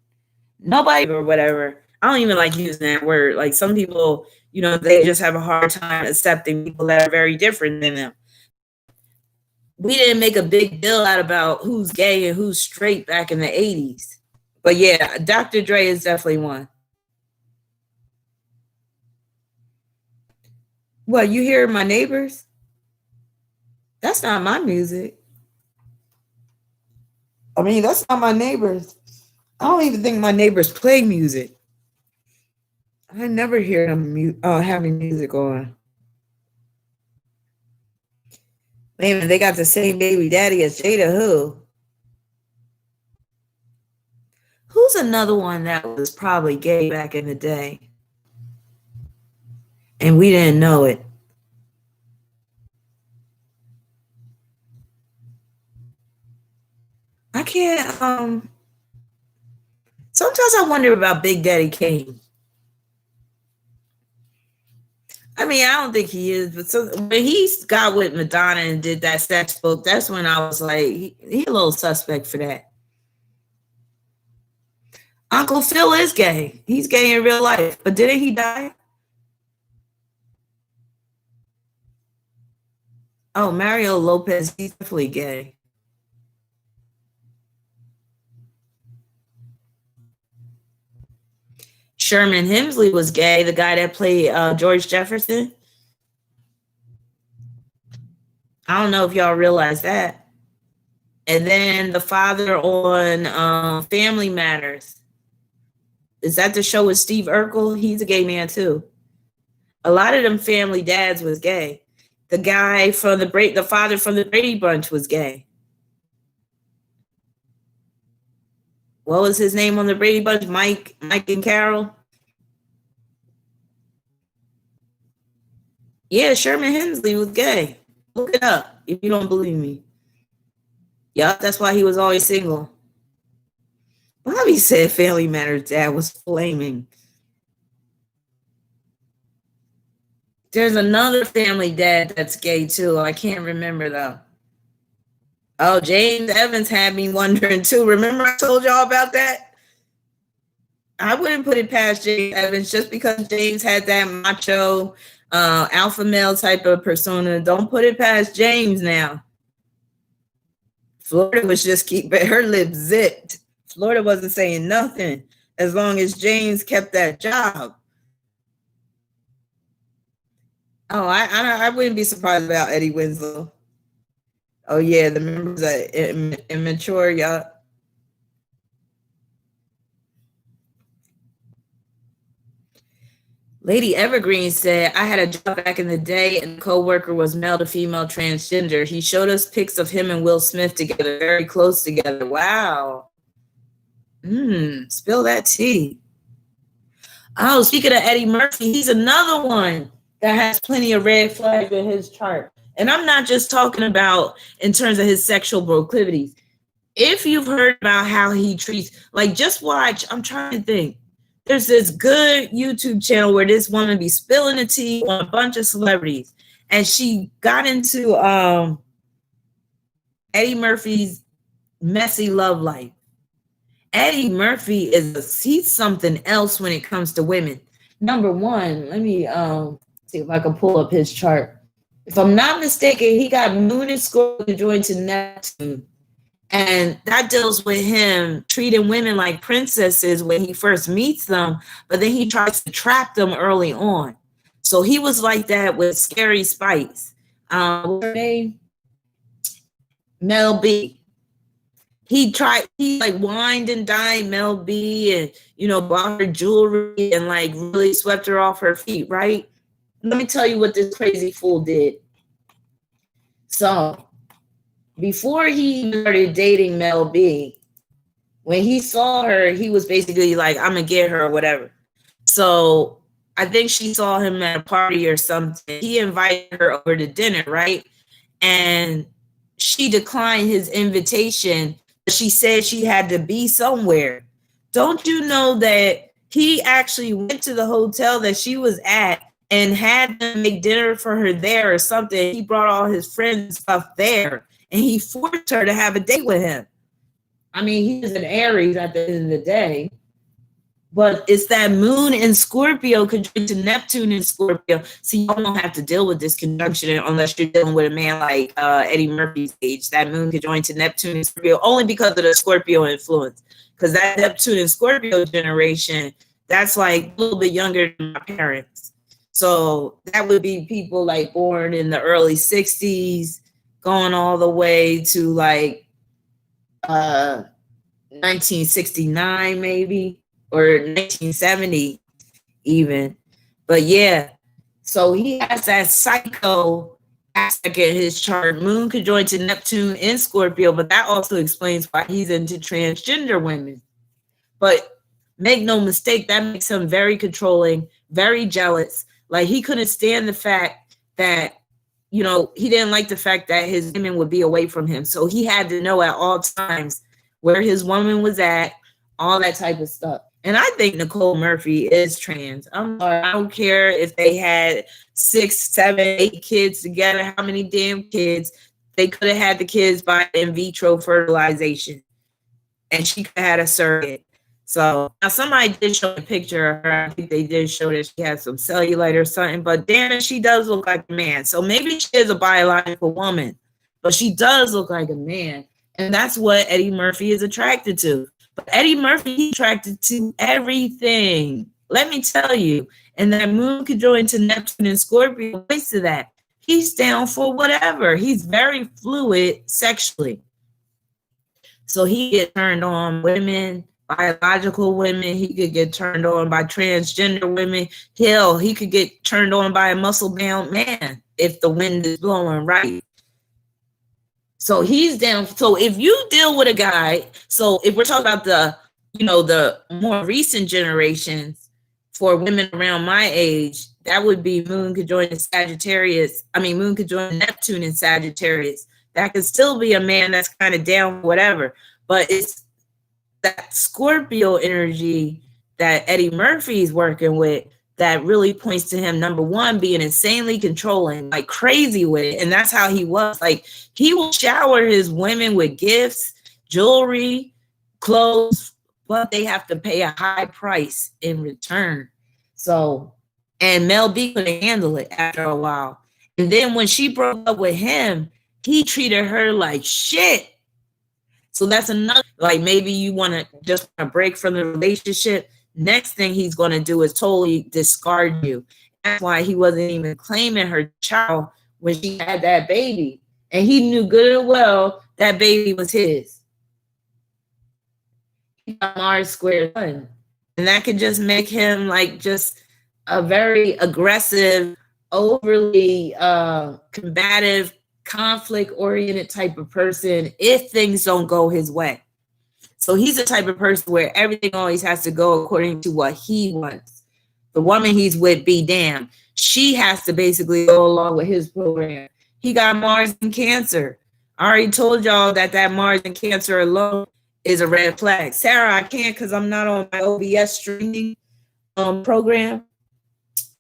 Nobody or whatever. I don't even like using that word. Like some people, you know, they just have a hard time accepting people that are very different than them. We didn't make a big deal out about who's gay and who's straight back in the 80s. But yeah, Dr. Dre is definitely one. What, you hear my neighbors? That's not my music. I mean, that's not my neighbors. I don't even think my neighbors play music. I never hear them having music on. Maybe they got the same baby daddy as Jada who? Who's another one that was probably gay back in the day? And we didn't know it. I can't, sometimes I wonder about Big Daddy Kane. I mean, I don't think he is, but so when he got with Madonna and did that sex book, that's when I was like, he a little suspect for that. Uncle Phil is gay. He's gay in real life, but didn't he die? Oh, Mario Lopez, he's definitely gay. Sherman Hemsley was gay, the guy that played George Jefferson. I don't know if y'all realize that. And then the father on Family Matters. Is that the show with Steve Urkel? He's a gay man too. A lot of them family dads was gay. The guy from the father from the Brady Bunch was gay. What was his name on the Brady Bunch? Mike and Carol. Yeah, Sherman Hemsley was gay. Look it up if you don't believe me. Yup, that's why he was always single. Bobby said Family Matters dad was flaming. There's another family dad that's gay too. I can't remember though. Oh, James Evans had me wondering too. Remember I told y'all about that? I wouldn't put it past James Evans just because James had that macho alpha male type of persona. Don't put it past James now. Florida was just keeping her lips zipped. Florida wasn't saying nothing as long as James kept that job. Oh, I wouldn't be surprised about Eddie Winslow. Oh yeah, the members are immature, y'all. Lady Evergreen said, I had a job back in the day and the co-worker was male to female transgender. He showed us pics of him and Will Smith together, very close together. Wow. Spill that tea. Oh, speaking of Eddie Murphy, he's another one that has plenty of red flags in his chart. And I'm not just talking about in terms of his sexual proclivities. If you've heard about how he treats, like just watch, I'm trying to think. There's this good YouTube channel where this woman be spilling the tea on a bunch of celebrities. And she got into Eddie Murphy's messy love life. Eddie Murphy he's something else when it comes to women. Number one, let me see if I can pull up his chart. If I'm not mistaken, he got Moon and Scorpio joined to Neptune. And that deals with him treating women like princesses when he first meets them, but then he tries to trap them early on. So he was like that with Scary Spice. What's her name? Mel B. He like wined and dined Mel B and, bought her jewelry and like really swept her off her feet, right? Let me tell you what this crazy fool did. So before he started dating Mel B, when he saw her, he was basically like, I'm gonna get her or whatever. So I think she saw him at a party or something. He invited her over to dinner, right? And she declined his invitation. She said she had to be somewhere. Don't you know that he actually went to the hotel that she was at and had them make dinner for her there or something? He brought all his friends and stuff there, and he forced her to have a date with him. I mean, he was an Aries at the end of the day. But it's that moon in Scorpio conjunct to Neptune in Scorpio. So you don't have to deal with this conjunction unless you're dealing with a man like Eddie Murphy's age. That moon conjoined to Neptune in Scorpio only because of the Scorpio influence. Because that Neptune and Scorpio generation, that's like a little bit younger than my parents. So that would be people like born in the early 60s, going all the way to like 1969 maybe, or 1970 even. But yeah, so he has that psycho aspect in his chart. Moon conjoined to Neptune in Scorpio, but that also explains why he's into transgender women. But make no mistake, that makes him very controlling, very jealous. Like he couldn't stand the fact that, he didn't like the fact that his women would be away from him. So he had to know at all times where his woman was at, all that type of stuff. And I think Nicole Murphy is trans. I'm sorry, I don't care if they had 6, 7, 8 kids together, how many damn kids. They could have had the kids by in vitro fertilization. And she could have had a surrogate. So now somebody did show a picture of her. I think they did show that she had some cellulite or something, but damn it, she does look like a man. So maybe she is a biological woman, but she does look like a man. And that's what Eddie Murphy is attracted to. But Eddie Murphy, he's attracted to everything. Let me tell you. And that moon conjoined to Neptune and Scorpio points to that. He's down for whatever. He's very fluid sexually. So he get turned on women, biological women. He could get turned on by transgender women. Hell, he could get turned on by a muscle-bound man if the wind is blowing right. So he's down. So if you deal with a guy, so if we're talking about the more recent generations for women around my age, that would be moon conjoined in Sagittarius. I mean, moon conjoined Neptune in Sagittarius. That could still be a man that's kind of down, whatever. But it's that Scorpio energy that Eddie Murphy is working with that really points to him, number one, being insanely controlling, like crazy with it. And that's how he was. Like, he will shower his women with gifts, jewelry, clothes, but they have to pay a high price in return. So, and Mel B couldn't handle it after a while. And then when she broke up with him, he treated her like shit. So that's another, like, maybe you want to just break from the relationship. Next thing he's going to do is totally discard you. That's why he wasn't even claiming her child when she had that baby. And he knew good and well that baby was his. He got Mars squared sun. And that could just make him like just a very aggressive, overly combative, conflict-oriented type of person if things don't go his way. So he's the type of person where everything always has to go according to what he wants. The woman he's with, be damned. She has to basically go along with his program. He got Mars in Cancer. I already told y'all that Mars in Cancer alone is a red flag. Sarah, I can't because I'm not on my OBS streaming program.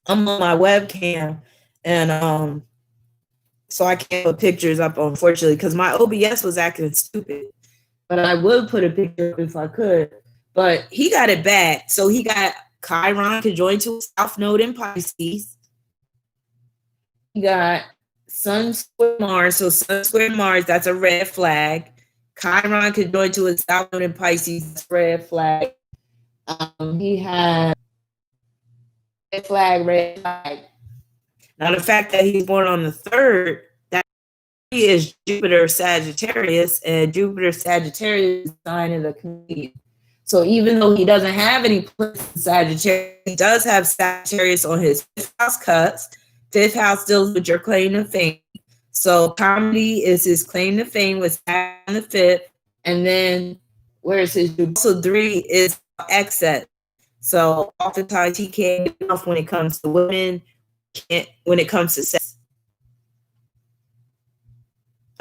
I'm on my webcam, and so I can't put pictures up, unfortunately, because my OBS was acting stupid. But I would put a picture up if I could. But he got it bad. So he got Chiron conjoined to a South Node in Pisces. He got Sun square Mars. So Sun square Mars, that's a red flag. Chiron conjoined to a South Node in Pisces, that's red flag. He had red flag, red flag. Now, the fact that he's born on the 3rd, is Jupiter Sagittarius, and Jupiter Sagittarius is a sign of the comedian. So even though he doesn't have any planets in Sagittarius, he does have Sagittarius on his fifth house cuts. Fifth house deals with your claim to fame. So comedy is his claim to fame with Saturn on the fifth. And then where's his so 3 is excess. So oftentimes he can't get enough when it comes to women, when it comes to sex.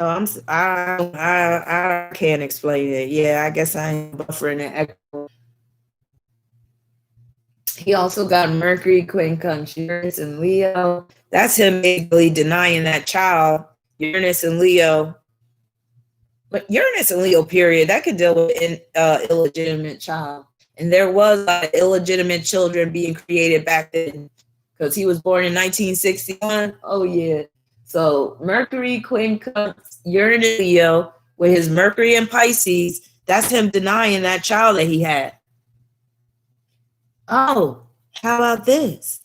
Oh, I can't explain it. Yeah, I guess I am buffering it. He also got Mercury, quincunx, Uranus, and Leo. That's him basically denying that child, Uranus and Leo. But Uranus and Leo, period, that could deal with an illegitimate child. And there was illegitimate children being created back then because he was born in 1961. Oh, yeah. So Mercury, quincunx, Uranus, Leo, with his Mercury and Pisces, that's him denying that child that he had. Oh, how about this?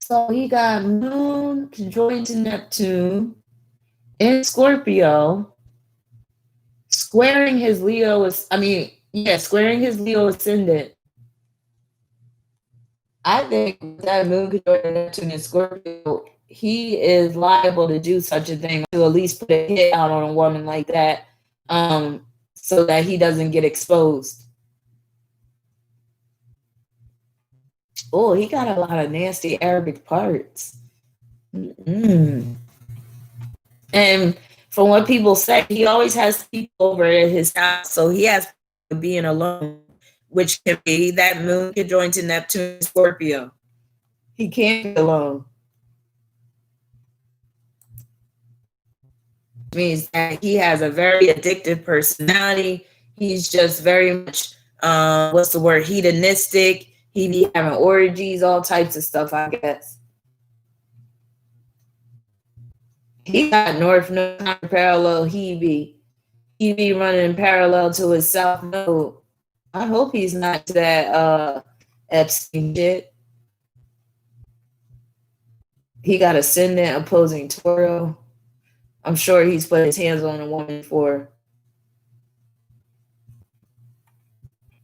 So he got Moon conjoined to Neptune in Scorpio, squaring his Leo, squaring his Leo ascendant. I think that Moon conjoined to Neptune in Scorpio, he is liable to do such a thing, to at least put a hit out on a woman like that, so that he doesn't get exposed. Oh, he got a lot of nasty Arabic parts. And from what people say, he always has people over at his house, so he has being alone, which can be that Moon conjoined to Neptune, Scorpio. He can't be alone. Which means that he has a very addictive personality. He's just very much, hedonistic. He be having orgies, all types of stuff, I guess. He got North Node parallel. He be running parallel to his South Node. I hope he's not to that Epstein shit. He got ascendant opposing Toro. I'm sure he's put his hands on a woman before.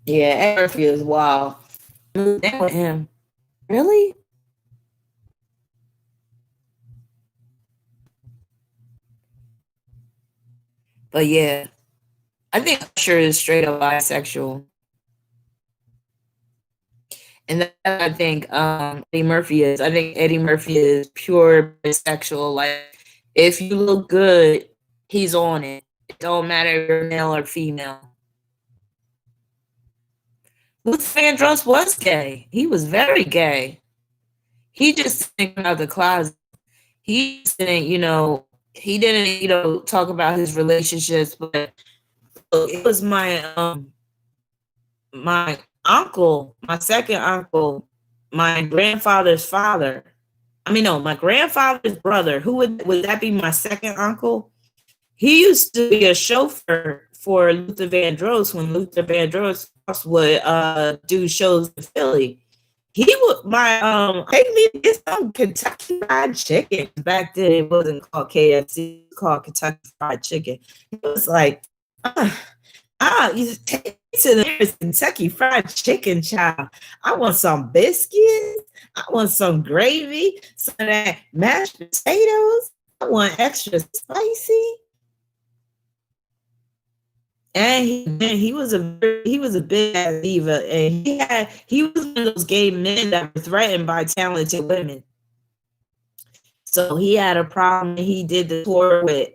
Yeah, Murphy is wild. With him. Really? But yeah, I think Usher is straight up bisexual. And that I think Eddie Murphy is. I think Eddie Murphy is pure bisexual. Like, if you look good, he's on it. It don't matter if you're male or female. Luther Vandross was gay. He was very gay. He just didn't come out the closet. He didn't, he didn't, talk about his relationships, but it was my my uncle, my second uncle, my grandfather's father. My grandfather's brother. Who would that be? My second uncle. He used to be a chauffeur for Luther Vandross when Luther Vandross would do shows in Philly. He would take me to get some Kentucky Fried Chicken. Back then it wasn't called KFC, it was called Kentucky Fried Chicken. It was like, you take me to the nearest Kentucky Fried Chicken, child. I want some biscuits. I want some gravy, some of that mashed potatoes. I want extra spicy. And he was a big ass diva, and he was one of those gay men that were threatened by talented women. So he had a problem. He did the tour with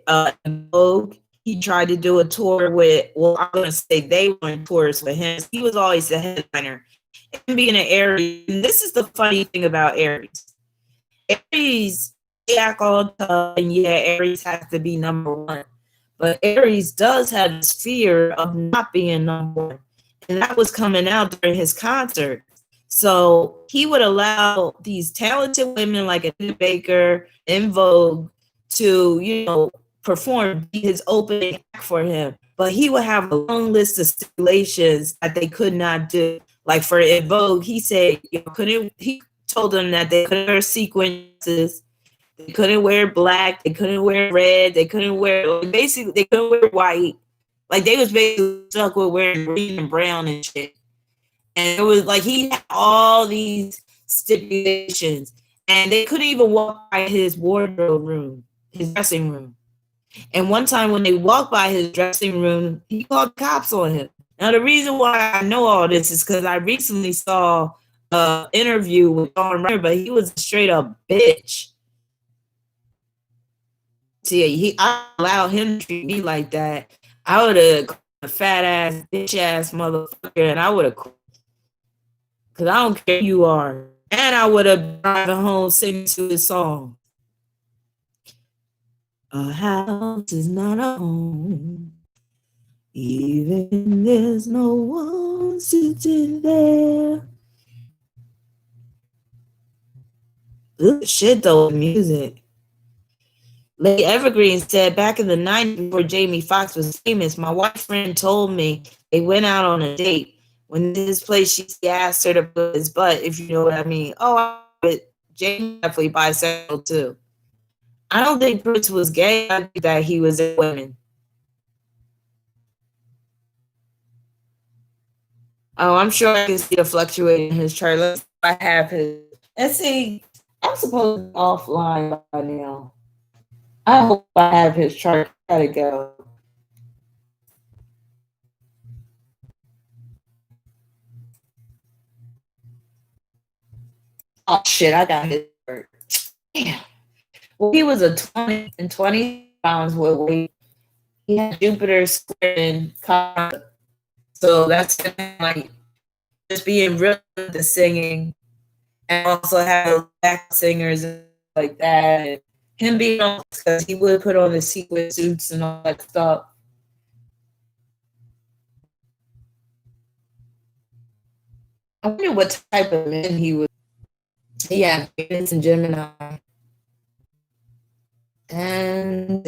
Vogue. He tried to do a tour with, I'm gonna say they went tours with him. He was always the headliner. And being an Aries, and this is the funny thing about Aries. Aries, they act all tough, and yeah, Aries has to be number one. But Aries does have this fear of not being number one. And that was coming out during his concert. So he would allow these talented women like Anita Baker in Vogue to, perform his opening act for him. But he would have a long list of stipulations that they could not do. Like for in Vogue, he said, he told them that they couldn't wear sequences. They couldn't wear black. They couldn't wear red. They couldn't wear, basically, they couldn't wear white. Like, they was basically stuck with wearing green and brown and shit. And it was like he had all these stipulations, and they couldn't even walk by his wardrobe room, his dressing room. And one time when they walked by his dressing room, he called cops on him. Now, the reason why I know all this is because I recently saw an interview with Dawn Ryder, but he was a straight up bitch. See, I allowed him to treat me like that. I would have called a fat ass, bitch ass motherfucker, and I would have, because I don't care who you are. And I would have driving home singing to his song. A house is not a home, even there's no one sitting there. Good shit though, music. Lady Evergreen said, back in the 90s, before Jamie Foxx was famous, my white friend told me they went out on a date. When this place, she asked her to put his butt, if you know what I mean. Oh, but Jamie definitely bisexual too. I don't think Prince was gay. I think that he was a woman. Oh, I'm sure I can see the fluctuating in his chart. I have his. Let's see. I'm supposed to be offline by now. I hope I have his chart. Gotta go. Oh shit! I got his chart. Damn. Well, he was a 20 and 20 pounds with weight. He had Jupiter square in Canada. So that's like just being real with the singing, and also have back singers like that. And him being on, because he would put on the sequin suits and all that stuff. I wonder what type of man he was. Yeah, Venus and Gemini. And